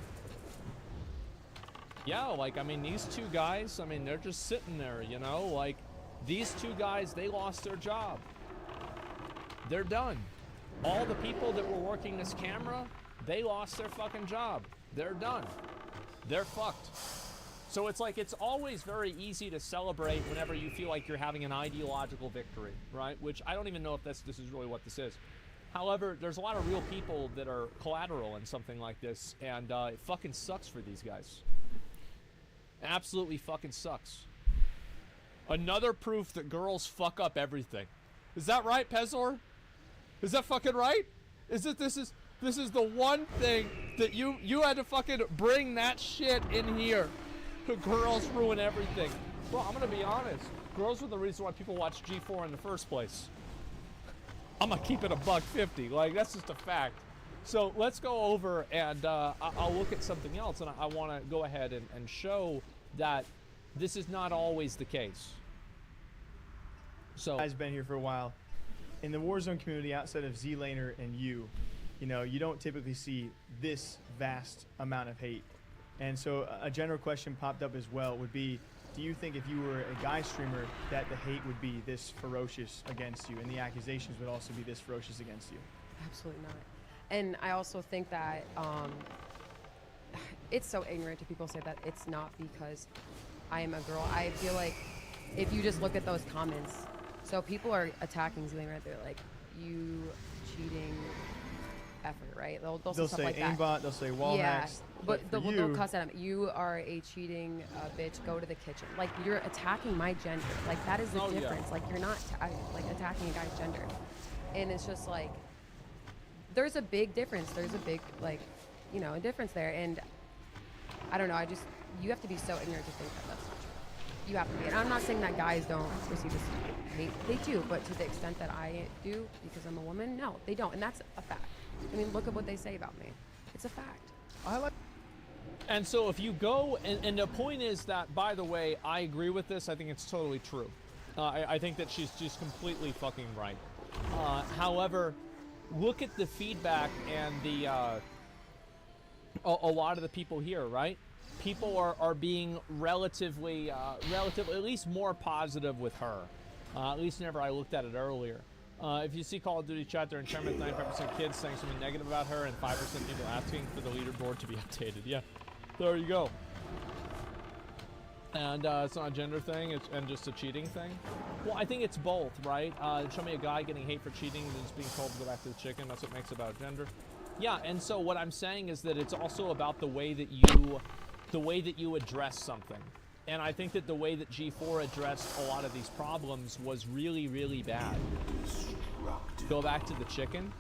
[SPEAKER 14] Yeah, like, I mean, these two guys, I mean, they're just sitting there, you know? Like, these two guys, they lost their job. They're done. All the people that were working this camera, they lost their fucking job. They're done. They're fucked. So it's like, it's always very easy to celebrate whenever you feel like you're having an ideological victory, right? Which I don't even know if this is really what this is. However, there's a lot of real people that are collateral in something like this, and it fucking sucks for these guys. Absolutely fucking sucks. Another proof that girls fuck up everything. Is that right, Pezor? Is that fucking right? This is the one thing that you had to fucking bring that shit in here. Girls ruin everything. Well, I'm gonna be honest. Girls were the reason why people watch G4 in the first place. I'm gonna keep it $1.50. Like, that's just a fact. So let's go over and I'll look at something else, and I want to go ahead and show that this is not always the case. So,
[SPEAKER 7] I've been here for a while. In the Warzone community, outside of Z-Laner and you know, you don't typically see this vast amount of hate. And so a general question popped up as well would be, do you think if you were a guy streamer that the hate would be this ferocious against you and the accusations would also be this ferocious against you?
[SPEAKER 17] Absolutely not. And I also think that it's so ignorant to people say that it's not because I am a girl. I feel like if you just look at those comments, so people are attacking Zealand right there, like, you cheating effort, right? They'll say stuff like that.
[SPEAKER 7] Aimbot, they'll say wall hacks.
[SPEAKER 17] But they'll cuss at him. You are a cheating bitch. Go to the kitchen. Like, you're attacking my gender. Like, that is the difference. Like, you're not like attacking a guy's gender. And it's just like, there's a big difference. There's a big, like, you know, a difference there. And I don't know. You have to be so ignorant to think that that's not true. You have to be. And I'm not saying that guys don't receive this hate. They do, but to the extent that I do because I'm a woman, no, they don't. And that's a fact. I mean, look at what they say about me. It's a fact.
[SPEAKER 14] And so if you go, and the point is that, by the way, I agree with this. I think it's totally true. I think that she's just completely fucking right. However, look at the feedback and the a lot of the people here, right? People are being relatively at least more positive with her. At least whenever I looked at it earlier. If you see Call of Duty chat, they're in tournament, 95% kids saying something negative about her, and 5% people asking for the leaderboard to be updated. Yeah, there you go. And it's not a gender thing, and just a cheating thing. Well, I think it's both, right? Show me a guy getting hate for cheating and is being told to go back to the chicken. That's what makes it about gender. Yeah, and so what I'm saying is that it's also about the way that you address something. And I think that the way that G4 addressed a lot of these problems was really, really bad. Go back to the chicken.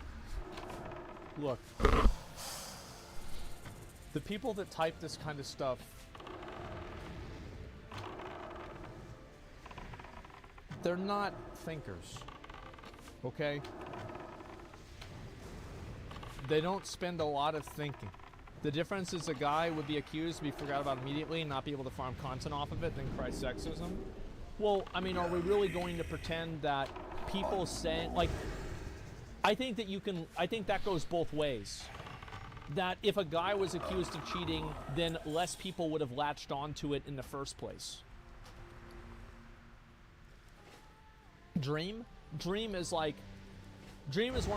[SPEAKER 14] Look. The people that type this kind of stuff, they're not thinkers, okay? They don't spend a lot of thinking. The difference is a guy would be accused, be forgot about immediately, and not be able to farm content off of it, then cry sexism. Well, I mean, are we really going to pretend that people say, like, I think that goes both ways. That if a guy was accused of cheating, then less people would have latched onto it in the first place. Dream is one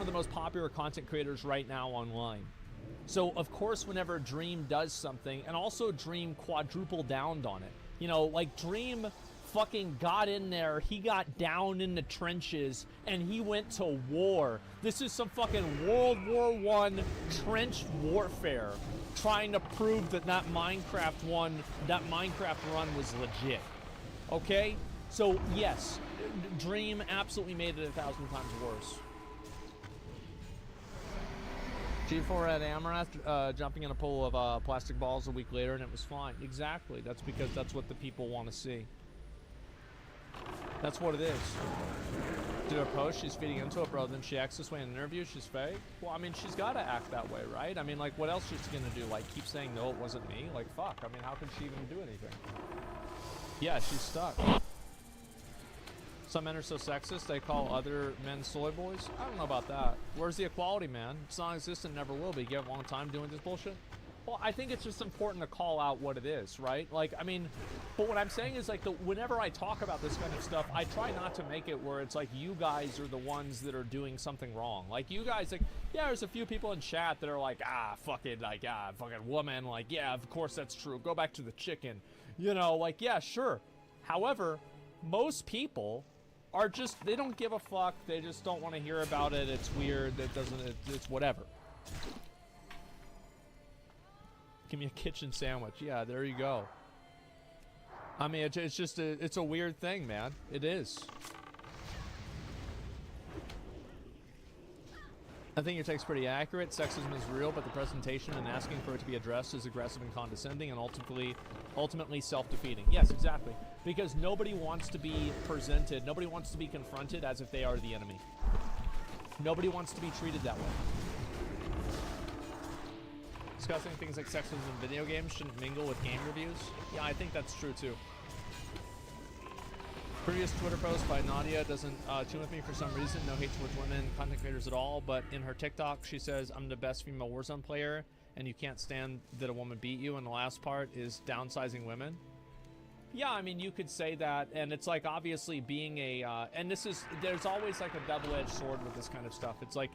[SPEAKER 14] of the most popular content creators right now online. So, of course, whenever Dream does something, and also Dream quadruple downed on it. You know, like, Dream fucking got in there, he got down in the trenches, and he went to war. This is some fucking World War I trench warfare, trying to prove that Minecraft run was legit. Okay? So, yes, Dream absolutely made it 1,000 times worse. G4 at Amaranth jumping in a pool of plastic balls a week later and it was fine. Exactly. That's because that's what the people want to see. That's what it is. Do her post, she's feeding into it, bro. Then she acts this way in an interview, she's fake. Well, I mean, she's got to act that way, right? I mean, like, what else she's going to do? Like, keep saying, no, it wasn't me? Like, fuck. I mean, how could she even do anything? Yeah, she's stuck. Some men are so sexist, they call other men soy boys. I don't know about that. Where's the equality, man? It's non-existent, never will be. You have a long time doing this bullshit? Well, I think it's just important to call out what it is, right? Like, I mean, but what I'm saying is, like, whenever I talk about this kind of stuff, I try not to make it where it's like you guys are the ones that are doing something wrong. Like, you guys, like, yeah, there's a few people in chat that are like, fucking woman. Like, yeah, of course that's true. Go back to the chicken. You know, like, yeah, sure. However, most people are just, they don't give a fuck. They just don't want to hear about it. It's weird. It's whatever. Give me a kitchen sandwich. Yeah, there you go. I mean, it's just it's a weird thing, man. It is. I think your text pretty accurate. Sexism is real, but the presentation and asking for it to be addressed is aggressive and condescending and ultimately self-defeating. Yes, exactly. Because nobody wants to be presented, nobody wants to be confronted as if they are the enemy. Nobody wants to be treated that way. Discussing things like sexism in video games shouldn't mingle with game reviews. Yeah, I think that's true too. Previous Twitter post by Nadia doesn't tune with me for some reason. No hate towards women content creators at all, but in her TikTok she says I'm the best female Warzone player and you can't stand that a woman beat you, and the last part is downsizing women. Yeah, I mean, you could say that, and it's like, obviously being a, and there's always like a double-edged sword with this kind of stuff. It's like,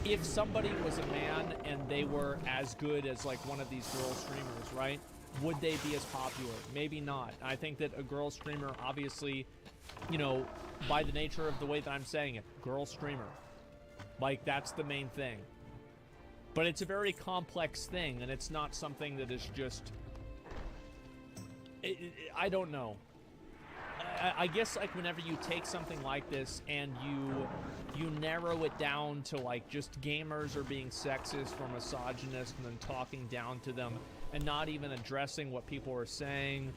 [SPEAKER 14] if somebody was a man and they were as good as like one of these girl streamers, right? Would they be as popular? Maybe not. I think that a girl streamer, obviously, you know, by the nature of the way that I'm saying it, girl streamer, like, that's the main thing. But it's a very complex thing, and it's not something that is just, I don't know. I guess, like, whenever you take something like this and you narrow it down to, like, just gamers are being sexist or misogynist and then talking down to them and not even addressing what people are saying,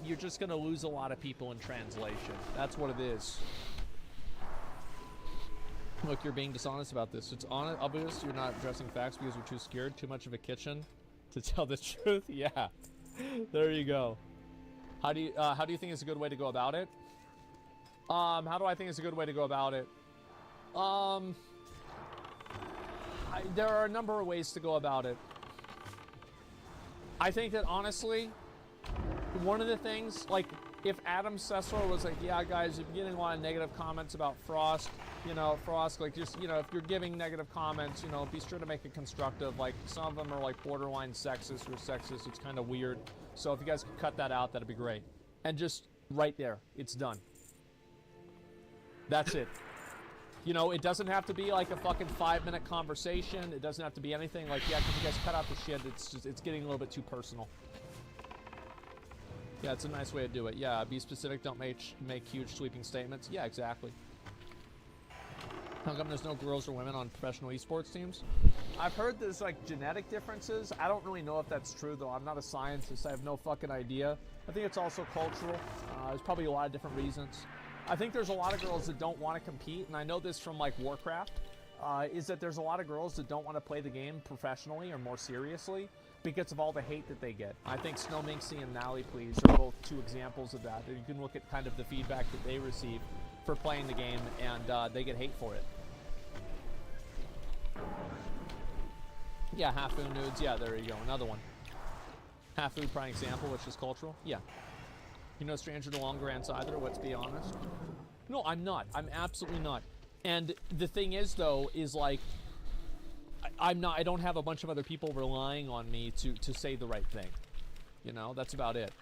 [SPEAKER 14] you're just going to lose a lot of people in translation. That's what it is. Look, you're being dishonest about this. It's obvious you're not addressing facts because you're too scared, too much of a kitchen to tell the truth. Yeah, there you go. How do you think is a good way to go about it? How do I think is a good way to go about it? There are a number of ways to go about it. I think that, honestly, one of the things, like, if Adam Cessor was like, yeah, guys, if you're getting a lot of negative comments about Frost, you know, Frost, like, just, you know, if you're giving negative comments, you know, be sure to make it constructive. Like, some of them are, like, borderline sexist or sexist. It's kind of weird. So if you guys could cut that out, that'd be great. And just right there, it's done. That's it. You know, it doesn't have to be like a fucking 5-minute conversation. It doesn't have to be anything like, yeah, can you guys cut out the shit? It's getting a little bit too personal. Yeah, it's a nice way to do it. Yeah, be specific. Don't make huge sweeping statements. Yeah, exactly. How come there's no girls or women on professional esports teams? I've heard there's like genetic differences. I don't really know if that's true, though. I'm not a scientist. I have no fucking idea. I think it's also cultural. There's probably a lot of different reasons. I think there's a lot of girls that don't want to compete, and I know this from like Warcraft, is that there's a lot of girls that don't want to play the game professionally or more seriously because of all the hate that they get. I think Snow Minxie and Nally Please are both two examples of that. You can look at kind of the feedback that they receive for playing the game, and they get hate for it. Yeah, Hafu nudes. Yeah, there you go. Another one. Hafu, prime example, which is cultural. Yeah. You're no stranger to long grants either, let's be honest. No, I'm not. I'm absolutely not. And the thing is, though, is like, I don't have a bunch of other people relying on me to say the right thing. You know, that's about it.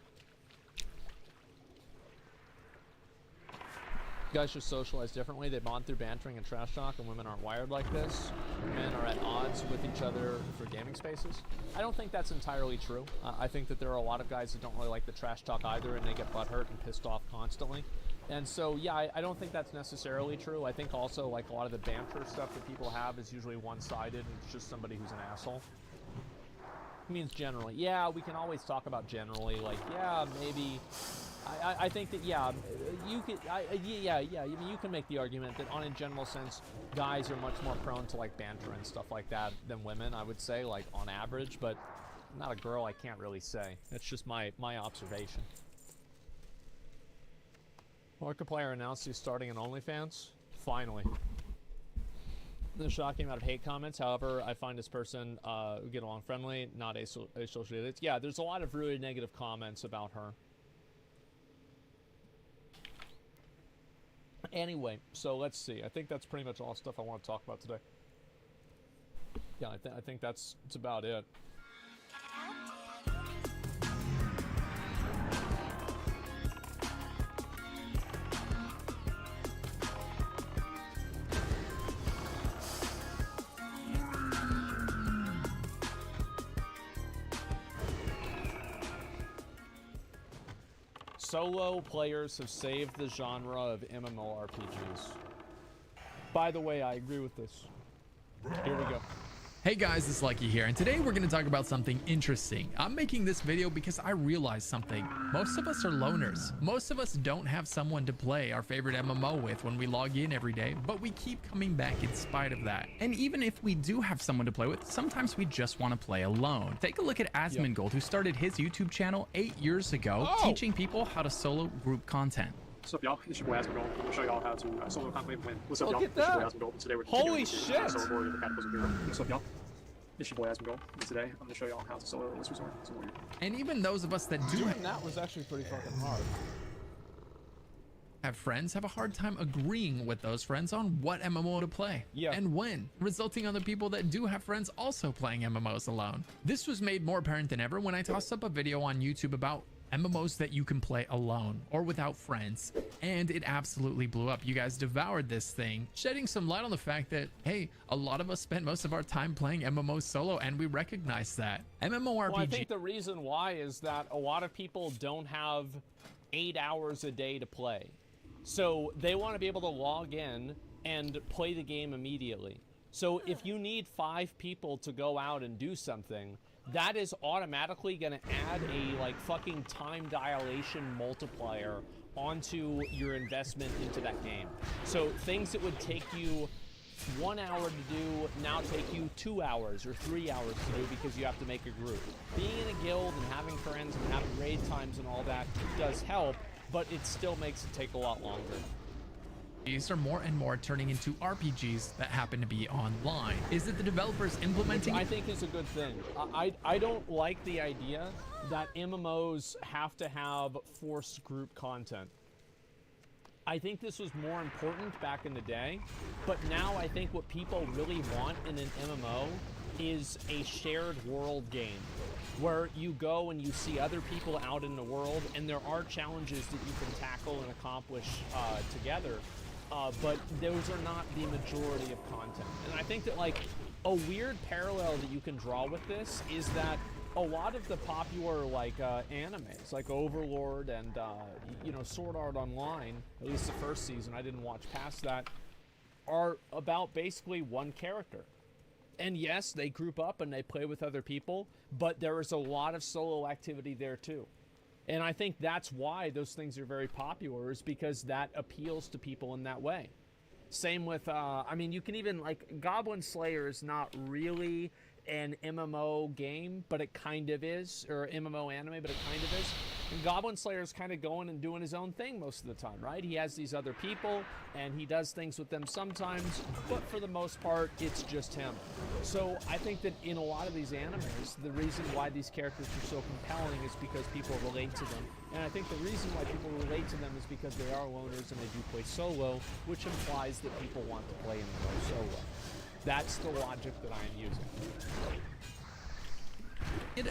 [SPEAKER 14] Guys should socialize differently. They bond through bantering and trash talk, and women aren't wired like this. Men are at odds with each other for gaming spaces. I don't think that's entirely true. I think that there are a lot of guys that don't really like the trash talk either, and they get butthurt and pissed off constantly. And so, yeah, I don't think that's necessarily true. I think also, like, a lot of the banter stuff that people have is usually one-sided, and it's just somebody who's an asshole. It means generally. Yeah, we can always talk about generally, like, yeah, maybe... I think that, yeah, you could, yeah, I mean, you can make the argument that on a general sense, guys are much more prone to, like, banter and stuff like that than women, I would say, like, on average, but I'm not a girl, I can't really say. That's just my observation. Markiplier announced he's starting an OnlyFans? Finally. The shocking amount of hate comments, however, I find this person get along friendly, not associated. Yeah, there's a lot of really negative comments about her. Anyway, so let's see. I think that's pretty much all stuff I want to talk about today. Yeah, I think that's about it. Solo players have saved the genre of MMORPGs. By the way, I agree with this. Here we go.
[SPEAKER 18] Hey guys, it's Lucky here, and today we're going to talk about something interesting. I'm making this video because I realized something. Most of us are loners. Most of us don't have someone to play our favorite MMO with when we log in every day, but we keep coming back in spite of that. And even if we do have someone to play with, sometimes we just want to play alone. Take a look at Asmongold, who started his YouTube channel 8 years ago, teaching people how to solo group content.
[SPEAKER 19] What's up, y'all? It's your boy Asmongold. I'm gonna show y'all how to solo content win. What's up, y'all?
[SPEAKER 14] Look at that!
[SPEAKER 19] Today we're
[SPEAKER 14] Holy shit!
[SPEAKER 19] What's up, y'all? It's your boy Asmongold, and today I'm going to show y'all how to solo Last Resort as a warrior.
[SPEAKER 18] And even those of us that do
[SPEAKER 14] Doing that was actually pretty fucking hard.
[SPEAKER 18] have friends have a hard time agreeing with those friends on what MMO to play and when, resulting on the people that do have friends also playing MMOs alone. This was made more apparent than ever when I tossed up a video on YouTube about MMOs that you can play alone or without friends, and it absolutely blew up. You guys devoured this thing, shedding some light on the fact that, hey, a lot of us spend most of our time playing MMOs solo, and we recognize that. MMORPG.
[SPEAKER 14] Well, I think the reason why is that a lot of people don't have 8 hours a day to play. So they want to be able to log in and play the game immediately. So if you need 5 people to go out and do something, that is automatically going to add a like fucking time dilation multiplier onto your investment into that game. So things that would take you 1 hour to do now take you 2 hours or 3 hours to do because you have to make a group. Being in a guild and having friends and having raid times and all that does help, but it still makes it take a lot longer.
[SPEAKER 18] These are more and more turning into RPGs that happen to be online. Is it the developers implementing?
[SPEAKER 14] Which I think is a good thing. I don't like the idea that MMOs have to have forced group content. I think this was more important back in the day, but now I think what people really want in an MMO is a shared world game where you go and you see other people out in the world, and there are challenges that you can tackle and accomplish together. But those are not the majority of content. And I think that like a weird parallel that you can draw with this is that a lot of the popular like animes like Overlord and you know, Sword Art Online, at least the first season, I didn't watch past that, are about basically one character. And yes, they group up and they play with other people, but there is a lot of solo activity there too. And I think that's why those things are very popular, is because that appeals to people in that way. Same with, I mean, you can even, like, Goblin Slayer is not really an MMO game, but it kind of is, or MMO anime, but it kind of is. And Goblin Slayer is kind of going and doing his own thing most of the time, right? He has these other people, and he does things with them sometimes, but for the most part, it's just him. So I think that in a lot of these animes, the reason why these characters are so compelling is because people relate to them. And I think the reason why people relate to them is because they are loners and they do play solo, which implies that people want to play MMO solo. That's the logic that I am using.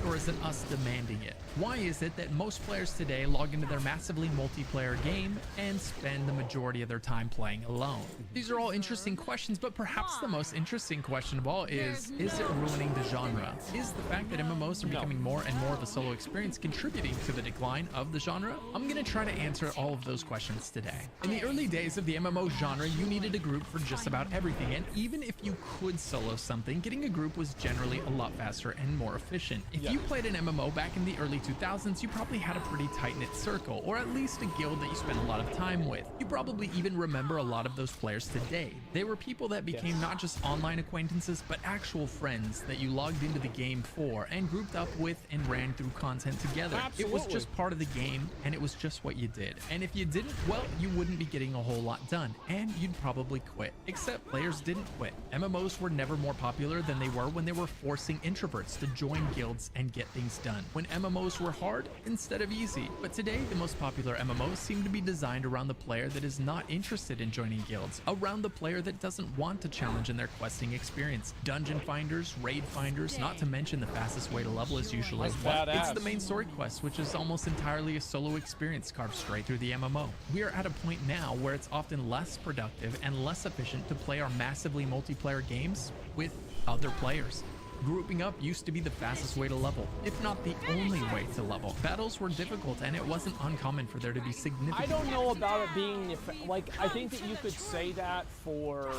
[SPEAKER 18] Or is it us demanding it? Why is it that most players today log into their massively multiplayer game and spend the majority of their time playing alone? These are all interesting questions, but perhaps the most interesting question of all is it ruining the genre? Is the fact that MMOs are becoming more and more of a solo experience contributing to the decline of the genre? I'm gonna try to answer all of those questions today. In the early days of the MMO genre, you needed a group for just about everything, and even if you could solo something, getting a group was generally a lot faster and more efficient. If you played an MMO back in the early 2000s, you probably had a pretty tight-knit circle, or at least a guild that you spent a lot of time with. You probably even remember a lot of those players today. They were people that became not just online acquaintances, but actual friends that you logged into the game for and grouped up with and ran through content together. It was just part of the game, and it was just what you did. And if you didn't, well, you wouldn't be getting a whole lot done, and you'd probably quit. Except players didn't quit. MMOs were never more popular than they were when they were forcing introverts to join guilds and get things done, when MMOs were hard instead of easy. But today, the most popular MMOs seem to be designed around the player that is not interested in joining guilds, around the player that doesn't want to challenge in their questing experience. Dungeon finders, raid finders, not to mention the fastest way to level is usually it's the main story quest, which is almost entirely a solo experience carved straight through the MMO. We are at a point now where it's often less productive and less efficient to play our massively multiplayer games with other players. Grouping up used to be the fastest way to level, if not the only way to level. Battles were difficult, and it wasn't uncommon for there to be significant...
[SPEAKER 14] I don't know about it being... Like, I think that you could say that for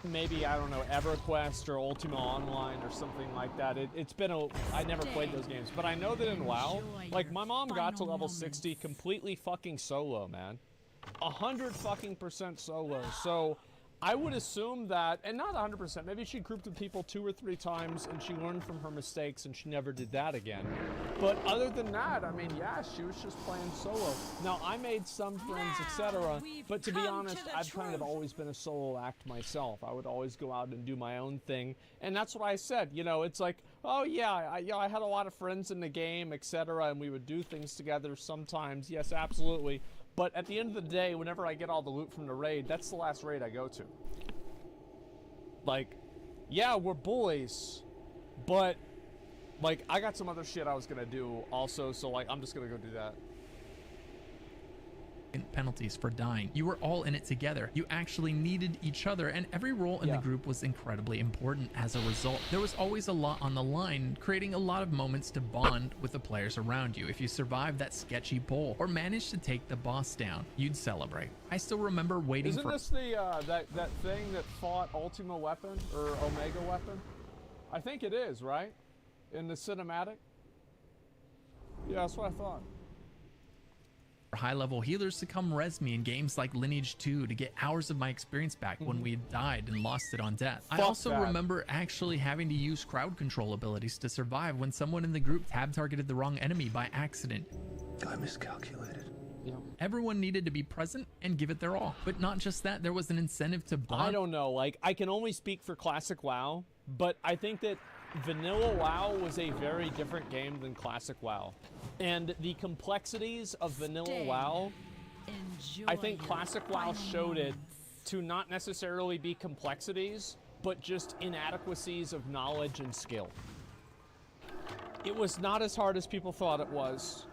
[SPEAKER 14] maybe, I don't know, EverQuest or Ultima Online or something like that. It's been a... I never played those games, but I know that in WoW, like, my mom got to level 60 completely fucking solo, man. 100% solo. So I would assume that, and not 100%, maybe she grouped with people 2 or 3 times and she learned from her mistakes and she never did that again. But other than that, I mean, yeah, she was just playing solo. Now, I made some friends, etc., but to be honest, I've kind of always been a solo act myself. I would always go out and do my own thing, and that's what I said. You know, it's like, oh yeah, I had a lot of friends in the game, etc., and we would do things together sometimes. Yes, absolutely. But at the end of the day, whenever I get all the loot from the raid, that's the last raid I go to. Like, yeah, we're boys, but, like, I got some other shit I was gonna do also, so, like, I'm just gonna go do that.
[SPEAKER 18] Penalties for dying. You were all in it together. You actually needed each other, and every role in the group was incredibly important as a result. There was always a lot on the line, creating a lot of moments to bond with the players around you. If you survived that sketchy pull or managed to take the boss down, you'd celebrate. I still remember waiting
[SPEAKER 14] Isn't this the that thing that fought Ultima Weapon or Omega Weapon? I think it is, right? In the cinematic? Yeah, that's what I thought.
[SPEAKER 18] High-level healers to come res me in games like Lineage 2 to get hours of my experience back when we had died and lost it on death. I also remember actually having to use crowd control abilities to survive when someone in the group tab targeted the wrong enemy by accident. I miscalculated. Everyone needed to be present and give it their all. But not just that, there was an incentive to bond.
[SPEAKER 14] I don't know, like, I can only speak for Classic WoW, but I think that Vanilla WoW was a very different game than Classic WoW. And the complexities of Vanilla WoW, I think Classic WoW showed it to not necessarily be complexities, but just inadequacies of knowledge and skill. It was not as hard as people thought it was.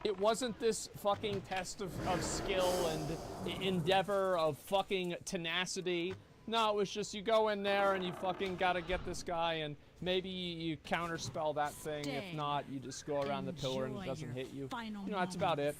[SPEAKER 14] It wasn't this fucking test of skill and endeavor of fucking tenacity. No, it was just you go in there and you fucking gotta get this guy, and maybe you counterspell that thing. If not, you just go around the pillar and it doesn't hit you. You know, that's about it.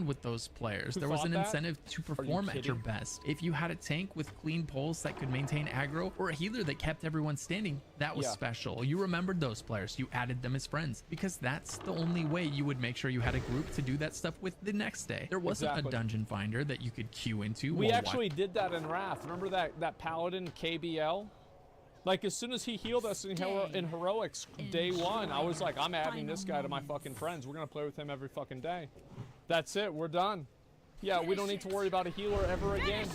[SPEAKER 18] With those players, there was an incentive to perform at your best. If you had a tank with clean pulls that could maintain aggro, or a healer that kept everyone standing, that was special. You remembered those players, you added them as friends, because that's the only way you would make sure you had a group to do that stuff with the next day. There wasn't a dungeon finder that you could queue into.
[SPEAKER 14] We actually did that in Wrath. Remember that paladin KBL? Like, as soon as he healed us in Heroics day 1, I was like, I'm adding this guy to my fucking friends. We're gonna play with him every fucking day. That's it, we're done. Yeah, we don't need to worry about a healer ever again.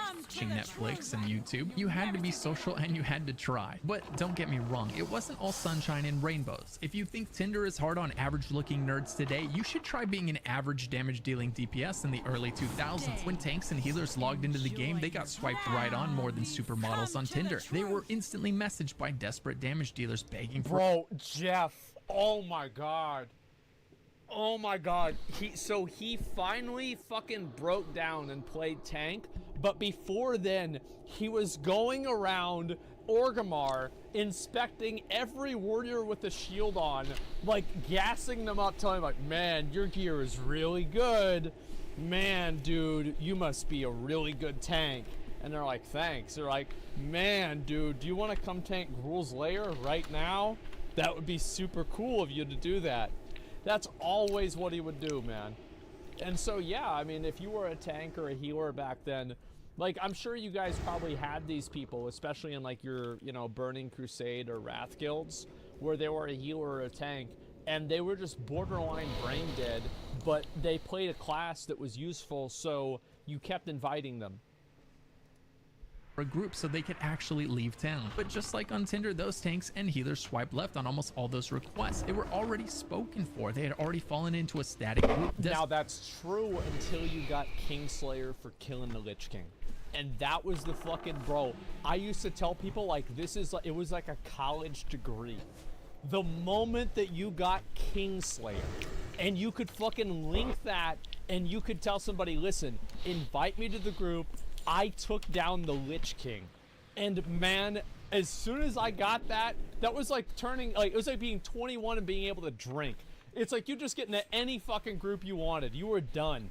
[SPEAKER 18] Watching Netflix and YouTube, you had to be social and you had to try. But don't get me wrong, it wasn't all sunshine and rainbows. If you think Tinder is hard on average looking nerds today, you should try being an average damage dealing DPS in the early 2000s. When tanks and healers logged into the game, they got swiped right on more than supermodels on Tinder. They were instantly messaged by desperate damage dealers begging for—
[SPEAKER 14] Bro, Jeff, oh my god. Oh my god, he finally fucking broke down and played tank, but before then, he was going around Orgrimmar inspecting every warrior with a shield on, like gassing them up, telling them like, man, your gear is really good. Man, dude, you must be a really good tank. And they're like, thanks. They're like, man, dude, do you want to come tank Gruul's Lair right now? That would be super cool of you to do that. That's always what he would do, man. And so, yeah, I mean, if you were a tank or a healer back then, like, I'm sure you guys probably had these people, especially in, like, your, you know, Burning Crusade or Wrath guilds, where they were a healer or a tank, and they were just borderline brain dead, but they played a class that was useful, so you kept inviting them.
[SPEAKER 18] A group so they could actually leave town. But just like on Tinder, those tanks and healers swiped left on almost all those requests. They were already spoken for. They had already fallen into a static group.
[SPEAKER 14] Now that's true until you got Kingslayer for killing the Lich King. And that was the fucking, bro, I used to tell people like, this is like, it was like a college degree. The moment that you got Kingslayer and you could fucking link that and you could tell somebody, listen, invite me to the group, I took down the Lich King. And man, as soon as I got that, that was like turning, like, it was like being 21 and being able to drink. It's like you just get into any fucking group you wanted. You were done.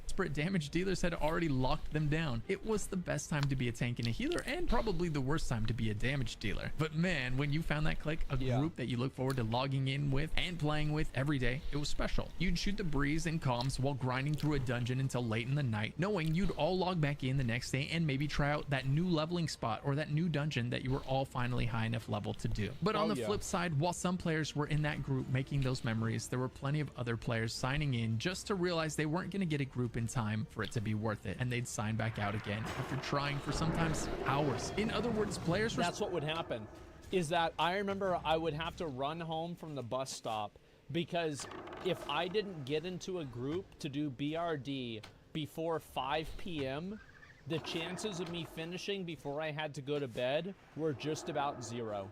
[SPEAKER 18] Desperate damage dealers had already locked them down. It was the best time to be a tank and a healer, and probably the worst time to be a damage dealer. But man, when you found that clique, a group that you look forward to logging in with and playing with every day, it was special. You'd shoot the breeze and comms while grinding through a dungeon until late in the night, knowing you'd all log back in the next day and maybe try out that new leveling spot or that new dungeon that you were all finally high enough level to do. But on the flip side, while some players were in that group making those memories, there were plenty of other players signing in just to realize they weren't going to get a group in time for it to be worth it, and they'd sign back out again after trying for sometimes hours. In other words, players were—
[SPEAKER 14] That's what would happen, is that I remember I would have to run home from the bus stop because if I didn't get into a group to do BRD before 5 p.m., the chances of me finishing before I had to go to bed were just about 0.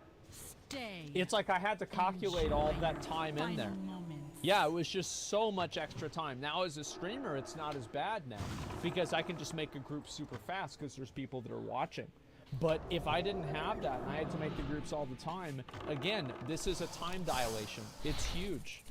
[SPEAKER 14] It's like I had to calculate all that time in there. Yeah, it was just so much extra time. Now as a streamer, it's not as bad now because I can just make a group super fast because there's people that are watching. But if I didn't have that and I had to make the groups all the time, again, this is a time dilation. It's huge.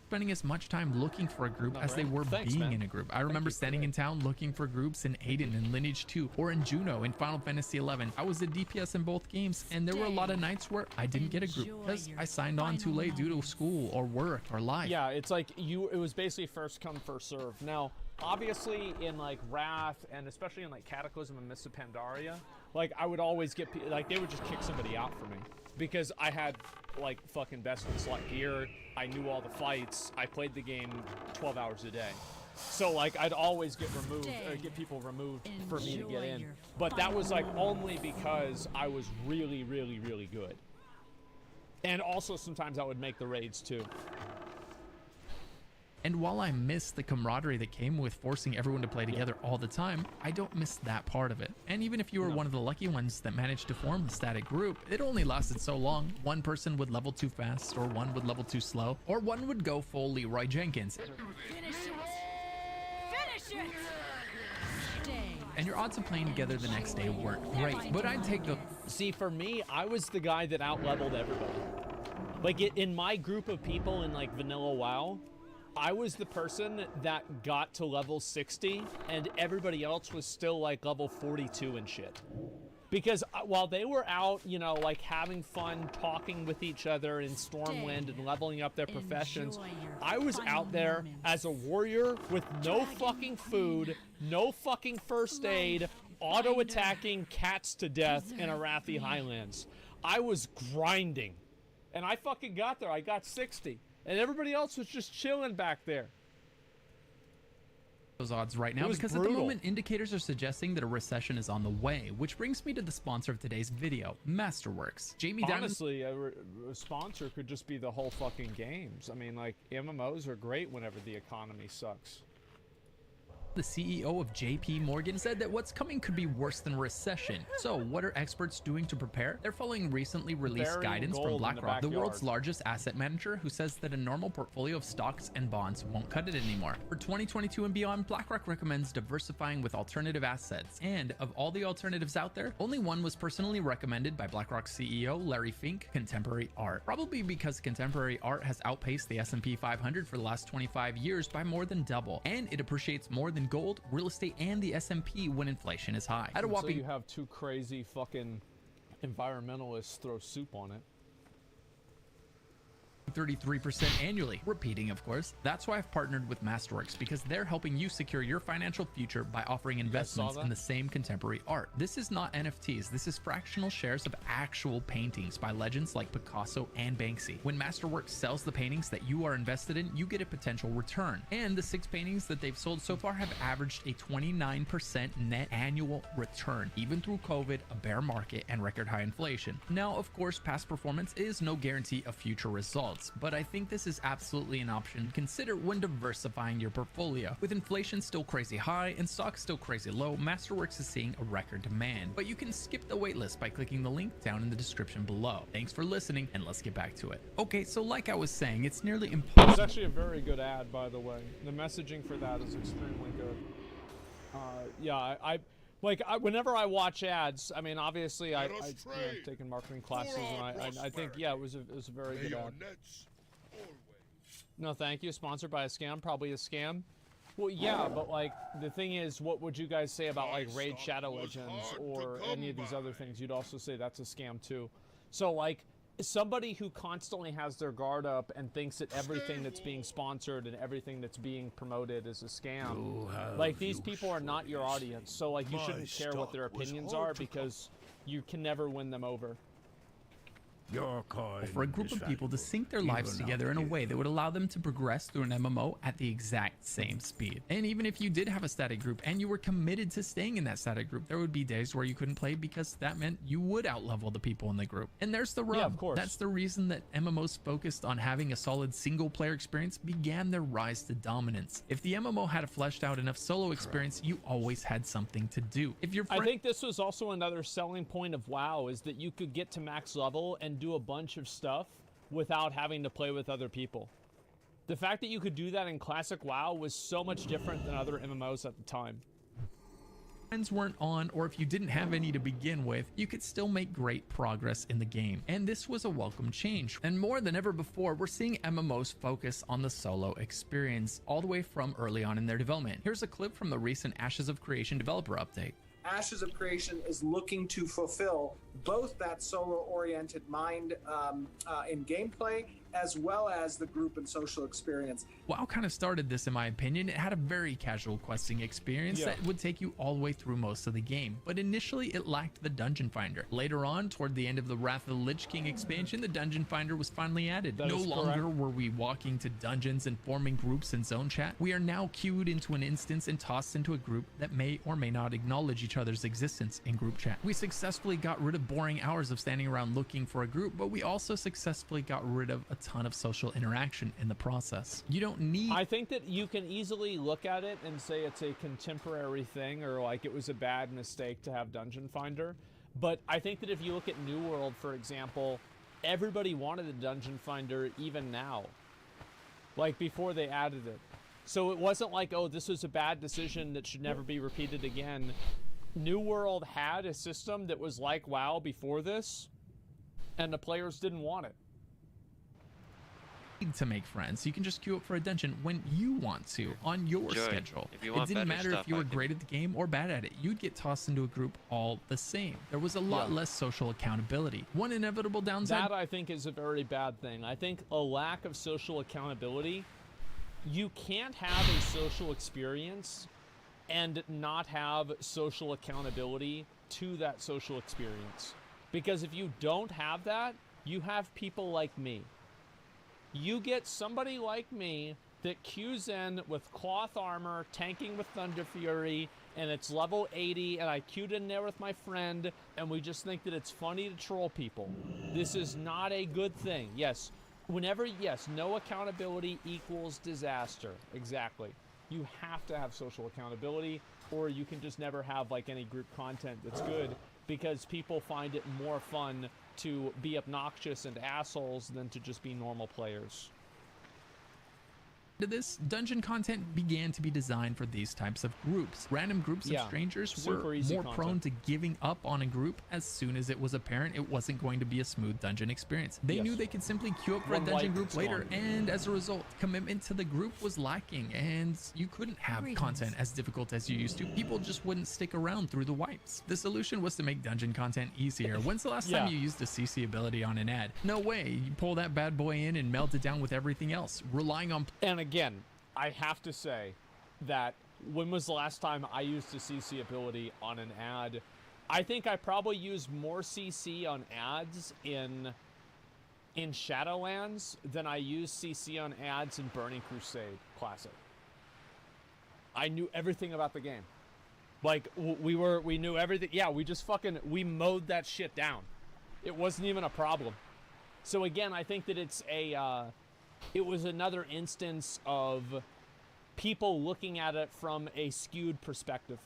[SPEAKER 18] Spending as much time looking for a group as they were being in a group. I remember standing in town looking for groups in Aiden and Lineage 2 or in Juno in Final Fantasy 11. I was a DPS in both games, and there were a lot of nights where I didn't get a group because I signed on too late due to school or work or life.
[SPEAKER 14] Yeah, it's like it was basically first come, first serve. Now, obviously in like Wrath and especially in like Cataclysm and Mists of Pandaria, like I would always get, like they would just kick somebody out for me because I had like fucking best in slot gear. I knew all the fights. I played the game 12 hours a day. So like I'd always get removed or get people removed for me to get in. But that was like only because I was really, really, really good. And also sometimes I would make the raids too.
[SPEAKER 18] And while I miss the camaraderie that came with forcing everyone to play together all the time, I don't miss that part of it. And even if you were one of the lucky ones that managed to form a static group, it only lasted so long. One person would level too fast, or one would level too slow, or one would go full Leroy Jenkins. And your odds of playing together the next day weren't great, but I'd take the—
[SPEAKER 14] See, for me, I was the guy that out-leveled everybody. Like in my group of people in like Vanilla WoW, I was the person that got to level 60 and everybody else was still like level 42 and shit. Because while they were out, you know, like having fun, talking with each other in Stormwind and leveling up their professions, I was out there as a warrior with no fucking food, no fucking first aid, auto-attacking cats to death in Arathi Highlands. I was grinding. And I fucking got there. I got 60. And everybody else was just chilling back there.
[SPEAKER 18] Those odds right now because
[SPEAKER 14] brutal.
[SPEAKER 18] At the moment indicators are suggesting that a recession is on the way, which brings me to the sponsor of today's video, Masterworks. Jamie Dimon—
[SPEAKER 14] Honestly, a sponsor could just be the whole fucking games. I mean, like, MMOs are great whenever the economy sucks.
[SPEAKER 18] The CEO of JP Morgan said that what's coming could be worse than a recession. So what are experts doing to prepare? They're following recently released guidance from BlackRock, the world's largest asset manager, who says that a normal portfolio of stocks and bonds won't cut it anymore. For 2022 and beyond, BlackRock recommends diversifying with alternative assets. And of all the alternatives out there, only one was personally recommended by BlackRock CEO Larry Fink: contemporary art. Probably because contemporary art has outpaced the S&P 500 for the last 25 years by more than double, and it appreciates more than gold, real estate, and the S&P when inflation is high. At a whopping—
[SPEAKER 14] So you have two crazy fucking environmentalists throw soup on it.
[SPEAKER 18] 33% annually. Repeating, of course. That's why I've partnered with Masterworks, because they're helping you secure your financial future by offering investments in the same contemporary art. This is not NFTs. This is fractional shares of actual paintings by legends like Picasso and Banksy. When Masterworks sells the paintings that you are invested in, you get a potential return. And the 6 paintings that they've sold so far have averaged a 29% net annual return, even through COVID, a bear market, and record high inflation. Now, of course, past performance is no guarantee of future results, but I think this is absolutely an option to consider when diversifying your portfolio. With inflation still crazy high and stocks still crazy low, Masterworks is seeing a record demand, but you can skip the waitlist by clicking the link down in the description below. Thanks for listening, and let's get back to it. Okay, so like I was saying, it's nearly impossible—
[SPEAKER 14] It's actually a very good ad, by the way. The messaging for that is extremely good. Yeah, whenever I watch ads, I mean, obviously, I've taken marketing classes, and I think, yeah, it was a very good ad. No, thank you. Sponsored by a scam, probably a scam. Well, yeah, but like the thing is, what would you guys say about like Raid Shadow Legends or any of these other things? You'd also say that's a scam too. So like somebody who constantly has their guard up and thinks that everything that's being sponsored and everything that's being promoted is a scam, like these people are not your audience. So like you shouldn't care what their opinions are because you can never win them over.
[SPEAKER 18] For a group of people to sync their lives together in a way that would allow them to progress through an MMO at the exact same speed. And even if you did have a static group and you were committed to staying in that static group, there would be days where you couldn't play because that meant you would outlevel the people in the group. And there's the rub.
[SPEAKER 14] Yeah, of course.
[SPEAKER 18] That's the reason that MMOs focused on having a solid single player experience began their rise to dominance. If the MMO had a fleshed out enough solo experience, you always had something to do. If your
[SPEAKER 14] I think this was also another selling point of WoW is that you could get to max level and do a bunch of stuff without having to play with other people. The fact that you could do that in classic WoW was so much different than other MMOs at the time.
[SPEAKER 18] Friends weren't on, or if you didn't have any to begin with, you could still make great progress in the game. And this was a welcome change. And more than ever before, we're seeing MMOs focus on the solo experience all the way from early on in their development. Here's a clip from the recent Ashes of Creation developer update.
[SPEAKER 20] Ashes of Creation is looking to fulfill both that solo-oriented mind in gameplay as well as the group and social experience.
[SPEAKER 18] WoW kind of started this, in my opinion. It had a very casual questing experience that would take you all the way through most of the game, but initially it lacked the Dungeon Finder. Later on, toward the end of the Wrath of the Lich King expansion, the Dungeon Finder was finally added. No longer were we walking to dungeons and forming groups in zone chat. We are now queued into an instance and tossed into a group that may or may not acknowledge each other's existence in group chat. We successfully got rid of boring hours of standing around looking for a group, but we also successfully got rid of a ton of social interaction in the process. You don't need...
[SPEAKER 14] I think that you can easily look at it and say it's a contemporary thing, or like it was a bad mistake to have Dungeon Finder. But I think that if you look at New World, for example, everybody wanted a Dungeon Finder even now, like before they added it. So it wasn't like, oh, this was a bad decision that should never be repeated again. New World had a system that was like WoW before this, and the players didn't want it.
[SPEAKER 18] To make friends, you can just queue up for a dungeon when you want to on your schedule.
[SPEAKER 8] If you
[SPEAKER 18] It
[SPEAKER 8] want
[SPEAKER 18] didn't
[SPEAKER 8] better
[SPEAKER 18] matter
[SPEAKER 8] stuff,
[SPEAKER 18] if you
[SPEAKER 8] I
[SPEAKER 18] were
[SPEAKER 8] can-
[SPEAKER 18] great at the game or bad at it, you'd get tossed into a group all the same. There was a lot less social accountability. One inevitable downside...
[SPEAKER 14] That, I think, is a very bad thing. I think a lack of social accountability, you can't have a social experience and not have social accountability to that social experience. Because if you don't have that, you have people like me. You get somebody like me that queues in with cloth armor, tanking with Thunder Fury, and it's level 80, and I queued in there with my friend, and we just think that it's funny to troll people. This is not a good thing. Yes, no accountability equals disaster. Exactly. You have to have social accountability, or you can just never have like any group content that's good, because people find it more fun to be obnoxious and assholes than to just be normal players.
[SPEAKER 18] To this, dungeon content began to be designed for these types of groups. Random groups of strangers were more prone to giving up on a group as soon as it was apparent it wasn't going to be a smooth dungeon experience. They knew they could simply queue up for a dungeon group later, and as a result, commitment to the group was lacking, and you couldn't have content as difficult as you used to. People just wouldn't stick around through the wipes. The solution was to make dungeon content easier. When's the last time you used a CC ability on an ad? No way. You pull that bad boy in and melt it down with everything else, relying on...
[SPEAKER 14] And again, I have to say that when was the last time I used a CC ability on an ad? I think I probably used more CC on ads in Shadowlands than I used CC on ads in Burning Crusade Classic. I knew everything about the game. Like, we knew everything. Yeah, we mowed that shit down. It wasn't even a problem. So again, I think that it was another instance of people looking at it from a skewed perspective.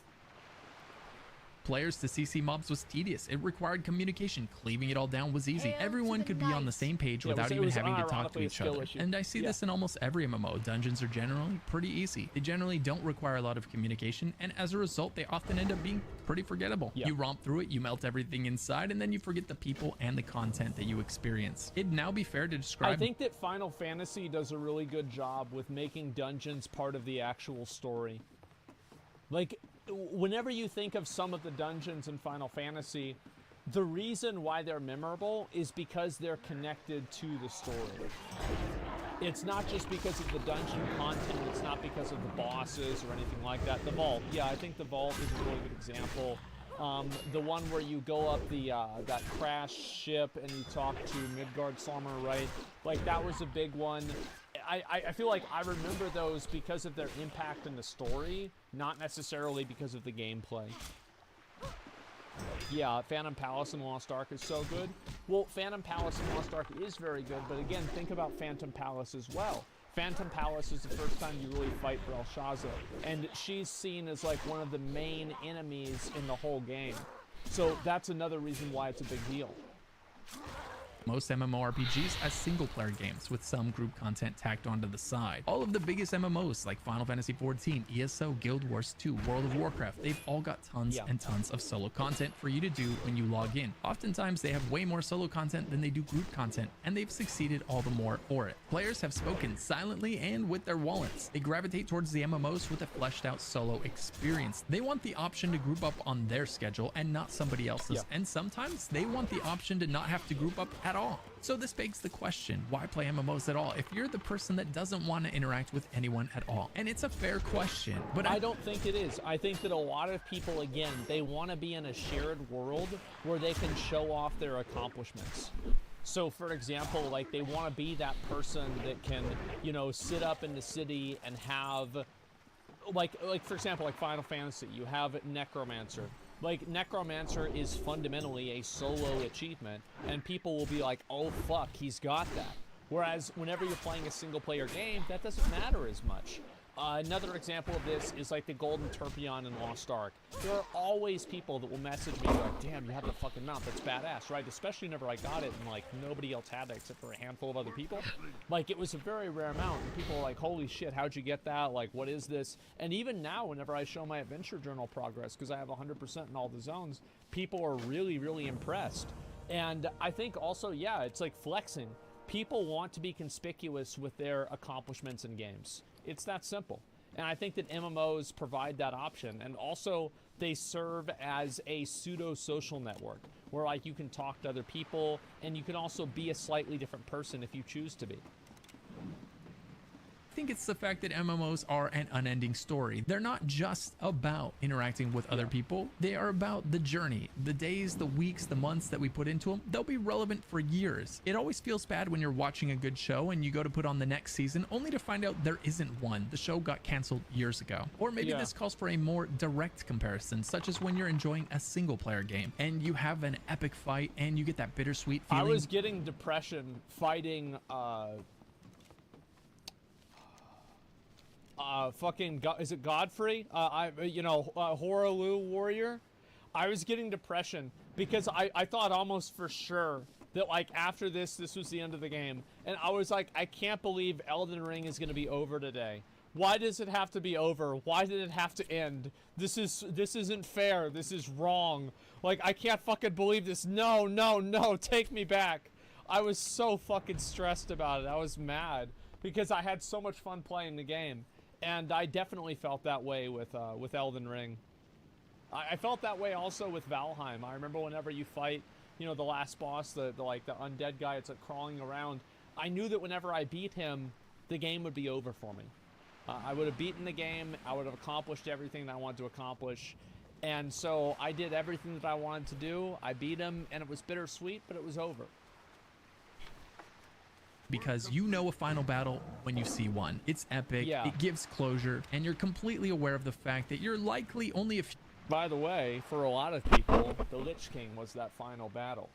[SPEAKER 18] players to CC mobs was tedious. It required communication. Cleaving it all down was easy. Everyone could be on the same page without even having to talk to each other. And I see this in almost every MMO. Dungeons are generally pretty easy. They generally don't require a lot of communication, and as a result, they often end up being pretty forgettable. You romp through it, you melt everything inside, and then you forget the people and the content that you experience. It'd now be fair to describe...
[SPEAKER 14] I think that Final Fantasy does a really good job with making dungeons part of the actual story. Like, whenever you think of some of the dungeons in Final Fantasy, the reason why they're memorable is because they're connected to the story. It's not just because of the dungeon content, it's not because of the bosses or anything like that. The Vault, yeah, I think the Vault is a really good example. The one where you go up the that crashed ship and you talk to Midgard Slumber, right? Like, that was a big one. I feel like I remember those because of their impact in the story, not necessarily because of the gameplay. Yeah, Phantom Palace and Lost Ark is so good. Well, Phantom Palace and Lost Ark is very good, but again, think about Phantom Palace as well. Phantom Palace is the first time you really fight Belshazzar, and she's seen as like one of the main enemies in the whole game. So that's another reason why it's a big deal.
[SPEAKER 18] Most MMORPGs as single-player games with some group content tacked onto the side. All of the biggest MMOs like Final Fantasy XIV, ESO, Guild Wars 2, World of Warcraft, they've all got tons and tons of solo content for you to do when you log in. Oftentimes they have way more solo content than they do group content, and they've succeeded all the more for it. Players have spoken silently and with their wallets. They gravitate towards the MMOs with a fleshed out solo experience. They want the option to group up on their schedule and not somebody else's, and sometimes they want the option to not have to group up at all. So this begs the question, why play MMOs at all if you're the person that doesn't want to interact with anyone at all? And it's a fair question, but
[SPEAKER 14] I don't think it is. I think that a lot of people, again, they want to be in a shared world where they can show off their accomplishments. So for example, like, they want to be that person that can, you know, sit up in the city and have, like for example, like Final Fantasy, you have Necromancer. Like, Necromancer is fundamentally a solo achievement, and people will be like, oh fuck, he's got that. Whereas whenever you're playing a single player game, that doesn't matter as much. Another example of this is like the Golden Turpion in Lost Ark. There are always people that will message me like, damn, you have the fucking mount, that's badass, right? Especially whenever I got it and like nobody else had it except for a handful of other people. Like, it was a very rare mount, and people are like, holy shit, how'd you get that? Like, what is this? And even now, whenever I show my adventure journal progress, because I have 100% in all the zones, people are really, really impressed. And I think also, yeah, it's like flexing. People want to be conspicuous with their accomplishments in games. It's that simple. And I think that MMOs provide that option. And also, they serve as a pseudo-social network where, like, you can talk to other people, and you can also be a slightly different person if you choose to be.
[SPEAKER 18] I think it's the fact that MMOs are an unending story. They're not just about interacting with other people. They are about the journey, the days, the weeks, the months that we put into them. They'll be relevant for years. It always feels bad when you're watching a good show and you go to put on the next season only to find out there isn't one. The show got canceled years ago. Or maybe this calls for a more direct comparison, such as when you're enjoying a single player game and you have an epic fight and you get that bittersweet feeling.
[SPEAKER 14] I was getting depression fighting is it Godfrey? Horaloo Warrior. I was getting depression because I thought almost for sure that, like, after this was the end of the game. And I was like, I can't believe Elden Ring is going to be over today. Why does it have to be over? Why did it have to end? This isn't fair. This is wrong. Like, I can't fucking believe this. No, no, no, take me back. I was so fucking stressed about it. I was mad because I had so much fun playing the game. And I definitely felt that way with Elden Ring. I felt that way also with Valheim. I remember whenever you fight, you know, the last boss, the undead guy, it's like crawling around. I knew that whenever I beat him, the game would be over for me. I would have beaten the game. I would have accomplished everything that I wanted to accomplish. And so I did everything that I wanted to do. I beat him, and it was bittersweet, but it was over.
[SPEAKER 18] Because you know a final battle when you see one. It's epic, it gives closure, and you're completely aware of the fact that you're likely only a few...
[SPEAKER 14] By the way, for a lot of people, the Lich King was that final battle.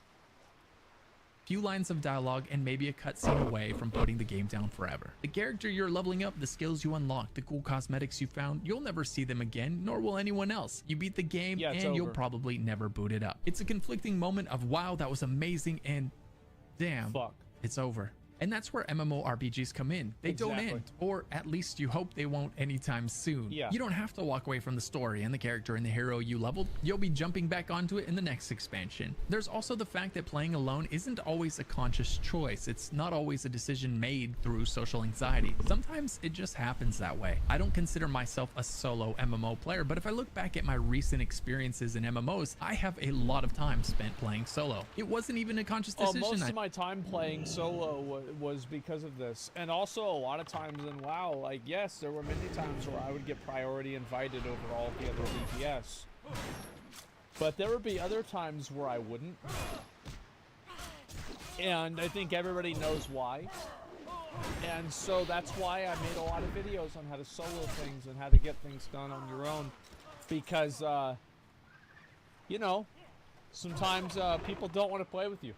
[SPEAKER 18] few lines of dialogue, and maybe a cutscene away from putting the game down forever. The character you're leveling up, the skills you unlock, the cool cosmetics you found, you'll never see them again, nor will anyone else. You beat the game and you'll probably never boot it up. It's a conflicting moment of wow, that was amazing, and damn, it's over. And that's where MMORPGs come in. They don't end, or at least you hope they won't anytime soon. You don't have to walk away from the story and the character and the hero you leveled. You'll be jumping back onto it in the next expansion. There's also the fact that playing alone isn't always a conscious choice. It's not always a decision made through social anxiety. Sometimes it just happens that way. I don't consider myself a solo MMO player, but if I look back at my recent experiences in MMOs, I have a lot of time spent playing solo. It wasn't even a conscious decision.
[SPEAKER 14] Most of my time playing solo was because of this, and also a lot of times in WoW, like, yes, there were many times where I would get priority invited over all the other DPS, but there would be other times where I wouldn't, and I think everybody knows why. And so that's why I made a lot of videos on how to solo things and how to get things done on your own, because you know, sometimes people don't want to play with you.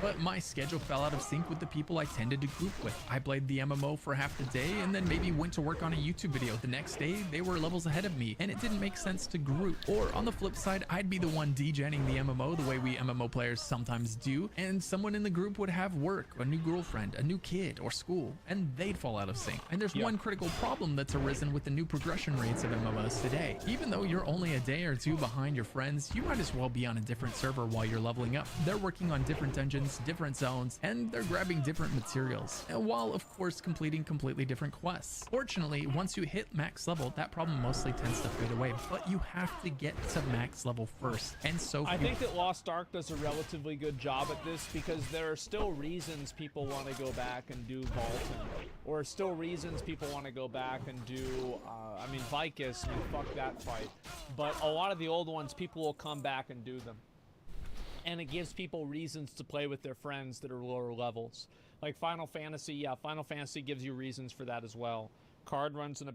[SPEAKER 18] But my schedule fell out of sync with the people I tended to group with. I played the MMO for half the day and then maybe went to work on a YouTube video. The next day, they were levels ahead of me and it didn't make sense to group. Or on the flip side, I'd be the one degenning the MMO the way we MMO players sometimes do, and someone in the group would have work, a new girlfriend, a new kid, or school, and they'd fall out of sync. And there's one critical problem that's arisen with the new progression rates of MMOs today. Even though you're only a day or two behind your friends, you might as well be on a different server while you're leveling up. They're working on different dungeons, different zones, and they're grabbing different materials, and while of course completing completely different quests. Fortunately, once you hit max level, that problem mostly tends to fade away, but you have to get to max level first. And so
[SPEAKER 14] I think that Lost Ark does a relatively good job at this, because there are still reasons people want to go back and do Vaulton, or still reasons people want to go back and do I mean, Vicus, fuck that fight, but a lot of the old ones, people will come back and do them. And it gives people reasons to play with their friends that are lower levels. Like Final Fantasy, Final Fantasy gives you reasons for that as well. Card runs in a